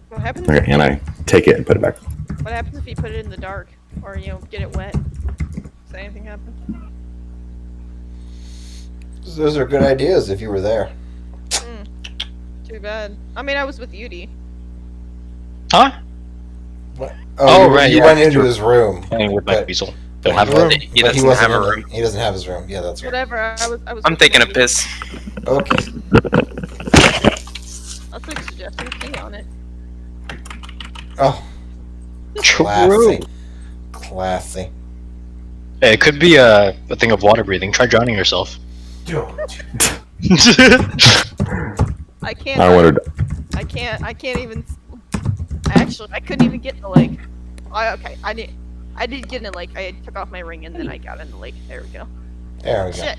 S5: What happens?
S2: Okay, and I take it and put it back.
S5: What happens if you put it in the dark, or get it wet? Does anything happen?
S1: Those are good ideas if you were there.
S5: Too bad. I mean, I was with Yudi.
S4: Huh?
S1: What?
S4: Oh,
S1: you,
S4: right,
S1: You
S4: yeah,
S1: went into
S4: sure.
S1: his room.
S4: Playing with my
S1: But-
S4: weasel.
S1: but
S4: Don't have a
S1: he
S4: room.
S1: wasn't-
S3: He
S1: but
S3: doesn't
S1: wasn't
S3: have a
S1: in the-
S3: room.
S1: He doesn't have his room. Yeah, that's right.
S5: Whatever. I was.
S3: I'm
S5: with
S3: taking a
S5: Yudi.
S3: piss.
S1: Okay.
S5: That's like suggesting pee on it.
S1: Oh,
S4: True.
S1: classy. Classy.
S4: It could be a thing of water breathing. Try drowning yourself.
S5: I can't.
S2: I wanted.
S5: I can't even. I couldn't even get in the lake. I did get in the lake. I took off my ring and then I got in the lake. There we go.
S1: There we go.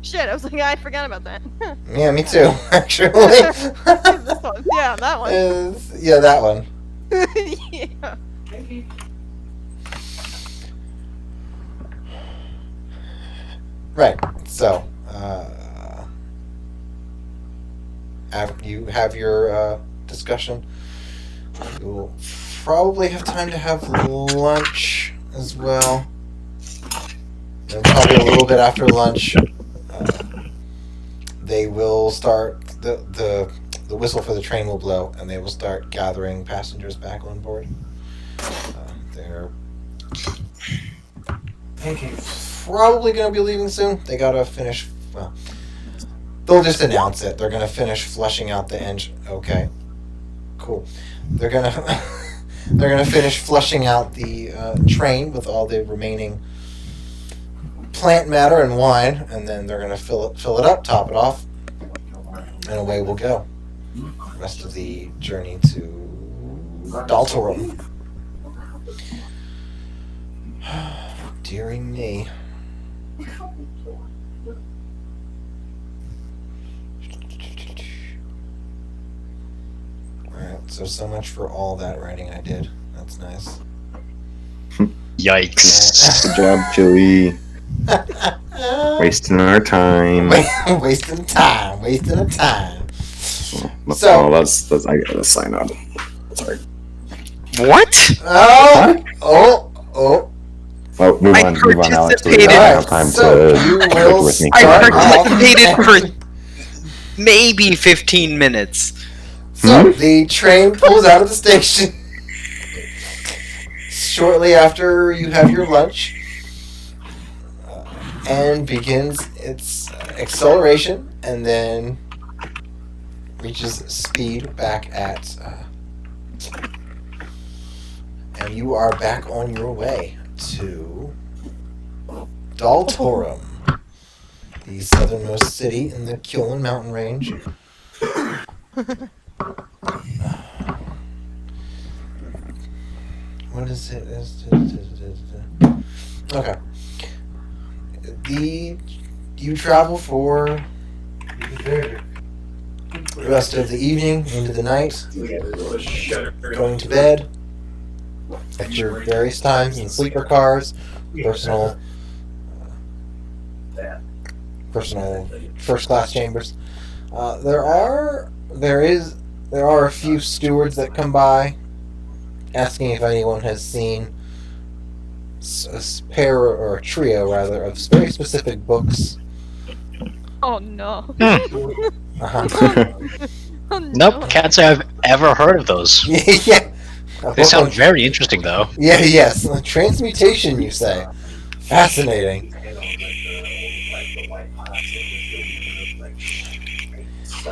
S5: Shit. I was like, I forgot about that.
S1: Yeah, me too, actually.
S5: This one. Yeah, that one.
S1: Yeah, that one.
S5: Yeah.
S1: Right. So, after you have your discussion, you'll probably have time to have lunch as well. And probably a little bit after lunch, they will start the whistle for the train will blow, and they will start gathering passengers back on board. They're probably going to be leaving soon. They gotta finish. Well, they'll just announce it. They're gonna finish flushing out the engine. Okay, cool. They're gonna finish flushing out the train with all the remaining plant matter and wine, and then they're gonna fill it up, top it off, and away we'll go. The rest of the journey to Dhal Turum. Dearie me. Alright, so much for all that writing I did. That's nice.
S4: Yikes.
S2: Good job, Chili. Wasting our time.
S1: Wasting time.
S2: Oh,
S1: So-
S2: that's I gotta sign up. Sorry.
S3: What?
S1: Oh! Oh!
S2: Oh, move
S3: I
S2: on, Alex. We
S3: participated.
S2: don't have time
S1: So
S2: to
S1: you
S2: work
S1: will
S2: with me.
S3: I
S1: start off-
S3: participated for maybe 15 minutes.
S1: So the train pulls out of the station shortly after you have your lunch and begins its acceleration, and then reaches speed back at and you are back on your way to Dhal Turum, the southernmost city in the Kulin mountain range. What is it? Okay. You travel for the rest of the evening into the night, going to bed at your various times in sleeper cars, personal first class chambers. There are a few stewards that come by, asking if anyone has seen a pair or a trio rather of very specific books.
S5: Oh no.
S1: Uh-huh.
S5: Oh, no.
S4: Nope, can't say I've ever heard of those.
S1: Yeah. A
S4: They
S1: book
S4: sound
S1: on-
S4: very interesting, though.
S1: Yeah. Yes. Transmutation, you say? Fascinating.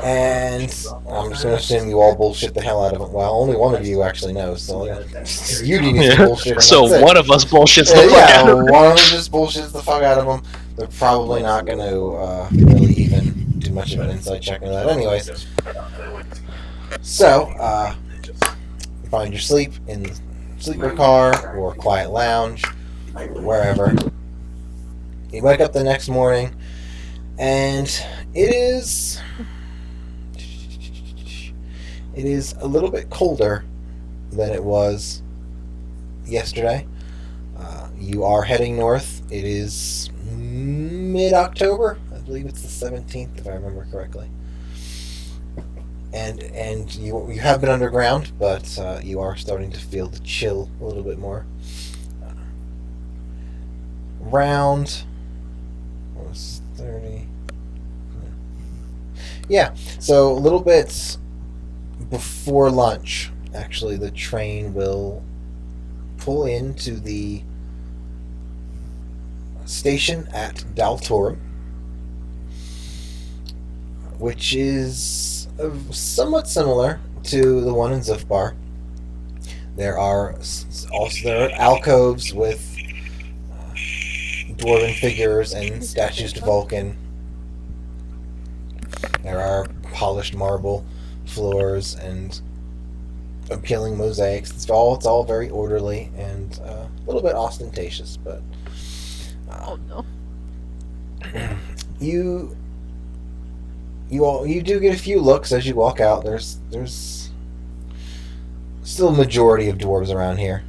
S1: And I'm just gonna assume you all bullshit the hell out of it. Well, only one of you actually knows, so you need to bullshit.
S4: So one of us bullshits the fuck
S1: yeah,
S4: out of them.
S1: one of them just bullshits the fuck out of them. They're probably not going to really even do much of an insight check into that, anyways. So, you find your sleep in the sleeper car or quiet lounge, wherever. You wake up the next morning, and it is a little bit colder than it was yesterday. You are heading north. It is mid-October. I believe it's the 17th, if I remember correctly. and you have been underground, but you are starting to feel the chill a little bit more. Round what was 30? Yeah, so a little bit before lunch, actually, the train will pull into the station at Dhal Turum, which is somewhat similar to the one in Zufbar. There are alcoves with dwarven figures and statues to Vulcan. There are polished marble floors and appealing mosaics. It's all very orderly and a little bit ostentatious, but
S5: Oh no.
S1: you do get a few looks as you walk out. There's still a majority of dwarves around here.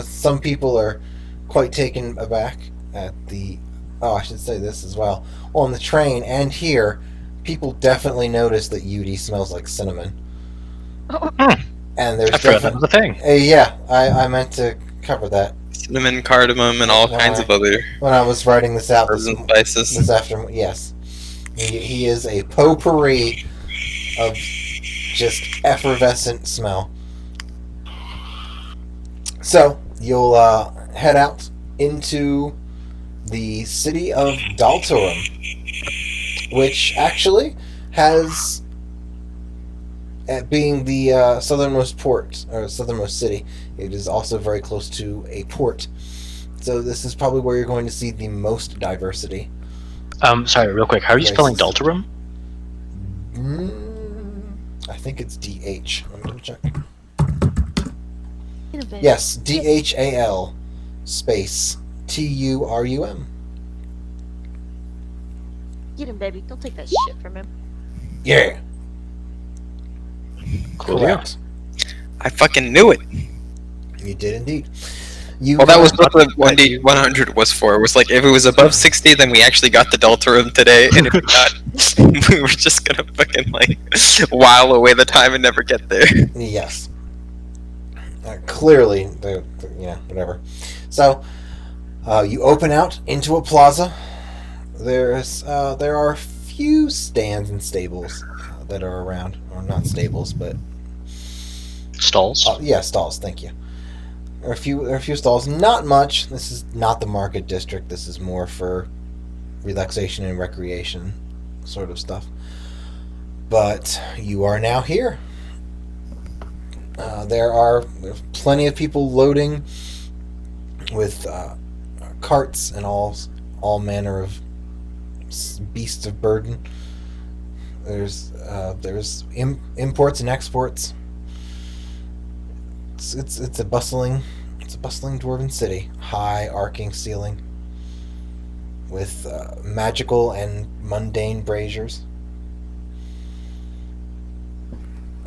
S1: Some people are quite taken aback at the. Oh, I should say this as well. On the train and here, people definitely notice that Yudi smells like cinnamon. And there's
S4: I forgot that was a thing.
S1: yeah, I meant to cover that
S3: Cinnamon, cardamom, and all kinds of other
S1: when I was writing this out
S3: herbs and spices.
S1: this afternoon. Yes, he is a potpourri of just effervescent smell. So you'll head out into the city of Dhal Turum, which actually has, at being the southernmost port or southernmost city, it is also very close to a port. So this is probably where you're going to see the most diversity.
S4: Sorry, real quick. How are you spelling Dhal Turum?
S1: I think it's DH. Let me double check. Yes, DHAL space TURUM.
S5: Get him, baby. Don't take that shit from him.
S1: Yeah.
S4: Cool.
S1: Correct.
S3: I fucking knew it.
S1: You did indeed.
S3: Well, that was what the 1D100 was for. It was like, if it was above 60, then we actually got the Dhal Turum today, and if we not, we were just gonna fucking, like, while away the time and never get there.
S1: Yes. Clearly, yeah, whatever. So, you open out into a plaza. There are a few stands and stables that are around, or not stables, but
S4: Stalls?
S1: yeah, stalls. Thank you. There are a few stalls. Not much. This is not the market district. This is more for relaxation and recreation sort of stuff. But you are now here. There's plenty of people loading with carts and all manner of beasts of burden. There's imports and exports. It's a bustling dwarven city. High arcing ceiling with magical and mundane braziers.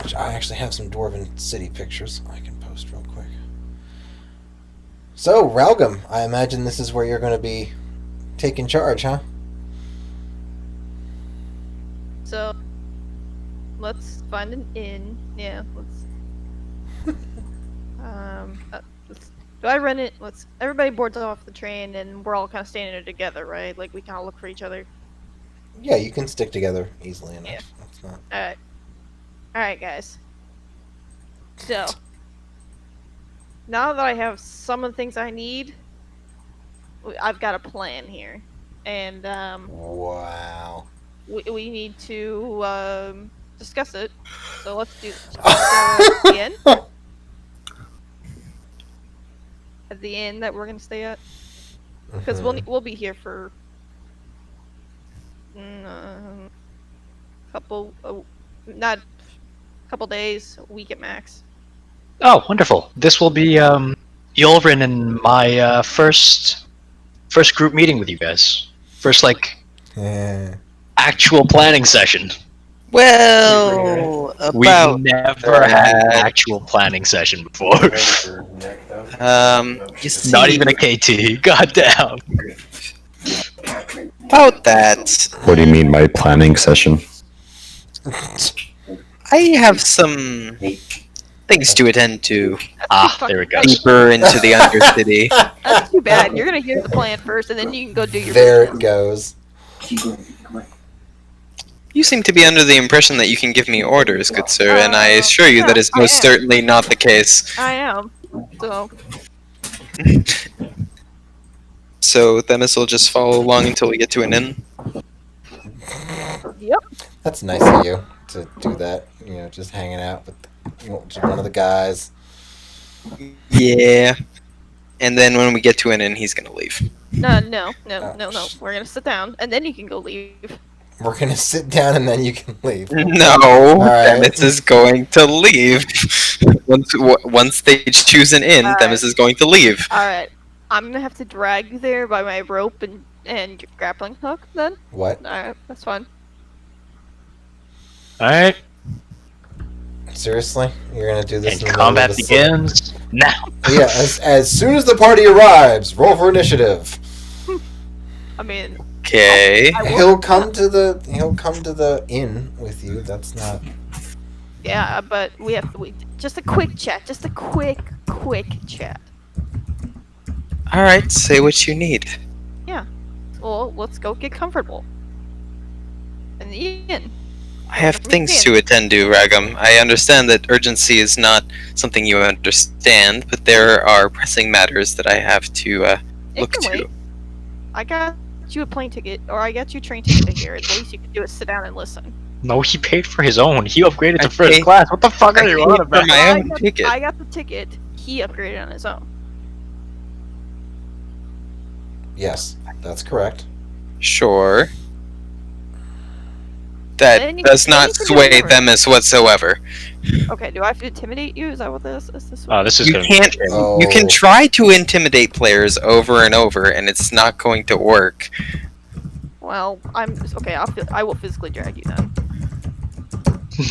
S1: Which I actually have some dwarven city pictures I can post real quick. So, Ralgam, I imagine this is where you're going to be taking charge, huh?
S5: So, let's find an inn. Yeah, let's. Do I run it? Everybody boards off the train, and we're all kind of standing there together, right? Like we kind of look for each other.
S1: Yeah, you can stick together easily enough.
S5: Yeah.
S1: That's not.
S5: All right, guys. So, now that I have some of the things I need, I've got a plan here, and
S1: Wow.
S5: we need to discuss it. So let's do this. At the inn. At the inn that we're gonna stay at, because we'll be here for couple days, a week at max.
S4: Oh, wonderful. This will be Yulvrin and my first group meeting with you guys. First,
S1: Yeah.
S4: actual planning session.
S3: Well,
S4: We've
S3: about
S4: never had an actual planning session before.
S3: you see,
S4: Not even a KT. Goddamn.
S3: about that.
S2: What do you mean by planning session?
S3: I have some things to attend to
S4: There we go.
S3: deeper into the Undercity.
S5: That's too bad. You're gonna hear the plan first, and then you can go do your
S1: There
S5: business.
S1: it goes.
S3: You seem to be under the impression that you can give me orders, good sir, and I assure you that
S5: yeah,
S3: is most
S5: I am.
S3: certainly not the case.
S5: I am. So
S3: So Themis will just follow along until we get to an inn.
S5: yep.
S1: That's nice of you to do that. You know, just hanging out with one of the guys.
S3: Yeah. And then when we get to an inn, he's gonna leave.
S5: No.
S1: Oh,
S5: We're gonna sit down, and then you can go leave.
S1: We're gonna sit down and then you can leave.
S3: No,
S1: right.
S3: Themis is going to leave. Once they choose an inn,
S5: Alright.
S3: Themis is going to leave.
S5: All right. I'm gonna have to drag you there by my rope and your grappling hook. Then.
S1: What?
S5: All right. That's fine.
S4: Alright,
S1: Seriously? You're gonna do this
S4: and
S1: in the middle
S4: combat
S1: of a-
S4: begins now.
S1: Yeah, as soon as the party arrives, roll for initiative.
S5: I mean,
S3: Okay.
S5: I will.
S1: He'll come to the inn with you. That's not.
S5: Yeah, but we just a quick chat. Just a quick chat.
S3: Alright, say what you need.
S5: Well, let's go get comfortable. In the inn.
S3: I have things to attend to, Ragam. I understand that urgency is not something you understand, but there are pressing matters that I have to
S5: It
S3: look
S5: can
S3: to.
S5: wait. I got you a plane ticket, or I got you a train ticket here. At least you can do is sit down and listen.
S4: No, he paid for his own. He upgraded
S3: I
S4: to first
S3: paid-
S4: class. What the fuck are
S3: I
S4: you
S3: paid
S4: on
S3: for
S4: about?
S3: my
S5: I
S3: own
S5: got-
S3: ticket.
S5: I got the ticket. He upgraded on his own.
S1: Yes, that's correct.
S3: Sure.
S5: Then
S3: That
S5: you
S3: does
S5: can- then
S3: not
S5: you can do
S3: sway
S5: whatever.
S3: Themis whatsoever.
S5: Okay, do I have to intimidate you? Is that what this is? This
S4: Oh, this is
S3: You
S4: gonna
S3: can't.
S4: be
S3: You can
S1: Oh.
S3: try to intimidate players over and over, and it's not going to work.
S5: Well, I'm okay. I will physically drag you then.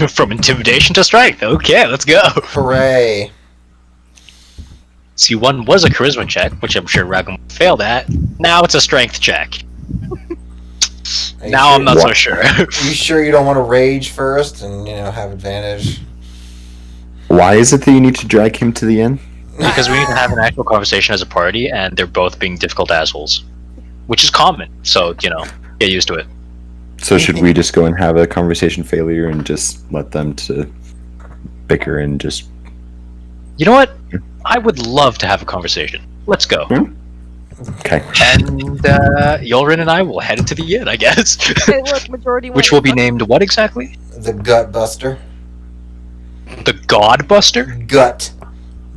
S4: from intimidation to strength. Okay, let's go.
S1: Hooray!
S4: See, one was a charisma check, which I'm sure Ragam failed at. Now it's a strength check.
S1: Are you
S4: Now
S1: sure-
S4: I'm not so sure.
S1: Are you sure you don't want to rage first and have advantage?
S2: Why is it that you need to drag him to the inn?
S4: Because we need to have an actual conversation as a party, and they're both being difficult assholes. Which is common, so, get used to it.
S2: So should we just go and have a conversation failure and just let them to bicker and just...
S4: You know what? I would love to have a conversation. Let's go.
S2: Okay.
S4: And, Yolrin and I will head into the inn, I guess.
S5: Okay, look, majority wins.
S4: Which will be named what exactly?
S1: The gut buster.
S4: The God Buster?
S1: Gut.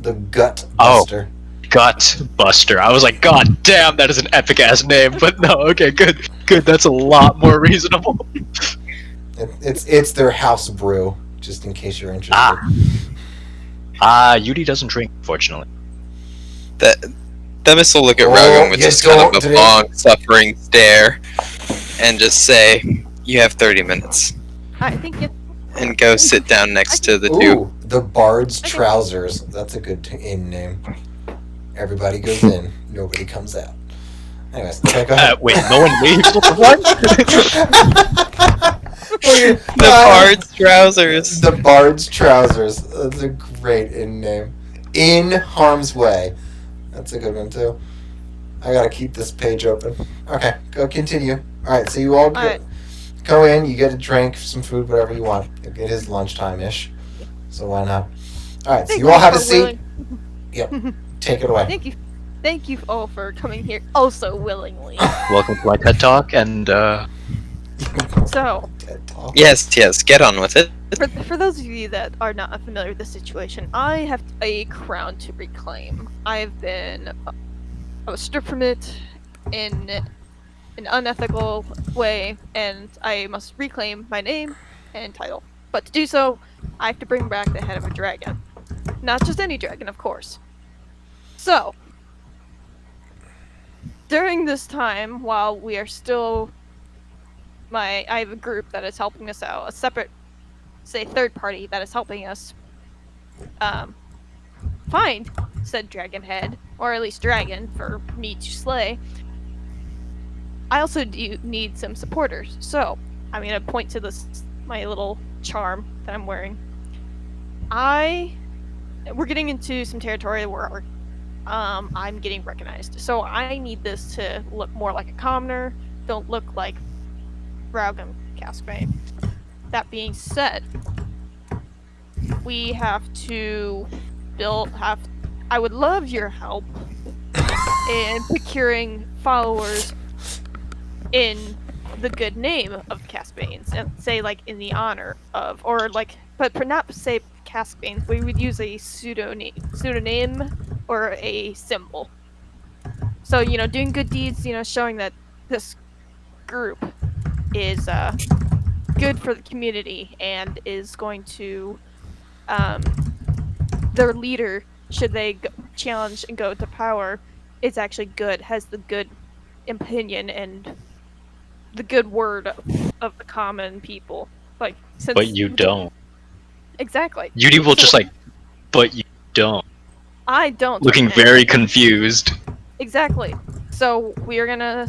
S1: The gut
S4: Oh.
S1: buster.
S4: Gut Buster. I was like, God damn, that is an epic ass name. But no, okay, good. Good, that's a lot more reasonable.
S1: It's their house brew, just in case you're interested.
S4: Yudi doesn't drink, fortunately.
S3: Themis will look at
S1: Oh,
S3: Ragam with
S1: you
S3: just kind of
S1: don't
S3: a
S1: drink.
S3: long, suffering stare, and just say, "You have 30 minutes,"
S5: I think it.
S3: and go sit down next to the two.
S1: Ooh, the Bard's Trousers. That's a good inn name. Everybody goes in, nobody comes out. Anyways, okay, go ahead.
S4: Wait, no one leaves? What the fuck?
S3: The Bard's Trousers.
S1: The Bard's Trousers. That's a great inn name. In Harm's Way. That's a good one, too. I gotta keep this page open. Okay, go continue. Alright, so you all
S5: Alright.
S1: go in, you get a drink, some food, whatever you want. It is lunchtime-ish, so why not? Alright, so
S5: Thank
S1: you all have a
S5: for
S1: seat.
S5: willing-
S1: Take it away.
S5: Thank you all for coming here oh so willingly.
S4: Welcome to my TED Talk, and,
S5: So,
S1: TED Talk.
S3: Yes, get on with it.
S5: for those of you that are not familiar with the situation, I have a crown to reclaim. I was stripped from it in an unethical way, and I must reclaim my name and title. But to do so, I have to bring back the head of a dragon. Not just any dragon, of course. So, during this time, while we are still... I have a group that is helping us out, a separate, say, third party that is helping us find said dragon head, or at least dragon, for me to slay. I also do need some supporters, so I'm going to point to this my little charm that I'm wearing. We're getting into some territory where I'm getting recognized. So I need this to look more like a commoner, don't look like Raugam Cascbane. That being said, we have to I would love your help in procuring followers in the good name of the Caspanes, and say like in the honor of, or like, but not say Caspanes. We would use a pseudonym or a symbol. So doing good deeds, showing that this group is good for the community and is going to their leader, should they challenge and go to power, is actually good, has the good opinion and the good word of the common people. Like, since
S4: But you don't.
S5: exactly,
S4: Udi will
S5: So
S4: just like, but you don't.
S5: I don't
S4: Looking
S5: right now.
S4: very confused.
S5: Exactly. So we are gonna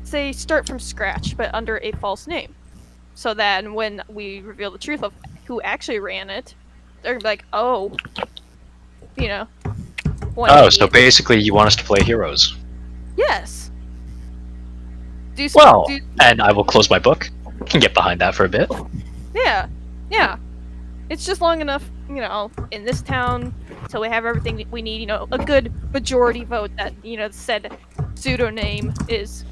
S5: say start from scratch, but under a false name. So that when we reveal the truth of who actually ran it, they're gonna be like, oh, you know,
S4: Oh, so
S5: 180.
S4: basically you want us to play heroes.
S5: Yes.
S4: Well, and I will close my book. Can get behind that for a bit.
S5: Yeah. It's just long enough, in this town, till we have everything we need. A good majority vote that said pseudonym is,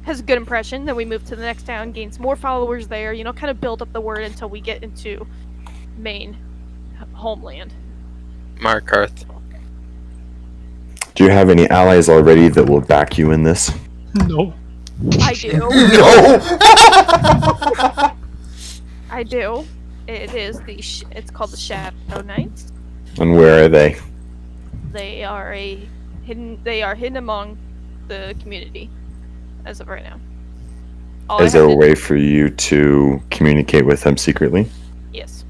S5: has a good impression. Then we move to the next town, gains more followers there. Kind of build up the word until we get into main homeland.
S3: Markarth.
S2: Do you have any allies already that will back you in this?
S4: No.
S5: I do.
S1: No.
S5: I do. It is it's called the Shadow Knights.
S2: And where are they?
S5: They are hidden among the community as of right now.
S2: Is there a way for you to communicate with them secretly?
S5: Yes.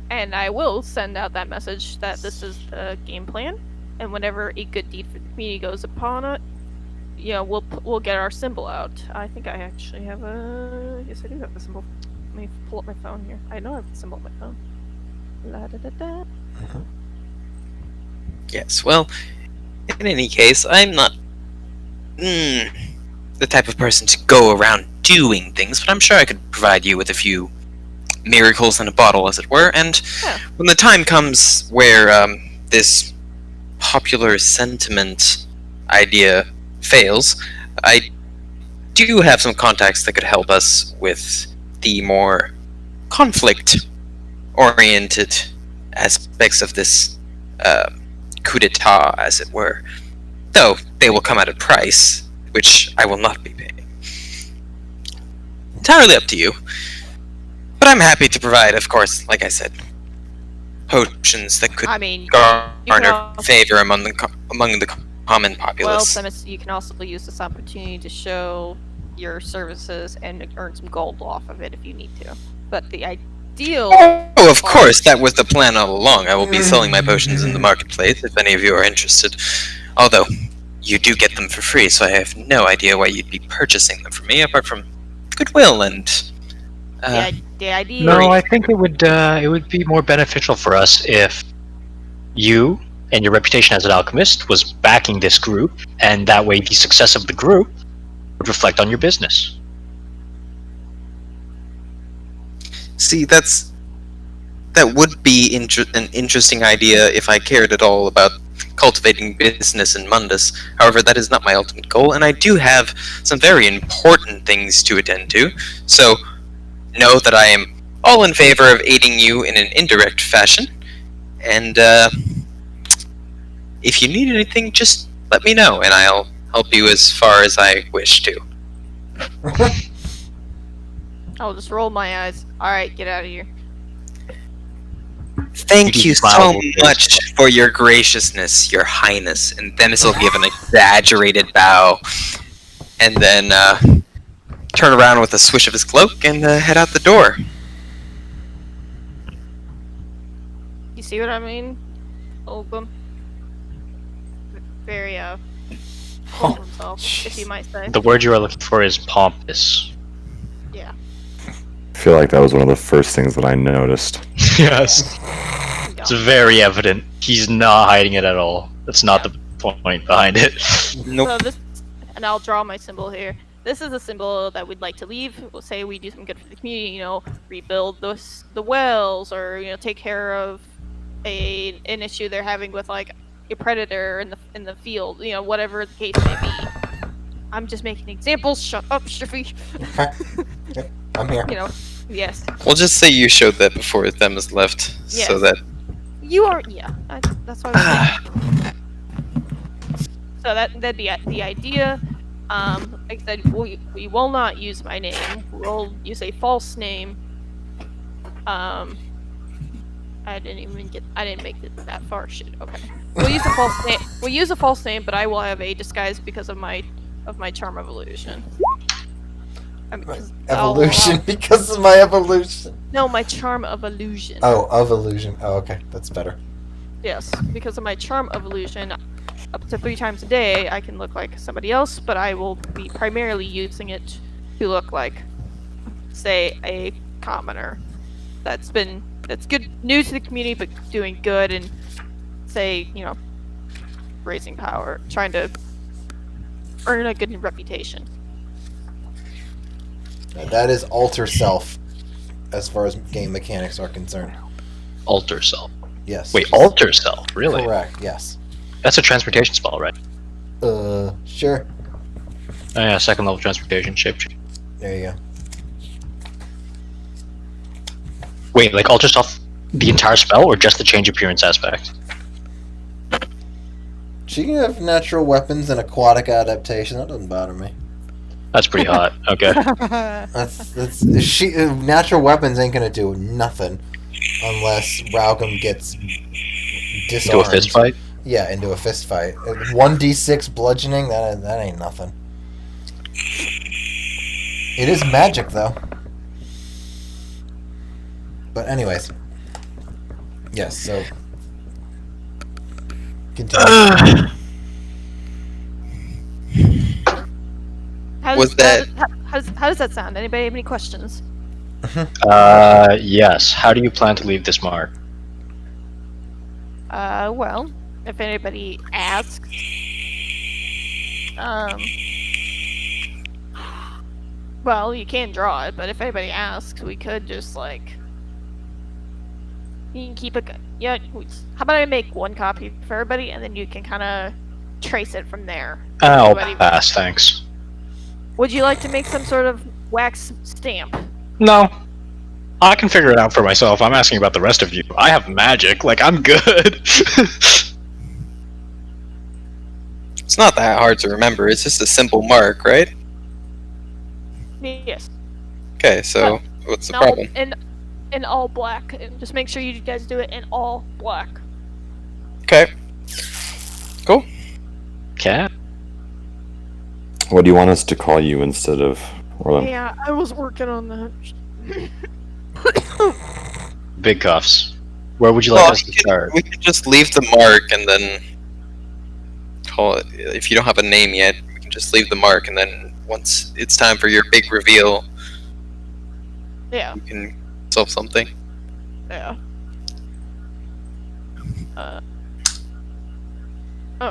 S5: And I will send out that message that this is the game plan, and whenever a good deed for the community goes upon it, we'll get our symbol out. I think I actually have yes, I do have the symbol. Let me pull up my phone here. I know I have the symbol on my phone. La da da da.
S3: Yes, well, in any case, I'm not the type of person to go around doing things, but I'm sure I could provide you with a few miracles in a bottle, as it were, and when the time comes where this popular sentiment idea fails, I do have some contacts that could help us with the more conflict-oriented aspects of this coup d'etat, as it were. Though they will come at a price, which I will not be paying. Entirely up to you. But I'm happy to provide, of course, like I said, potions that could garner favor among the common populace.
S5: Well, Themis, you can also use this opportunity to show your services and earn some gold off of it if you need to. But the ideal...
S3: Oh, of course, that was the plan all along. I will be selling my potions in the marketplace if any of you are interested. Although, you do get them for free, so I have no idea why you'd be purchasing them from me, apart from goodwill and...
S5: the idea...
S4: No, I think it would be more beneficial for us if you and your reputation as an alchemist was backing this group, and that way the success of the group would reflect on your business.
S3: See, that would be an interesting idea if I cared at all about cultivating business in Mundus. However, that is not my ultimate goal, and I do have some very important things to attend to, so know that I am all in favor of aiding you in an indirect fashion, and if you need anything, just let me know, and I'll help you as far as I wish to.
S5: I'll just roll my eyes. Alright, get out of here.
S3: Thank you so much for your graciousness, your highness. And Themis will give an exaggerated bow, and then turn around with a swish of his cloak and head out the door.
S5: You see what I mean? Oldham. Very, full of himself, if you might say.
S4: The word you are looking for is pompous.
S5: Yeah.
S2: I feel like that was one of the first things that I noticed.
S4: Yes.
S5: Yeah.
S4: It's very evident. He's not hiding it at all. That's not the point behind it.
S3: Nope.
S5: So this, and I'll draw my symbol here. This is a symbol that we'd like to leave. We'll say we do something good for the community. You know, rebuild the wells, or take care of an issue they're having with like a predator in the field. Whatever the case may be. I'm just making examples. Shut up, Shafi.
S1: Okay. Yep, I'm here.
S5: Yes.
S3: We'll just say you showed that before Themis left, so
S5: Yes.
S3: that
S5: You are. Yeah. That's what I was saying. So that'd be the idea. Like I said, we will not use my name. We'll use a false name. I didn't make it that far. Shit. Okay. We'll use a false name. We'll use a false name, but I will have a disguise because of my charm evolution. I mean, 'cause
S1: Evolution because of my evolution.
S5: no, my charm of illusion.
S1: Oh, of illusion. Oh, okay, that's better.
S5: Yes, because of my charm evolution, up to 3 times a day, I can look like somebody else, but I will be primarily using it to look like, say, a commoner that's good new to the community, but doing good and, say, raising power, trying to earn a good reputation.
S1: That is alter self, as far as game mechanics are concerned.
S4: Alter self.
S1: Yes.
S4: Wait, alter self? Really?
S1: Correct. Yes.
S4: That's a transportation spell, right?
S1: Sure.
S4: Oh, yeah, second level transportation shape.
S1: There you go.
S4: Wait, like alter self the entire spell or just the change appearance aspect?
S1: She can have natural weapons and aquatic adaptation. That doesn't bother me.
S4: That's pretty hot. Okay.
S1: Natural weapons ain't gonna do nothing unless Raugum gets disarmed.
S4: Into a fist fight?
S1: Yeah, into a fist fight. 1d6 bludgeoning, that ain't nothing. It is magic, though. But anyways. Yes, so... Continue.
S5: How does that sound? Anybody have any questions?
S4: Yes. How do you plan to leave this mark?
S5: Well, if anybody asks, well, you can draw it, but if anybody asks, we could just you can keep it. Yeah, how about I make one copy for everybody, and then you can kind of trace it from there.
S4: I'll pass, thanks.
S5: Would you like to make some sort of wax stamp?
S4: No. I can figure it out for myself. I'm asking about the rest of you. I have magic. I'm good.
S3: it's not that hard to remember. It's just a simple mark, right?
S5: Yes.
S3: Okay, so what's the problem?
S5: In all black. And just make sure you guys do it in all black.
S3: Okay. Cool.
S4: Okay.
S2: What do you want us to call you instead of Orlando?
S5: Yeah, I was working on that.
S4: Big cuffs. Where would you like us to start?
S3: We could just leave the mark and then call it. If you don't have a name yet, we can just leave the mark, and then once it's time for your big reveal,
S5: yeah,
S3: you can solve something.
S5: Yeah.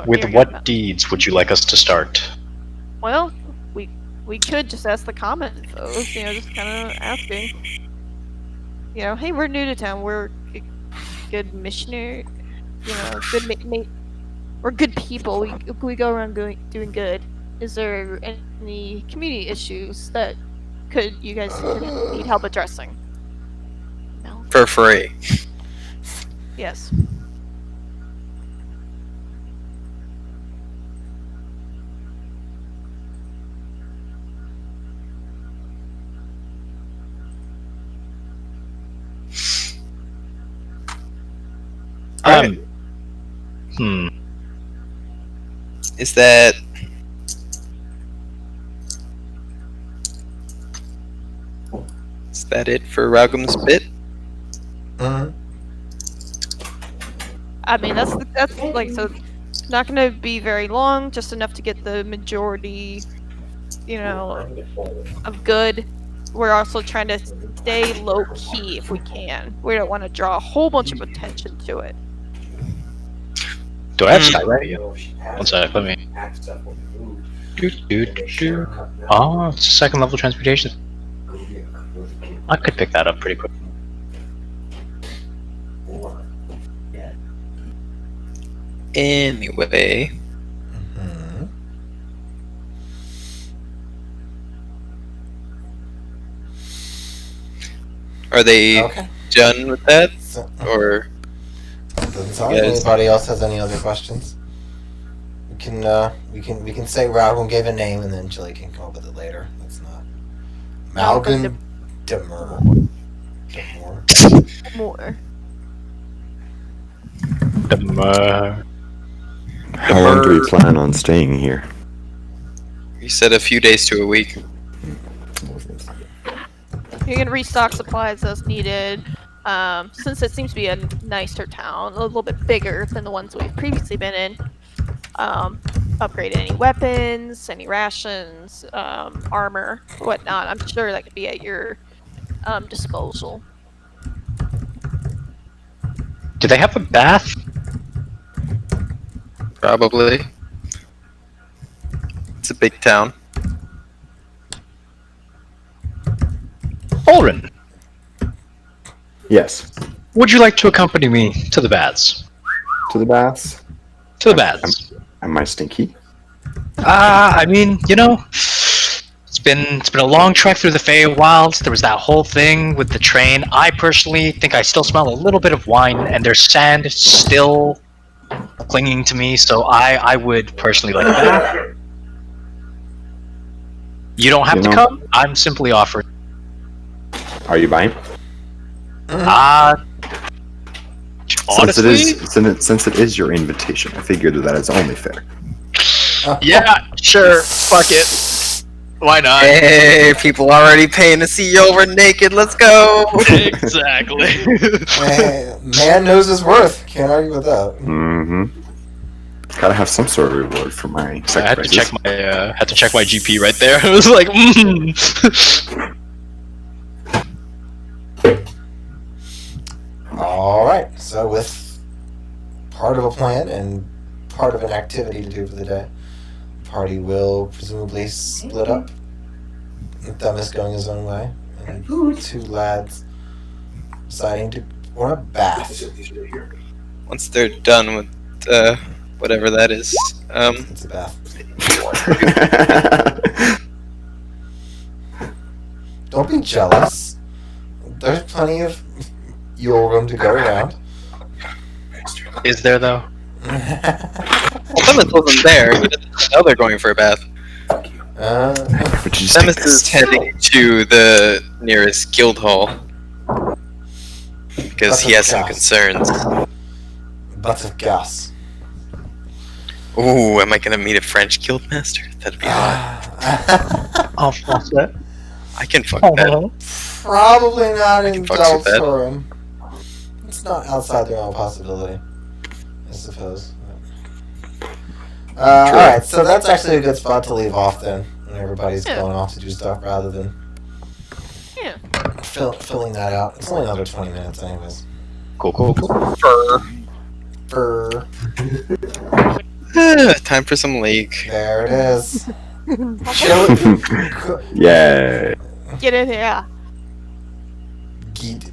S4: With what deeds would you like us to start?
S5: Well, we could just ask the common folks, just kind of asking. Hey, we're new to town. We're good missionary. Good we're good people. We go around doing good. Is there any community issues that you guys need help addressing? No.
S3: For free.
S5: Yes.
S3: Is that... Is that it for Raugum's bit?
S5: I mean, that's so. Not gonna be very long. Just enough to get the majority, of good. we're also trying to stay low key if we can. We don't want to draw a whole bunch of attention to it.
S4: Do I have Skyway? One sec, let me. Oh, it's second level transportation. I could pick that up pretty quick.
S3: Anyway,
S1: Mhm.
S3: are they
S1: Okay.
S3: done with that,
S1: So,
S3: or
S1: doesn't sound like
S3: Yes.
S1: anybody else has any other questions. We can say Raoul gave a name, and then Chili can come up with it later. That's not Malcolm Demur.
S5: More.
S2: How long do we plan on staying here?
S3: you said a few days to a week?
S5: You can restock supplies as needed. Since it seems to be a nicer town, a little bit bigger than the ones we've previously been in. Upgrade any weapons, any rations, armor, whatnot. I'm sure that could be at your disposal.
S4: Do they have a bath?
S3: Probably. It's a big town.
S4: Ulrin,
S2: Yes.
S4: would you like to accompany me to the baths?
S2: To the baths?
S4: To the baths.
S2: Am I stinky?
S4: I mean, you know, it's been a long trek through the Feywilds. There was that whole thing with the train. I personally think I still smell a little bit of wine, and there's sand still clinging to me. So I would personally like that. You don't have to come. I'm simply offering.
S2: Are you buying?
S4: Honestly,
S2: Since it is your invitation, I figured that is only fair.
S4: yeah, sure, fuck it. Why not?
S3: Hey, people already paying to see you over naked. Let's go.
S4: Exactly.
S1: Hey, man knows his worth. Can't argue with that.
S2: Mm-hmm. Gotta have some sort of reward for my
S4: I had to
S2: sacrifices.
S4: check my GP right there. I was like,
S1: All right. So with part of a plan and part of an activity to do for the day, the party will presumably split up. Themis going his own way, and two lads deciding to want a bath.
S3: Once they're done with whatever that is,
S1: It's a bath. Don't be jealous. There's plenty of Ural room to go around.
S4: is there though?
S3: Themis wasn't there. He doesn't know they're going for a bath.
S2: Would you just take
S3: Themis is
S2: this?
S3: heading to the nearest guild hall because he has some concerns.
S1: Butts of gas.
S3: Ooh, am I gonna meet a French guild master? That'd be hot.
S4: I'll fuck that.
S3: I can fuck that.
S1: Probably not in
S3: can fuck
S1: Dhal
S3: with that.
S1: Turum. It's not outside the realm of possibility, I suppose. Alright, so that's actually a good spot to leave off then, when everybody's
S5: Yeah.
S1: going off to do stuff rather than
S5: Yeah.
S1: filling that out. It's only another 20 minutes anyways.
S4: Cool.
S1: Fur.
S3: Time for some lake.
S1: There it is. Chill.
S2: Yeah.
S5: Get in here.
S1: Geet.